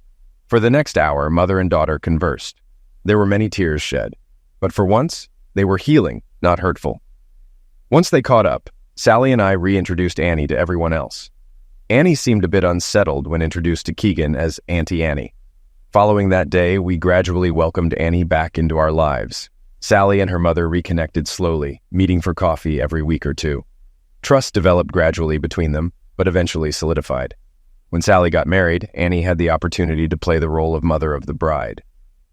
For the next hour, mother and daughter conversed. There were many tears shed, but for once, they were healing, not hurtful. Once they caught up, Sally and I reintroduced Annie to everyone else. Annie seemed a bit unsettled when introduced to Keegan as Auntie Annie. Following that day, we gradually welcomed Annie back into our lives. Sally and her mother reconnected slowly, meeting for coffee every week or two. Trust developed gradually between them, but eventually solidified. When Sally got married, Annie had the opportunity to play the role of mother of the bride.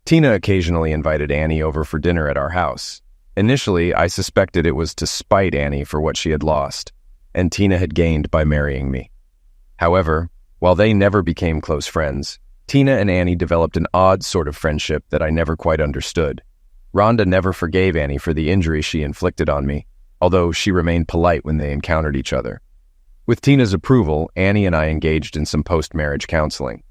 Tina occasionally invited Annie over for dinner at our house. Initially, I suspected it was to spite Annie for what she had lost, and Tina had gained by marrying me. However, while they never became close friends, Tina and Annie developed an odd sort of friendship that I never quite understood. Rhonda never forgave Annie for the injury she inflicted on me, although she remained polite when they encountered each other. With Tina's approval, Annie and I engaged in some post-marriage counseling.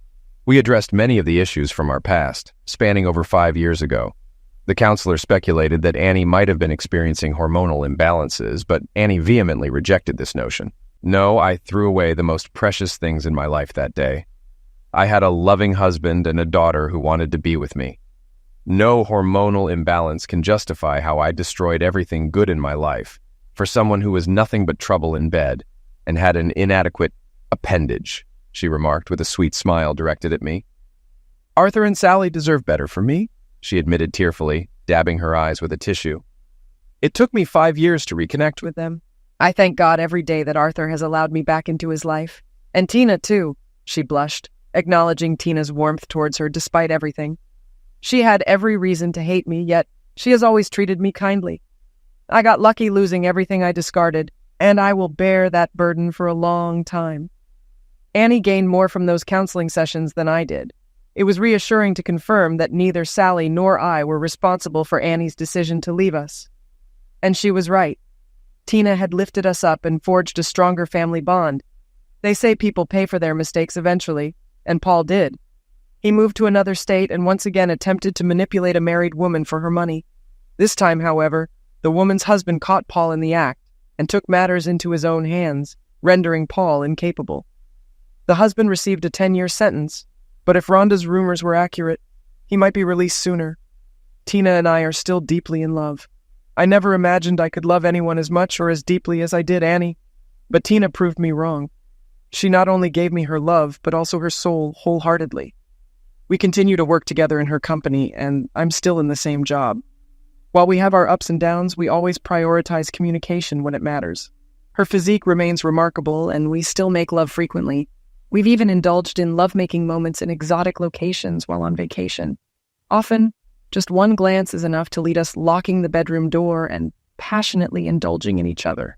We addressed many of the issues from our past, spanning over 5 years ago. The counselor speculated that Annie might have been experiencing hormonal imbalances, but Annie vehemently rejected this notion. No, I threw away the most precious things in my life that day. I had a loving husband and a daughter who wanted to be with me. No hormonal imbalance can justify how I destroyed everything good in my life for someone who was nothing but trouble in bed and had an inadequate appendage, she remarked with a sweet smile directed at me. "Arthur and Sally deserve better from me," she admitted tearfully, dabbing her eyes with a tissue. "It took me 5 years to reconnect with them. I thank God every day that Arthur has allowed me back into his life. And Tina, too," she blushed, acknowledging Tina's warmth towards her despite everything. "She had every reason to hate me, yet she has always treated me kindly. I got lucky losing everything I discarded, and I will bear that burden for a long time." Annie gained more from those counseling sessions than I did. It was reassuring to confirm that neither Sally nor I were responsible for Annie's decision to leave us. And she was right. Tina had lifted us up and forged a stronger family bond. They say people pay for their mistakes eventually, and Paul did. He moved to another state and once again attempted to manipulate a married woman for her money. This time, however, the woman's husband caught Paul in the act and took matters into his own hands, rendering Paul incapable. The husband received a 10-year sentence, but if Rhonda's rumors were accurate, he might be released sooner. Tina and I are still deeply in love. I never imagined I could love anyone as much or as deeply as I did Annie, but Tina proved me wrong. She not only gave me her love, but also her soul wholeheartedly. We continue to work together in her company, and I'm still in the same job. While we have our ups and downs, we always prioritize communication when it matters. Her physique remains remarkable, and we still make love frequently. We've even indulged in lovemaking moments in exotic locations while on vacation. Often, just one glance is enough to lead us locking the bedroom door and passionately indulging in each other.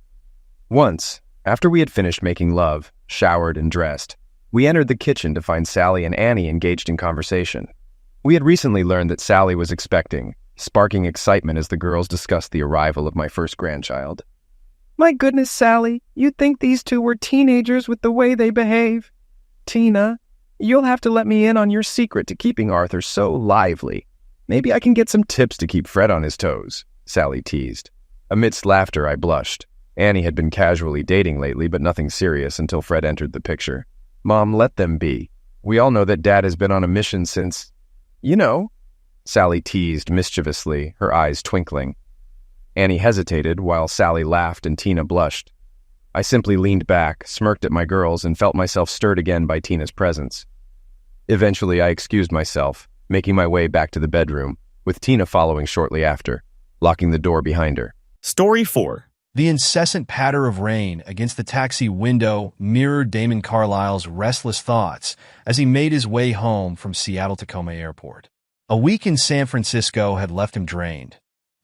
Once, after we had finished making love, showered and dressed, we entered the kitchen to find Sally and Annie engaged in conversation. We had recently learned that Sally was expecting, sparking excitement as the girls discussed the arrival of my first grandchild. My goodness, Sally, you'd think these two were teenagers with the way they behave. Tina, you'll have to let me in on your secret to keeping Arthur so lively. Maybe I can get some tips to keep Fred on his toes, Sally teased. Amidst laughter, I blushed. Annie had been casually dating lately, but nothing serious until Fred entered the picture. Mom, let them be. We all know that Dad has been on a mission since... You know, Sally teased mischievously, her eyes twinkling. Annie hesitated while Sally laughed and Tina blushed. I simply leaned back, smirked at my girls, and felt myself stirred again by Tina's presence. Eventually, I excused myself, making my way back to the bedroom, with Tina following shortly after, locking the door behind her. Story 4. The incessant patter of rain against the taxi window mirrored Damon Carlisle's restless thoughts as he made his way home from Seattle-Tacoma Airport. A week in San Francisco had left him drained,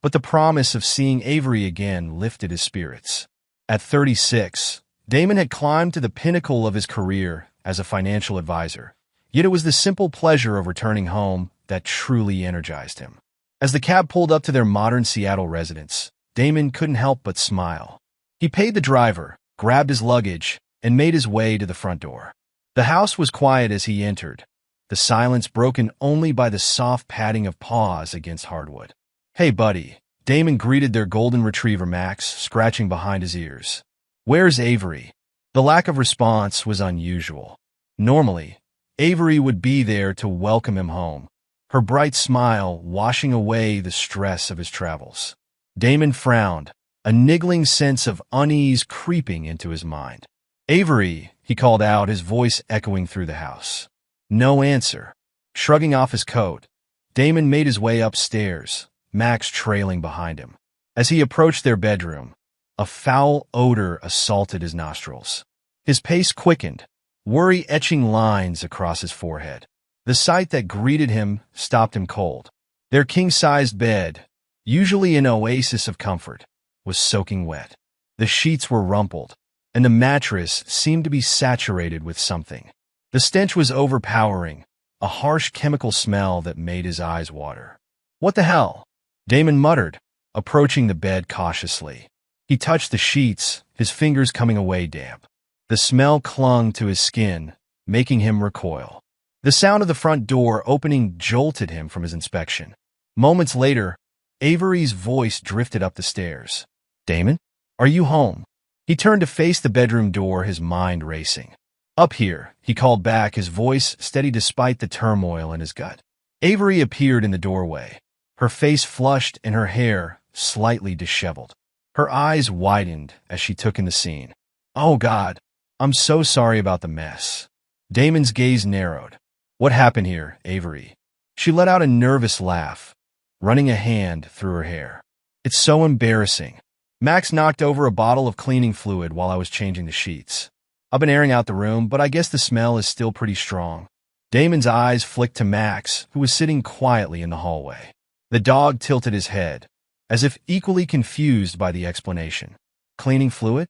but the promise of seeing Avery again lifted his spirits. At 36, Damon had climbed to the pinnacle of his career as a financial advisor, yet it was the simple pleasure of returning home that truly energized him. As the cab pulled up to their modern Seattle residence, Damon couldn't help but smile. He paid the driver, grabbed his luggage, and made his way to the front door. The house was quiet as he entered, the silence broken only by the soft padding of paws against hardwood. "Hey, buddy," Damon greeted their golden retriever Max, scratching behind his ears. "Where's Avery?" The lack of response was unusual. Normally, Avery would be there to welcome him home, her bright smile washing away the stress of his travels. Damon frowned, a niggling sense of unease creeping into his mind. "Avery," he called out, his voice echoing through the house. No answer. Shrugging off his coat, Damon made his way upstairs, Max trailing behind him. As he approached their bedroom, a foul odor assaulted his nostrils. His pace quickened, worry etching lines across his forehead. The sight that greeted him stopped him cold. Their king-sized bed, usually an oasis of comfort, was soaking wet. The sheets were rumpled, and the mattress seemed to be saturated with something. The stench was overpowering, a harsh chemical smell that made his eyes water. "What the hell?" Damon muttered, approaching the bed cautiously. He touched the sheets, his fingers coming away damp. The smell clung to his skin, making him recoil. The sound of the front door opening jolted him from his inspection. Moments later, Avery's voice drifted up the stairs. "Damon, are you home?" He turned to face the bedroom door, his mind racing. "Up here," he called back, his voice steady despite the turmoil in his gut. Avery appeared in the doorway, her face flushed and her hair slightly disheveled. Her eyes widened as she took in the scene. "Oh God, I'm so sorry about the mess." Damon's gaze narrowed. "What happened here, Avery?" She let out a nervous laugh, running a hand through her hair. "It's so embarrassing. Max knocked over a bottle of cleaning fluid while I was changing the sheets. I've been airing out the room, but I guess the smell is still pretty strong." Damon's eyes flicked to Max, who was sitting quietly in the hallway. The dog tilted his head, as if equally confused by the explanation. "Cleaning fluid?"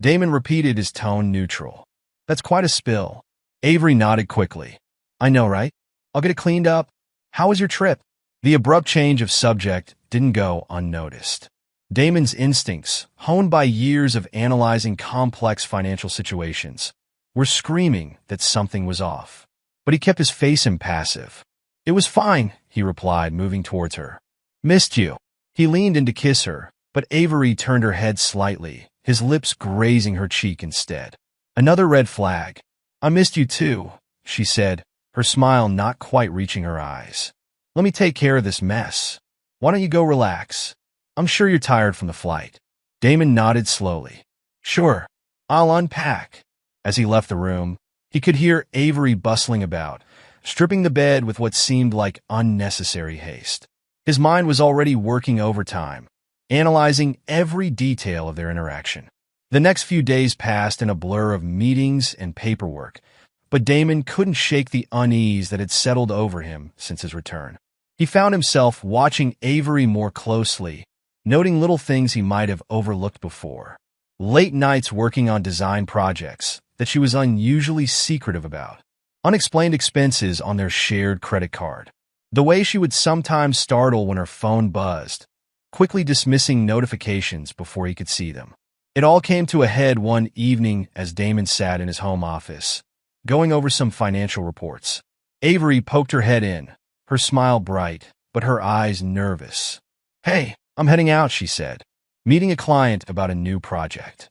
Damon repeated, his tone neutral. "That's quite a spill." Avery nodded quickly. "I know, right? I'll get it cleaned up. How was your trip?" The abrupt change of subject didn't go unnoticed. Damon's instincts, honed by years of analyzing complex financial situations, were screaming that something was off. But he kept his face impassive. "It was fine," he replied, moving towards her. "Missed you." He leaned in to kiss her, but Avery turned her head slightly, his lips grazing her cheek instead. Another red flag. "I missed you too," she said, her smile not quite reaching her eyes. "Let me take care of this mess. Why don't you go relax? I'm sure you're tired from the flight." Damon nodded slowly. "Sure, I'll unpack." As he left the room, he could hear Avery bustling about, stripping the bed with what seemed like unnecessary haste. His mind was already working overtime, analyzing every detail of their interaction. The next few days passed in a blur of meetings and paperwork, but Damon couldn't shake the unease that had settled over him since his return. He found himself watching Avery more closely, noting little things he might have overlooked before, late nights working on design projects that she was unusually secretive about, unexplained expenses on their shared credit card, the way she would sometimes startle when her phone buzzed, quickly dismissing notifications before he could see them. It all came to a head one evening as Damon sat in his home office, going over some financial reports. Avery poked her head in, her smile bright, but her eyes nervous. "Hey, I'm heading out," she said, meeting a client about a new project.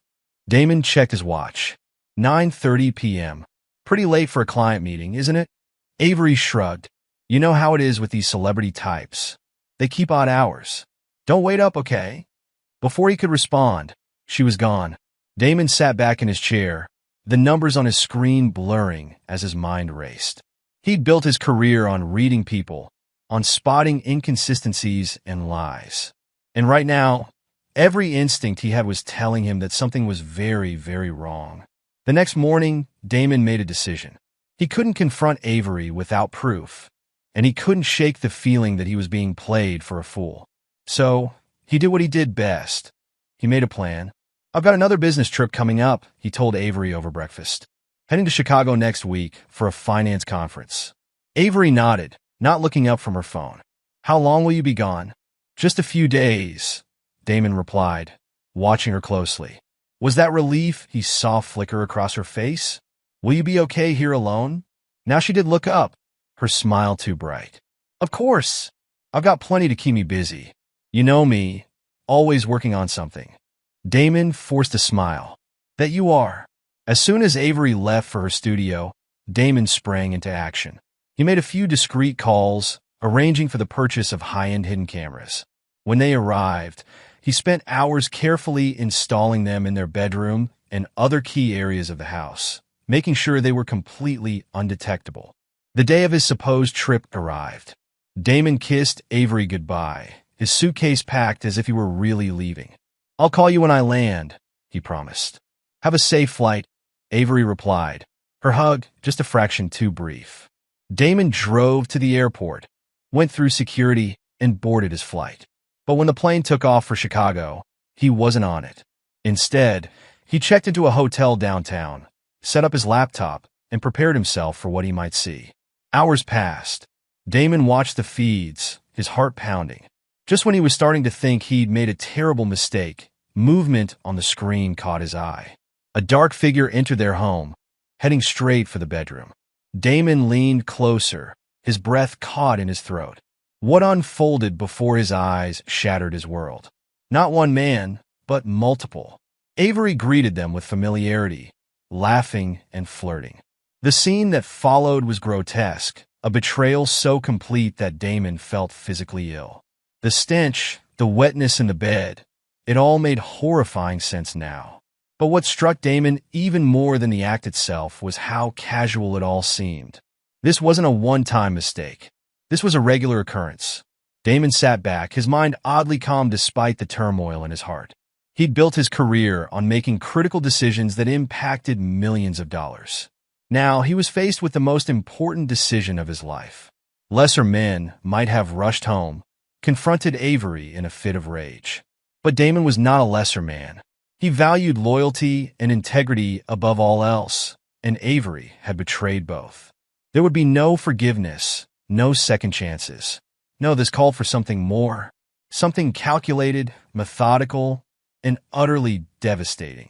Damon checked his watch. 9:30 p.m. Pretty late for a client meeting, isn't it? Avery shrugged. "You know how it is with these celebrity types. They keep odd hours. Don't wait up, okay?" Before he could respond, she was gone. Damon sat back in his chair, the numbers on his screen blurring as his mind raced. He'd built his career on reading people, on spotting inconsistencies and lies. And right now, every instinct he had was telling him that something was very, very wrong. The next morning, Damon made a decision. He couldn't confront Avery without proof, and he couldn't shake the feeling that he was being played for a fool. So, he did what he did best. He made a plan. "I've got another business trip coming up," he told Avery over breakfast. "Heading to Chicago next week for a finance conference." Avery nodded, not looking up from her phone. "How long will you be gone?" "Just a few days," Damon replied, watching her closely. Was that relief he saw flicker across her face? "Will you be okay here alone?" Now she did look up, her smile too bright. "Of course. I've got plenty to keep me busy. You know me, always working on something." Damon forced a smile. "That you are." As soon as Avery left for her studio, Damon sprang into action. He made a few discreet calls, arranging for the purchase of high-end hidden cameras. When they arrived, he spent hours carefully installing them in their bedroom and other key areas of the house, making sure they were completely undetectable. The day of his supposed trip arrived. Damon kissed Avery goodbye, his suitcase packed as if he were really leaving. "I'll call you when I land," he promised. "Have a safe flight," Avery replied, her hug just a fraction too brief. Damon drove to the airport, went through security, and boarded his flight. But when the plane took off for Chicago, he wasn't on it. Instead, he checked into a hotel downtown, set up his laptop, and prepared himself for what he might see. Hours passed. Damon watched the feeds, his heart pounding. Just when he was starting to think he'd made a terrible mistake, movement on the screen caught his eye. A dark figure entered their home, heading straight for the bedroom. Damon leaned closer, his breath caught in his throat. What unfolded before his eyes shattered his world. Not one man, but multiple. Avery greeted them with familiarity, laughing and flirting. The scene that followed was grotesque, a betrayal so complete that Damon felt physically ill. The stench, the wetness in the bed, it all made horrifying sense now. But what struck Damon even more than the act itself was how casual it all seemed. This wasn't a one-time mistake. This was a regular occurrence. Damon sat back, his mind oddly calm despite the turmoil in his heart. He'd built his career on making critical decisions that impacted millions of dollars. Now he was faced with the most important decision of his life. Lesser men might have rushed home, confronted Avery in a fit of rage. But Damon was not a lesser man. He valued loyalty and integrity above all else, and Avery had betrayed both. There would be no forgiveness, no second chances. No, this called for something more, something calculated, methodical, and utterly devastating.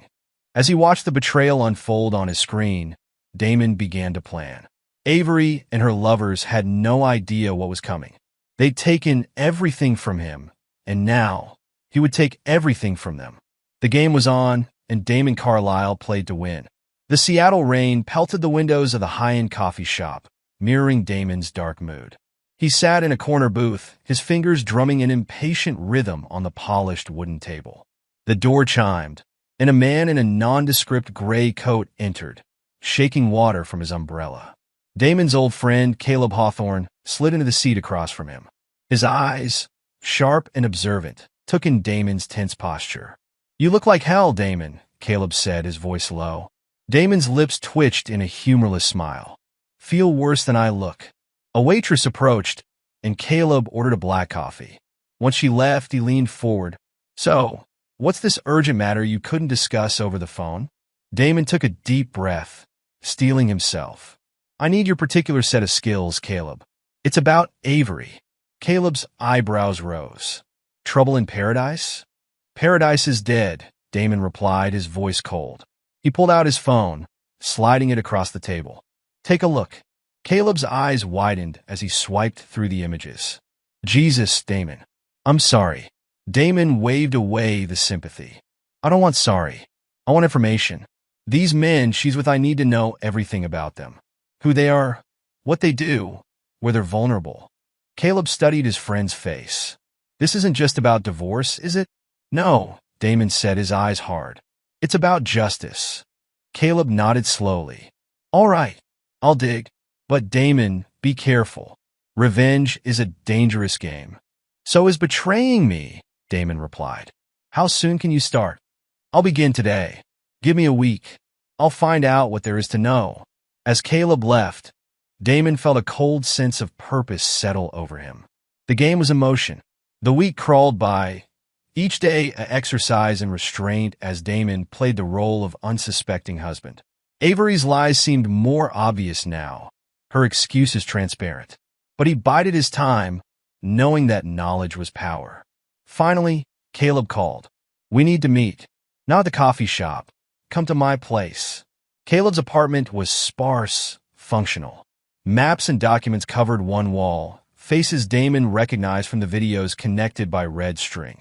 As he watched the betrayal unfold on his screen, Damon began to plan. Avery and her lovers had no idea what was coming. They'd taken everything from him, and now he would take everything from them. The game was on, and Damon Carlisle played to win. The Seattle rain pelted the windows of the high-end coffee shop, mirroring Damon's dark mood. He sat in a corner booth, his fingers drumming an impatient rhythm on the polished wooden table. The door chimed, and a man in a nondescript gray coat entered, shaking water from his umbrella. Damon's old friend, Caleb Hawthorne, slid into the seat across from him. His eyes, sharp and observant, took in Damon's tense posture. "You look like hell, Damon," Caleb said, his voice low. Damon's lips twitched in a humorless smile. "Feel worse than I look." A waitress approached, and Caleb ordered a black coffee. Once she left, he leaned forward. "So, What's this urgent matter you couldn't discuss over the phone? Damon took a deep breath, steeling himself. I need your particular set of skills, Caleb. It's about Avery. Caleb's eyebrows rose. Trouble in paradise? Paradise is dead, Damon replied, his voice cold. He pulled out his phone, sliding it across the table. Take a look. Caleb's eyes widened as he swiped through the images. Jesus, Damon. I'm sorry. Damon waved away the sympathy. I don't want sorry. I want information. These men she's with, I need to know everything about them. Who they are, what they do, where they're vulnerable. Caleb studied his friend's face. This isn't just about divorce, is it? No, Damon said, his eyes hard. It's about justice. Caleb nodded slowly. All right, I'll dig. But Damon, be careful. Revenge is a dangerous game. So is betraying me, Damon replied. How soon can you start? I'll begin today. Give me a week. I'll find out what there is to know. As Caleb left, Damon felt a cold sense of purpose settle over him. The game was in motion. The week crawled by, each day an exercise in restraint as Damon played the role of unsuspecting husband. Avery's lies seemed more obvious now, her excuses transparent. But he bided his time, knowing that knowledge was power. Finally, Caleb called. We need to meet. Not at the coffee shop. Come to my place. Caleb's apartment was sparse, functional. Maps and documents covered one wall, faces Damon recognized from the videos connected by red string.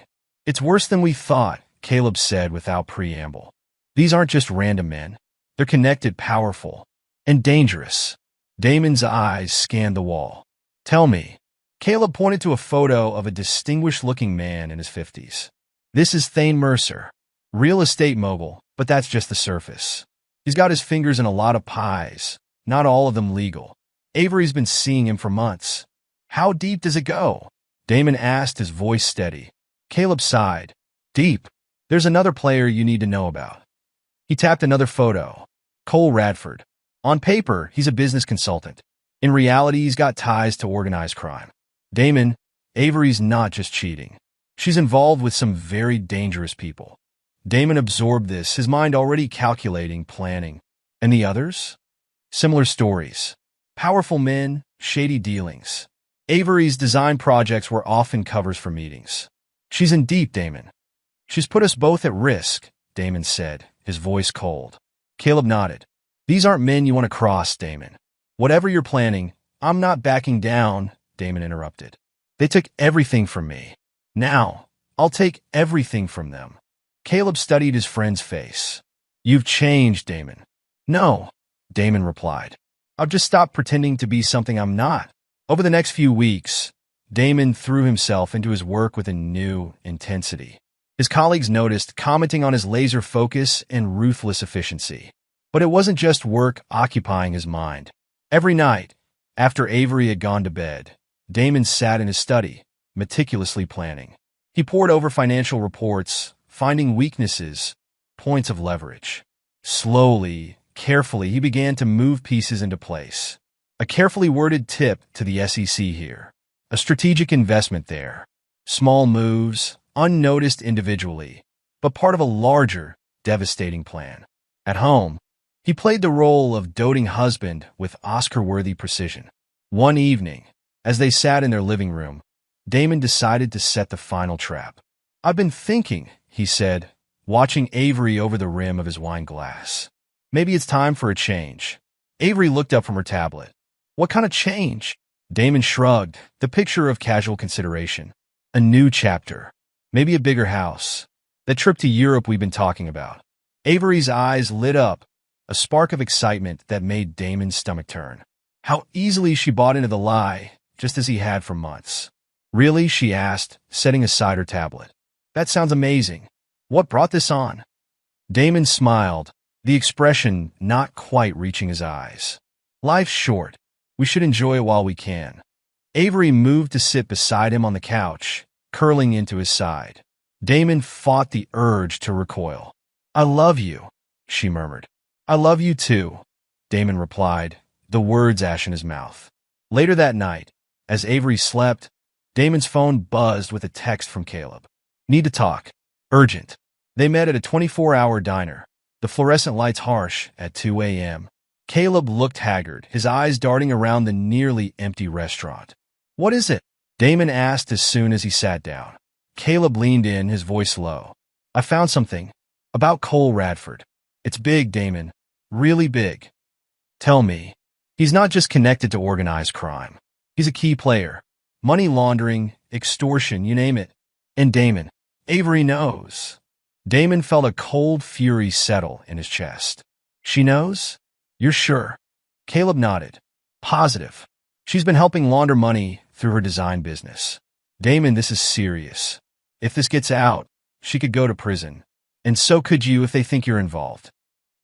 It's worse than we thought, Caleb said without preamble. These aren't just random men. They're connected, powerful, and dangerous. Damon's eyes scanned the wall. Tell me. Caleb pointed to a photo of a distinguished-looking man in his 50s. This is Thane Mercer, real estate mogul, but that's just the surface. He's got his fingers in a lot of pies, not all of them legal. Avery's been seeing him for months. How deep does it go? Damon asked, his voice steady. Caleb sighed. Deep. There's another player you need to know about. He tapped another photo. Cole Radford. On paper, he's a business consultant. In reality, he's got ties to organized crime. Damon, Avery's not just cheating. She's involved with some very dangerous people. Damon absorbed this, his mind already calculating, planning. And the others? Similar stories. Powerful men, shady dealings. Avery's design projects were often covers for meetings. She's in deep, Damon. She's put us both at risk, Damon said, his voice cold. Caleb nodded. These aren't men you want to cross, Damon. Whatever you're planning, I'm not backing down, Damon interrupted. They took everything from me. Now, I'll take everything from them. Caleb studied his friend's face. You've changed, Damon. No, Damon replied. I'll just stop pretending to be something I'm not. Over the next few weeks, Damon threw himself into his work with a new intensity. His colleagues noticed, commenting on his laser focus and ruthless efficiency. But it wasn't just work occupying his mind. Every night, after Avery had gone to bed, Damon sat in his study, meticulously planning. He pored over financial reports, finding weaknesses, points of leverage. Slowly, carefully, he began to move pieces into place. A carefully worded tip to the SEC here. A strategic investment there. Small moves, unnoticed individually, but part of a larger, devastating plan. At home, he played the role of doting husband with Oscar-worthy precision. One evening, as they sat in their living room, Damon decided to set the final trap. I've been thinking, he said, watching Avery over the rim of his wine glass. Maybe it's time for a change. Avery looked up from her tablet. What kind of change? Damon shrugged, the picture of casual consideration. A new chapter. Maybe a bigger house. That trip to Europe we've been talking about. Avery's eyes lit up, a spark of excitement that made Damon's stomach turn. How easily she bought into the lie, just as he had for months. Really? She asked, setting aside her tablet. That sounds amazing. What brought this on? Damon smiled, the expression not quite reaching his eyes. Life's short. We should enjoy it while we can. Avery moved to sit beside him on the couch, curling into his side. Damon fought the urge to recoil. I love you, she murmured. I love you too, Damon replied, the words ash in his mouth. Later that night, as Avery slept, Damon's phone buzzed with a text from Caleb. Need to talk. Urgent. They met at a 24-hour diner, the fluorescent lights harsh at 2 a.m. Caleb looked haggard, his eyes darting around the nearly empty restaurant. "What is it?" Damon asked as soon as he sat down. Caleb leaned in, his voice low. "I found something. About Cole Radford. It's big, Damon. Really big. Tell me." "He's not just connected to organized crime. He's a key player. Money laundering, extortion, you name it. And Damon, Avery knows." Damon felt a cold fury settle in his chest. "She knows? You're sure?" Caleb nodded. "Positive. She's been helping launder money through her design business." "Damon, this is serious. If this gets out, she could go to prison. And so could you if they think you're involved."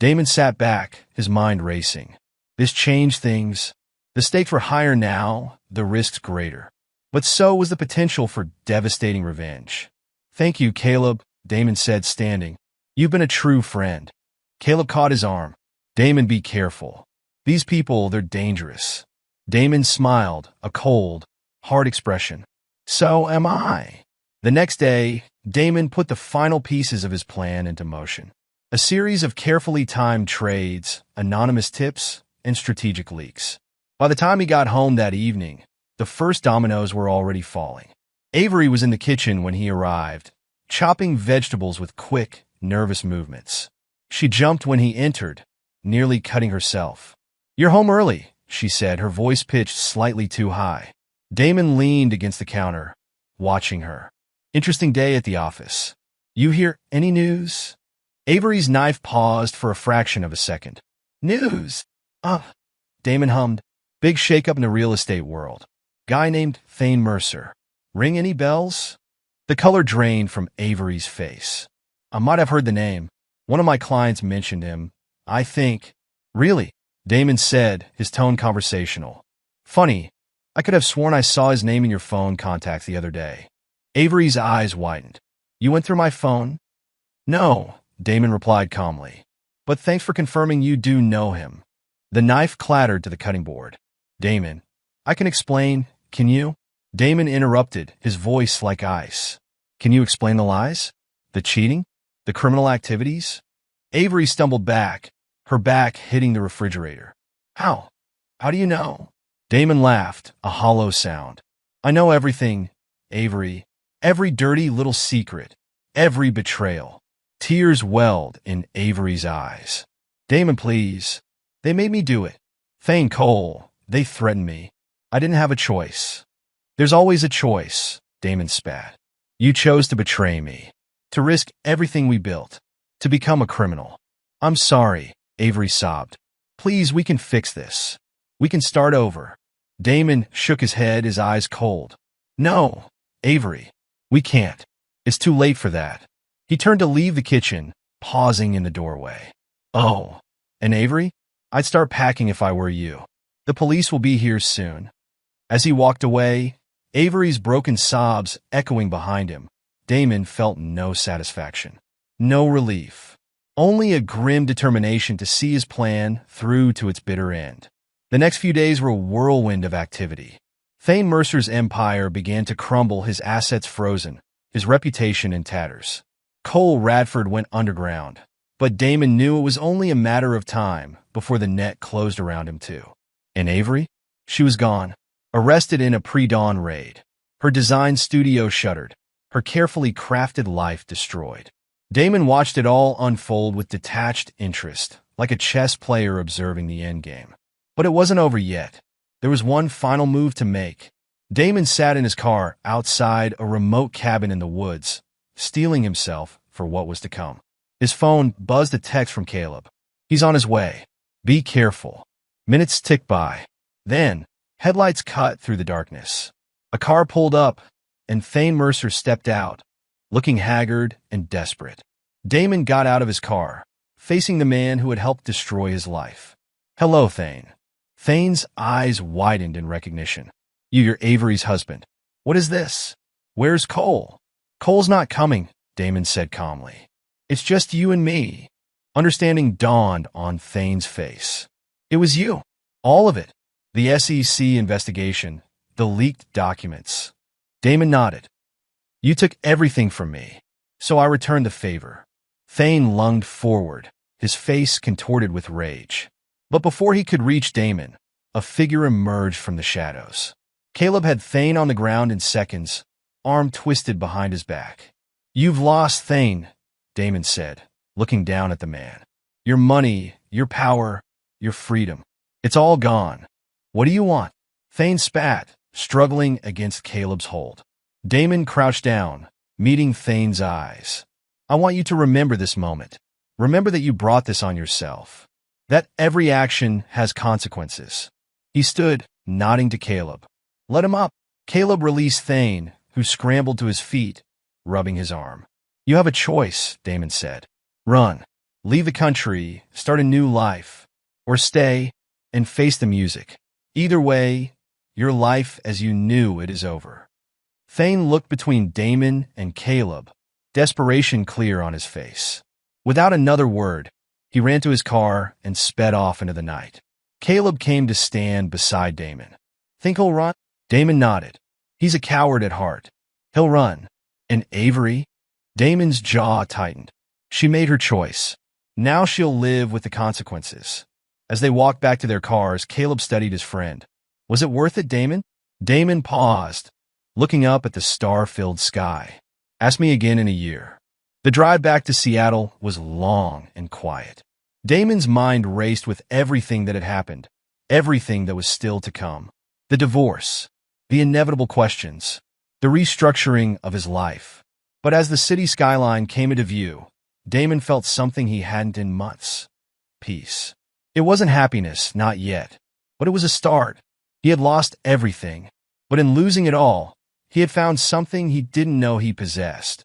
Damon sat back, his mind racing. This changed things. The stakes were higher now, the risks greater. But so was the potential for devastating revenge. "Thank you, Caleb," Damon said, standing. "You've been a true friend." Caleb caught his arm. "Damon, be careful. These people, they're dangerous." Damon smiled, a cold, hard expression. "So am I." The next day, Damon put the final pieces of his plan into motion. A series of carefully timed trades, anonymous tips, and strategic leaks. By the time he got home that evening, the first dominoes were already falling. Avery was in the kitchen when he arrived, chopping vegetables with quick, nervous movements. She jumped when he entered, nearly cutting herself. "You're home early," she said, her voice pitched slightly too high. Damon leaned against the counter, watching her. "Interesting day at the office. You hear any news?" Avery's knife paused for a fraction of a second. "News? Damon hummed. "Big shakeup in the real estate world. Guy named Thane Mercer. Ring any bells?" The color drained from Avery's face. "I might have heard the name. One of my clients mentioned him. I think." "Really?" Damon said, his tone conversational. "Funny. I could have sworn I saw his name in your phone contacts the other day." Avery's eyes widened. "You went through my phone?" "No," Damon replied calmly. "But thanks for confirming you do know him." The knife clattered to the cutting board. "Damon, I can explain. Can you?" Damon interrupted, his voice like ice. "Can you explain the lies? The cheating? The criminal activities?" Avery stumbled back, her back hitting the refrigerator. How? How do you know?" Damon laughed, a hollow sound. "I know everything, Avery. Every dirty little secret. Every betrayal." Tears welled in Avery's eyes. "Damon, please. They made me do it. Thane Cole. They threatened me. I didn't have a choice." "There's always a choice," Damon spat. "You chose to betray me. To risk everything we built. To become a criminal." "I'm sorry," Avery sobbed. "Please, we can fix this. We can start over." Damon shook his head, his eyes cold. "No, Avery. We can't. It's too late for that." He turned to leave the kitchen, pausing in the doorway. "Oh, and Avery? I'd start packing if I were you. The police will be here soon." As he walked away, Avery's broken sobs echoing behind him, Damon felt no satisfaction, no relief, only a grim determination to see his plan through to its bitter end. The next few days were a whirlwind of activity. Thane Mercer's empire began to crumble, his assets frozen, his reputation in tatters. Cole Radford went underground, but Damon knew it was only a matter of time before the net closed around him too. And Avery? She was gone, arrested in a pre-dawn raid. Her design studio shuttered, her carefully crafted life destroyed. Damon watched it all unfold with detached interest, like a chess player observing the endgame. But it wasn't over yet. There was one final move to make. Damon sat in his car outside a remote cabin in the woods, steeling himself for what was to come. His phone buzzed a text from Caleb. "He's on his way. Be careful." Minutes ticked by. Then, headlights cut through the darkness. A car pulled up, and Thane Mercer stepped out, looking haggard and desperate. Damon got out of his car, facing the man who had helped destroy his life. "Hello, Thane." Thane's eyes widened in recognition. "You're Avery's husband. What is this? Where's Cole?" "Cole's not coming," Damon said calmly. "It's just you and me." Understanding dawned on Thane's face. "It was you. All of it. The SEC investigation, the leaked documents." Damon nodded. "You took everything from me, so I returned the favor." Thane lunged forward, his face contorted with rage. But before he could reach Damon, a figure emerged from the shadows. Caleb had Thane on the ground in seconds, arm twisted behind his back. "You've lost, Thane," Damon said, looking down at the man. "Your money, your power, your freedom. It's all gone. What do you want?" Thane spat, struggling against Caleb's hold. Damon crouched down, meeting Thane's eyes. "I want you to remember this moment. Remember that you brought this on yourself. That every action has consequences." He stood, nodding to Caleb. "Let him up." Caleb released Thane, who scrambled to his feet, rubbing his arm. "You have a choice," Damon said. "Run. Leave the country, start a new life. Or stay and face the music. Either way, your life as you knew it is over." Thane looked between Damon and Caleb, desperation clear on his face. Without another word, he ran to his car and sped off into the night. Caleb came to stand beside Damon. "Think he'll run?" Damon nodded. "He's a coward at heart. He'll run." "And Avery?" Damon's jaw tightened. "She made her choice. Now she'll live with the consequences." As they walked back to their cars, Caleb studied his friend. "Was it worth it, Damon?" Damon paused, looking up at the star-filled sky. "Ask me again in a year." The drive back to Seattle was long and quiet. Damon's mind raced with everything that had happened, everything that was still to come. The divorce, the inevitable questions, the restructuring of his life. But as the city skyline came into view, Damon felt something he hadn't in months. Peace. It wasn't happiness, not yet, but it was a start. He had lost everything, but in losing it all, he had found something he didn't know he possessed.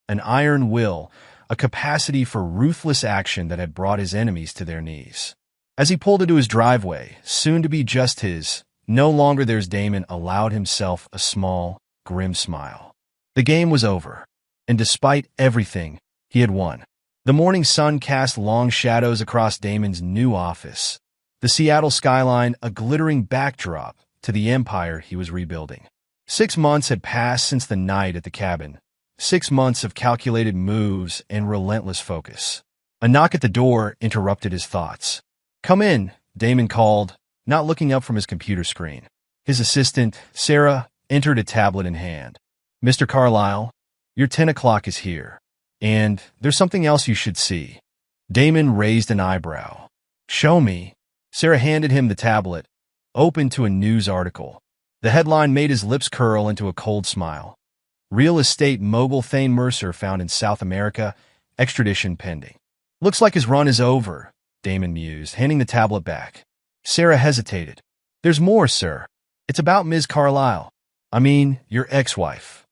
An iron will, a capacity for ruthless action that had brought his enemies to their knees. As he pulled into his driveway, soon to be just his, no longer theirs, Damon allowed himself a small, grim smile. The game was over, and despite everything, he had won. The morning sun cast long shadows across Damon's new office, the Seattle skyline a glittering backdrop to the empire he was rebuilding. 6 months had passed since the night at the cabin. 6 months of calculated moves and relentless focus. A knock at the door interrupted his thoughts. "Come in," Damon called, not looking up from his computer screen. His assistant, Sarah, entered, a tablet in hand. "Mr. Carlisle, your 10 o'clock is here. And there's something else you should see." Damon raised an eyebrow. "Show me." Sarah handed him the tablet, open to a news article. The headline made his lips curl into a cold smile. "Real estate mogul Thane Mercer found in South America, extradition pending." "Looks like his run is over," Damon mused, handing the tablet back. Sarah hesitated. "There's more, sir. It's about Ms. Carlisle. I mean, your ex-wife."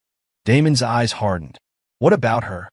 Damon's eyes hardened. "What about her?"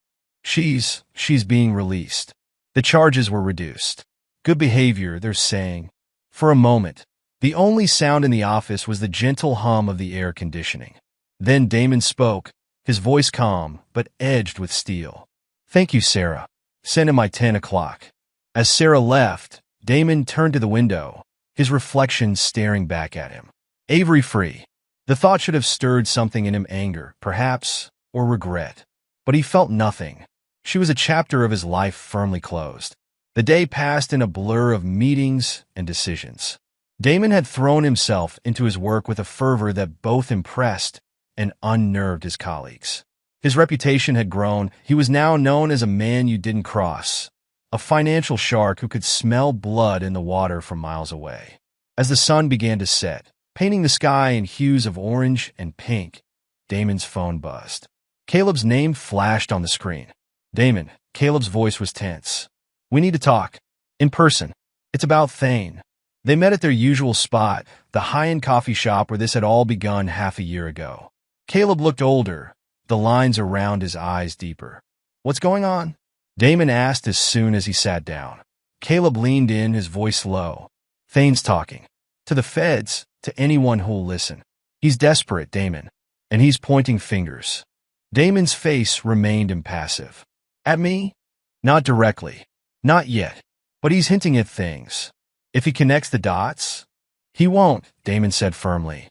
She's being released. The charges were reduced. Good behavior, they're saying." For a moment, the only sound in the office was the gentle hum of the air conditioning. Then Damon spoke, his voice calm, but edged with steel. "Thank you, Sarah. Send him my 10 o'clock. As Sarah left, Damon turned to the window, his reflection staring back at him. Avery free. The thought should have stirred something in him, anger, perhaps, or regret. But he felt nothing. She was a chapter of his life firmly closed. The day passed in a blur of meetings and decisions. Damon had thrown himself into his work with a fervor that both impressed and unnerved his colleagues. His reputation had grown. He was now known as a man you didn't cross, a financial shark who could smell blood in the water from miles away. As the sun began to set, painting the sky in hues of orange and pink, Damon's phone buzzed. Caleb's name flashed on the screen. "Damon," Caleb's voice was tense. "We need to talk. In person. It's about Thane." They met at their usual spot, the high-end coffee shop where this had all begun half a year ago. Caleb looked older, the lines around his eyes deeper. "What's going on?" Damon asked as soon as he sat down. Caleb leaned in, his voice low. "Thane's talking. To the feds, to anyone who'll listen. He's desperate, Damon, and he's pointing fingers." Damon's face remained impassive. "At me?" "Not directly. Not yet. But he's hinting at things. If he connects the dots?" "He won't," Damon said firmly.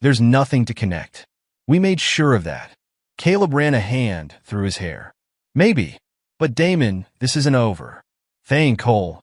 "There's nothing to connect. We made sure of that." Caleb ran a hand through his hair. "Maybe, But Damon, this isn't over. Thane, Cole,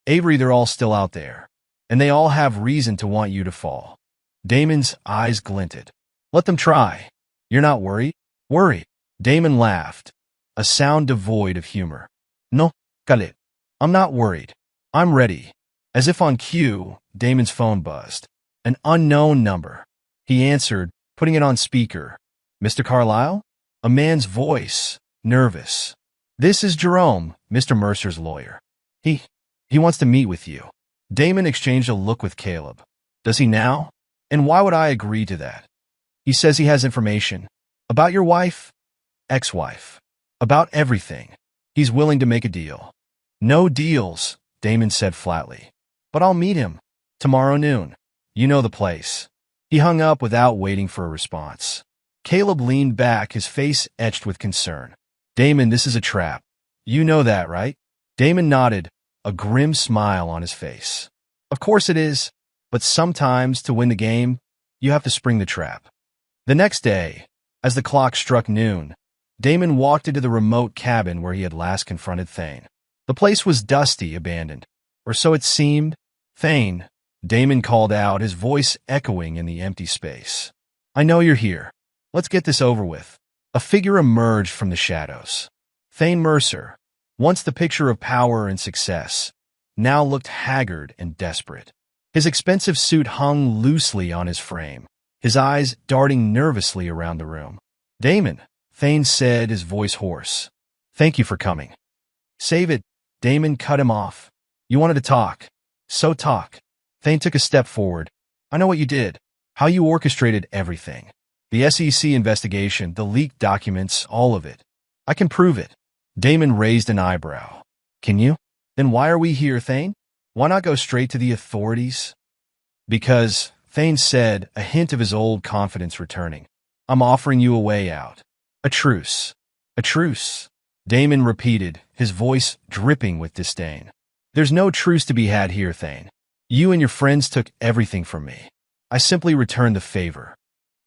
Avery, they're all still out there. And they all have reason to want you to fall. Damon's eyes glinted. Let them try. You're not worried? Worried. Damon laughed, a sound devoid of humor. No, got it. I'm not worried. I'm ready. As if on cue, Damon's phone buzzed. An unknown number. He answered, putting it on speaker. Mr. Carlyle? A man's voice, nervous. This is Jerome, Mr. Mercer's lawyer. He wants to meet with you. Damon exchanged a look with Caleb. Does he now? And why would I agree to that? He says he has information. About your wife? Ex-wife. About everything. He's willing to make a deal. No deals, Damon said flatly. But I'll meet him. Tomorrow noon. You know the place. He hung up without waiting for a response. Caleb leaned back, his face etched with concern. Damon, this is a trap. You know that, right? Damon nodded, a grim smile on his face. Of course it is, but sometimes to win the game, you have to spring the trap. The next day, as the clock struck noon, Damon walked into the remote cabin where he had last confronted Thane. The place was dusty, abandoned. Or so it seemed. Thane, Damon called out, his voice echoing in the empty space. I know you're here. Let's get this over with. A figure emerged from the shadows. Thane Mercer, once the picture of power and success, now looked haggard and desperate. His expensive suit hung loosely on his frame, his eyes darting nervously around the room. Damon, Thane said, his voice hoarse. Thank you for coming. Save it, Damon cut him off. You wanted to talk. So talk. Thane took a step forward. I know what you did, how you orchestrated everything. The SEC investigation, the leaked documents, all of it. I can prove it. Damon raised an eyebrow. Can you? Then why are we here, Thane? Why not go straight to the authorities? Because, Thane said, a hint of his old confidence returning. I'm offering you a way out. A truce. A truce. Damon repeated, his voice dripping with disdain. There's no truce to be had here, Thane. You and your friends took everything from me. I simply returned the favor.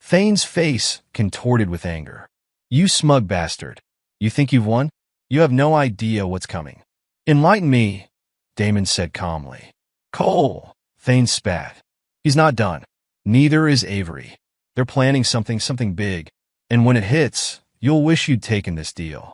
Thane's face contorted with anger. You smug bastard. You think you've won? You have no idea what's coming. Enlighten me, Damon said calmly. Cole, Thane spat. He's not done. Neither is Avery. They're planning something big. And when it hits, you'll wish you'd taken this deal.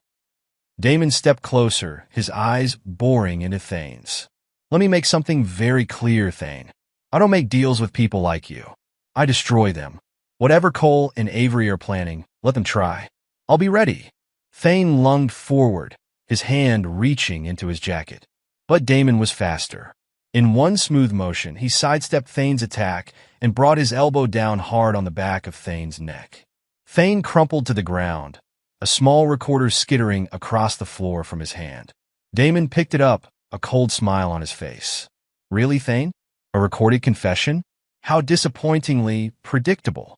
Damon stepped closer, his eyes boring into Thane's. Let me make something very clear, Thane. I don't make deals with people like you. I destroy them. Whatever Cole and Avery are planning, let them try. I'll be ready. Thane lunged forward, his hand reaching into his jacket. But Damon was faster. In one smooth motion, he sidestepped Thane's attack and brought his elbow down hard on the back of Thane's neck. Thane crumpled to the ground, a small recorder skittering across the floor from his hand. Damon picked it up, a cold smile on his face. Really, Thane? A recorded confession? How disappointingly predictable.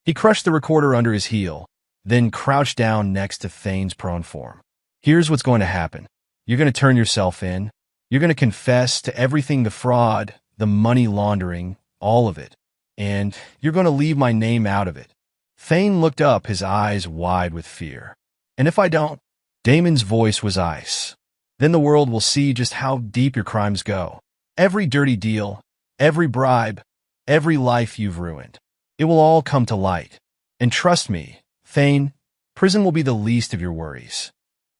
He crushed the recorder under his heel, then crouched down next to Thane's prone form. Here's what's going to happen. You're going to turn yourself in. You're going to confess to everything, the fraud, the money laundering, all of it. And you're going to leave my name out of it. Thane looked up, his eyes wide with fear. And if I don't? Damon's voice was ice. Then the world will see just how deep your crimes go. Every dirty deal, every bribe, every life you've ruined. It will all come to light. And trust me, Thane, prison will be the least of your worries.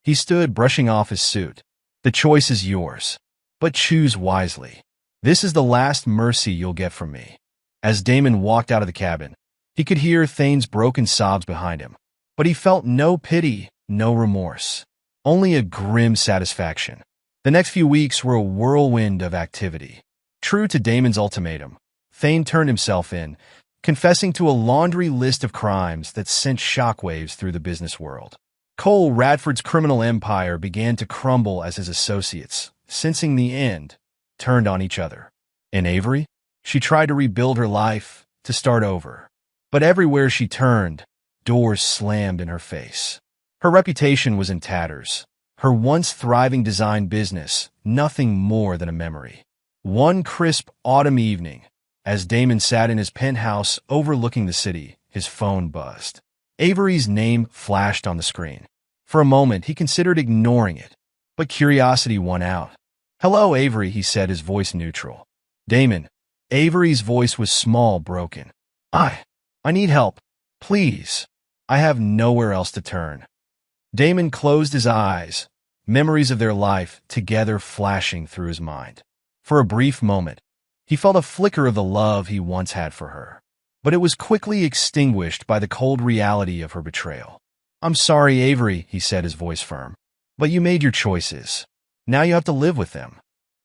He stood, brushing off his suit. The choice is yours. But choose wisely. This is the last mercy you'll get from me. As Damon walked out of the cabin, he could hear Thane's broken sobs behind him. But he felt no pity, no remorse. Only a grim satisfaction. The next few weeks were a whirlwind of activity. True to Damon's ultimatum, Thane turned himself in, confessing to a laundry list of crimes that sent shockwaves through the business world. Cole Radford's criminal empire began to crumble as his associates, sensing the end, turned on each other. And Avery? She tried to rebuild her life, to start over. But everywhere she turned, doors slammed in her face. Her reputation was in tatters. Her once thriving design business, nothing more than a memory. One crisp autumn evening, as Damon sat in his penthouse overlooking the city, his phone buzzed. Avery's name flashed on the screen. For a moment, he considered ignoring it, but curiosity won out. "Hello, Avery," he said, his voice neutral. "Damon." Avery's voice was small, broken. I need help. Please. I have nowhere else to turn." Damon closed his eyes, memories of their life together flashing through his mind. For a brief moment, he felt a flicker of the love he once had for her. But it was quickly extinguished by the cold reality of her betrayal. "I'm sorry, Avery," he said, his voice firm. "But you made your choices. Now you have to live with them."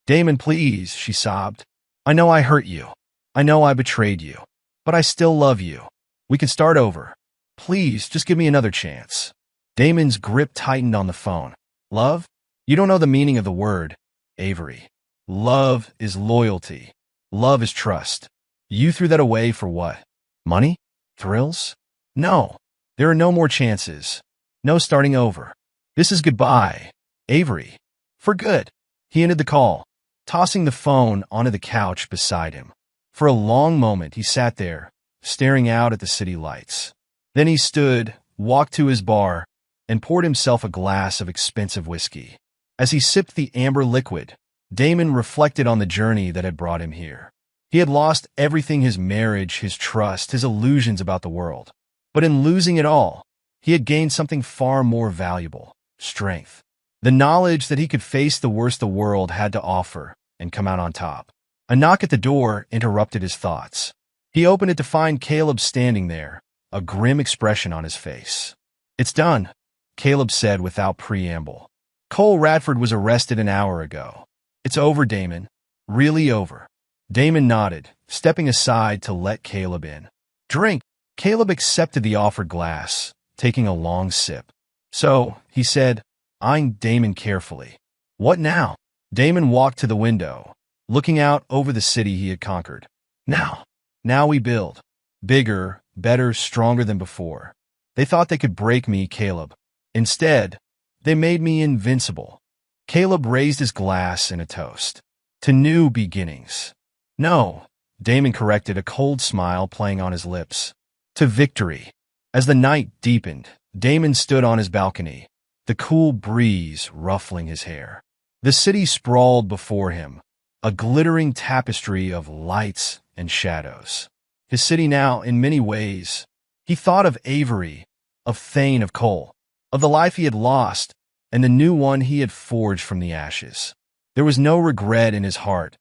"Damon, please," she sobbed. "I know I hurt you. I know I betrayed you. But I still love you. We can start over. Please, just give me another chance." Damon's grip tightened on the phone. "Love? You don't know the meaning of the word, Avery. Love is loyalty. Love is trust. You threw that away for what? Money? Thrills? No. There are no more chances. No starting over. This is goodbye, Avery. For good." He ended the call, tossing the phone onto the couch beside him. For a long moment, he sat there, staring out at the city lights. Then he stood, walked to his bar, and poured himself a glass of expensive whiskey. As he sipped the amber liquid, Damon reflected on the journey that had brought him here. He had lost everything: his marriage, his trust, his illusions about the world. But in losing it all, he had gained something far more valuable: strength. The knowledge that he could face the worst the world had to offer and come out on top. A knock at the door interrupted his thoughts. He opened it to find Caleb standing there, a grim expression on his face. "It's done," Caleb said without preamble. "Cole Radford was arrested an hour ago. It's over, Damon. Really over." Damon nodded, stepping aside to let Caleb in. "Drink." Caleb accepted the offered glass, taking a long sip. "So," he said, eyeing Damon carefully. "What now?" Damon walked to the window, looking out over the city he had conquered. Now we build. Bigger, better, stronger than before. They thought they could break me, Caleb. Instead, they made me invincible." Caleb raised his glass in a toast. "To new beginnings." "No," Damon corrected, a cold smile playing on his lips. "To victory." As the night deepened, Damon stood on his balcony, the cool breeze ruffling his hair. The city sprawled before him, a glittering tapestry of lights and shadows. His city now, in many ways. He thought of Avery, of Thane, of Cole, of the life he had lost, and the new one he had forged from the ashes. There was no regret in his heart,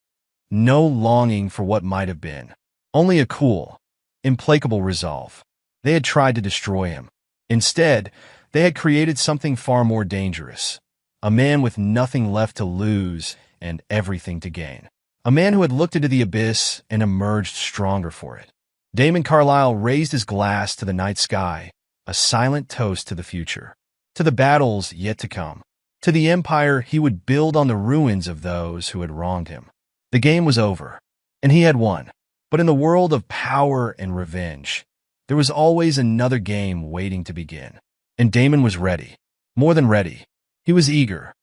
no longing for what might have been, only a cool, implacable resolve. They had tried to destroy him. Instead, they had created something far more dangerous. A man with nothing left to lose and everything to gain. A man who had looked into the abyss and emerged stronger for it. Damon Carlyle raised his glass to the night sky, a silent toast to the future, to the battles yet to come, to the empire he would build on the ruins of those who had wronged him. The game was over, and he had won. But in the world of power and revenge, there was always another game waiting to begin. And Damon was ready. More than ready. He was eager.